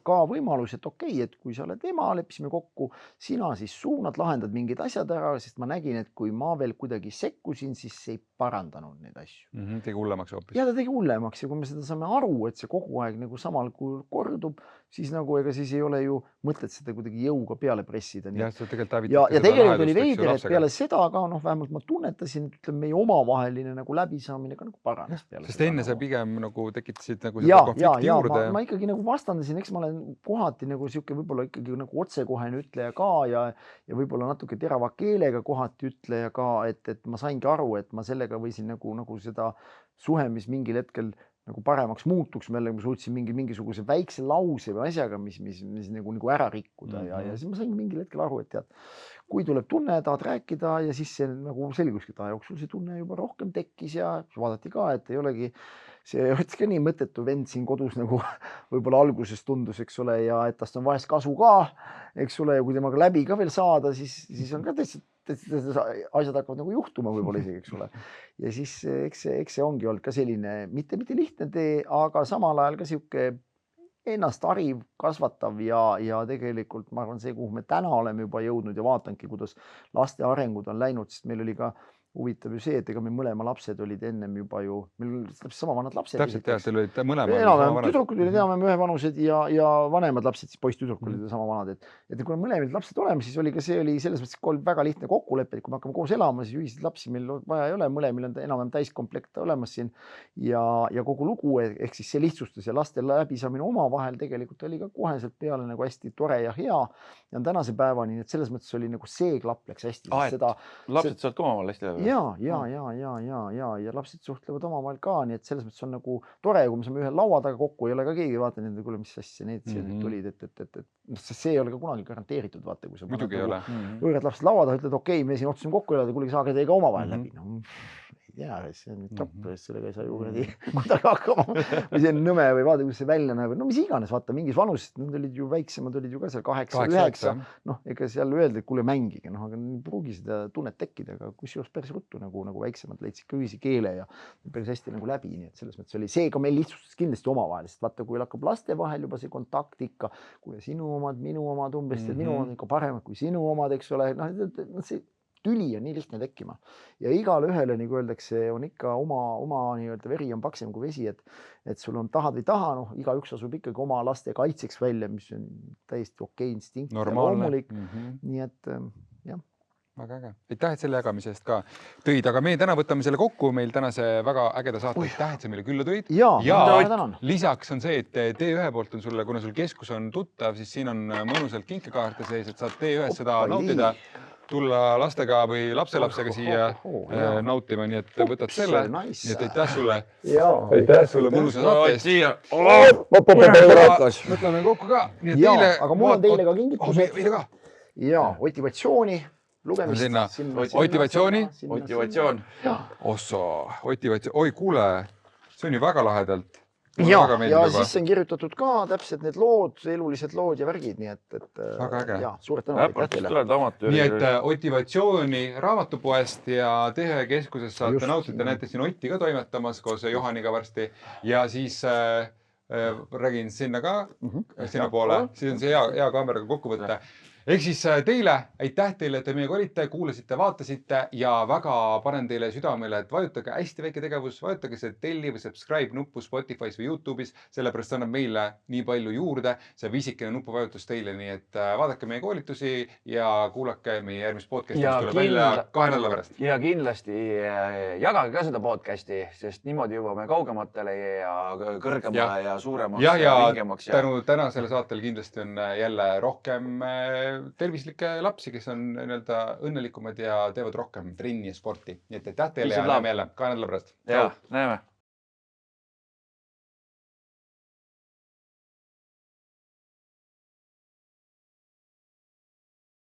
ka võimalus, et okei, et kui sa oled ema, leppisime kokku, sina siis suunad, lahendad mingid asjad ära, sest ma nägin, et kui ma veel kuidagi sekkusin, siis see ei parandanud neid asju. Tegi hullemaks hoopis. Ja ta tegi hullemaks ja kui me seda saame aru, et see kogu aeg nagu samal kujul kordub, siis nagu ega siis ei ole ju mõtet seda kuidagi jõuga peale pressida. Ja tegelikult oli veider, et peale seda ka vähemalt ma tunnetasin, et ütleme, meie omavaheline nagu läbisaamine ka nagu paranes peale. Sest enne sa pigem nagu tekitasid nagu seda konflikti juurde. Ma ikkagi nagu vastandasin, eks ma olen kohati nagu siuke võib-olla ikkagi nagu otsekohene ütleja ka ja võib-olla natuke terava keelega kohati ütleja ka, et ma saingi aru, et ma sellega võisin nagu seda suhe, mis mingil hetkel nagu paremaks muutuks, me suutsin mingisuguse väikse lause või asjaga, mis nagu ära rikkuda ja siis ma sain mingil hetkel aru, et tead, kui tuleb tunne, tahad rääkida ja siis see nagu selguski aja jooksul see tunne juba rohkem tekkis ja vaadati ka, et ei olegi see oleks ka nii mõttetu vend siin kodus nagu võib-olla alguses tundus, eks ole, ja et tast on vahest kasu ka, eks ole, ja kui temaga läbi ka veel saada, siis on ka täitsa asjad hakkavad nagu juhtuma võib-olla isegi, eks ole. Ja siis eks see ongi olnud ka selline mitte lihtne tee, aga samal ajal ka sihuke ennast hariv, kasvatav ja tegelikult ma arvan see, kuhu me täna oleme juba jõudnud ja vaatangi, kuidas laste arengud on läinud, sest meil oli ka huvitav ju see, et ega meil mõlema lapsed olid ennem juba ju, meil olid sama vanad lapsed. Täpselt jah, teil olid mõlemad. Tüdrukud olid enam-vähem ühevanused ja vanemad lapsed, siis poiss-tüdrukud olid sama vanad. Et kui mõlemad lapsed oleme, siis oli ka see oli selles mõttes väga lihtne kokkulepe, et kui me hakkame koos elama, siis ühiseid lapsi meil vaja ei ole, mõlemil on enam-vähem täiskomplekt olemas siin ja kogu lugu, ehk siis see lihtsustus ja laste läbisaamine omavahel tegelikult oli ka koheselt peale nagu hästi tore ja hea ja on tänase päevani, et selles mõttes oli nagu see klapp läks hästi. Lapsed saavad ka omavahel hästi läbi. Ja lapsed suhtlevad omavahel ka, nii et selles mõttes on nagu tore, kui me saame ühe laua taga kokku, ei ole ka keegi vaata nende, kuule, mis asja need tulid, et see ei ole ka kunagi garanteeritud, vaata, kui sa muidugi ei ole. Võõrad lapsed laua taga, ütled, okei, me siin otsusime kokku elada, kuule, saage teiega omavahel läbi. Ei tea, see on topp, sellega ei saa ju kuidagi hakkama või see on nõme või vaata, kus see välja näeb. No mis iganes, vaata, mingis vanuses, nad olid ju väiksemad, olid ju ka seal 8-9. Ega seal öeldi, et kuule mängige, aga ei pruugi seda tunnet tekkida, aga kusjuures päris ruttu nagu väiksemad leidsid ka ühise keele ja päris hästi nagu läbi. Nii et selles mõttes oli see ka meil lihtsustas kindlasti omavahel, sest vaata, kui hakkab laste vahel juba see kontakt ikka, kuule sinu omad, minu omad umbes, minu omad ikka paremad kui sinu omad, eks ole, see tüli on nii lihtne tekkima ja igale ühele, nagu öeldakse, on ikka oma nii-öelda veri on paksem kui vesi, et sul on tahad või taha, igaüks asub ikkagi oma laste kaitseks välja, mis on täiesti okei instinkt. Normaalne. Nii et jah. Väga äge. Aitäh, et selle jagamise eest ka tõid, aga me täna võtame selle kokku, meil tänase väga ägeda saate. Aitäh, et sa meile külla tõid. Ja lisaks on see, et T1 poolt on sulle, kuna sul keskus on tuttav, siis siin on mõnusalt kinkekaarte sees, et saad T1 seda nautida. Tulla lastega või lapselapsega siia nautima, nii et võtad selle. Nii et aitäh sulle mõnusa saate eest. Mõtleme kokku ka. Aga mul on teile ka kingitused. Ja motivatsiooni. Motivatsioon. Osso, motivatsioon. Oi, kuule, see on ju väga lahedalt. Ja siis on kirjutatud ka täpselt need lood, elulised lood ja värgid, nii et suured tänu. Nii et motivatsiooni raamatupoest ja T1 keskusest saate nautida, näete siin Otti ka toimetamas koos Johaniga varsti ja siis räägin sinna ka, sinna poole, siis on see hea kaameraga kokku võtta. Ehk siis teile, aitäh teile, et te meiega olite, kuulasite, vaatasite ja väga panen teile südamele, et vajutage hästi väike tegevus, vajutage see telli või subscribe nuppu Spotify's või YouTube'is, sellepärast annab meile nii palju juurde, see viisikene nupuvajutus teile, nii et vaadake meie koolitusi ja kuulake meie järgmist podcasti, mis tuleb välja 2 nädala pärast. Ja kindlasti jagage ka seda podcasti, sest niimoodi jõuame kaugematele ja kõrgemale ja suuremaks ja vingemaks. Tänu tänasele saatel kindlasti on jälle rohkem tervislikke lapsi, kes on õnnelikumad ja teevad rohkem trenni ja sporti. Nii et aitäh teile ja näeme jälle 2 nädala pärast. Ja, näeme.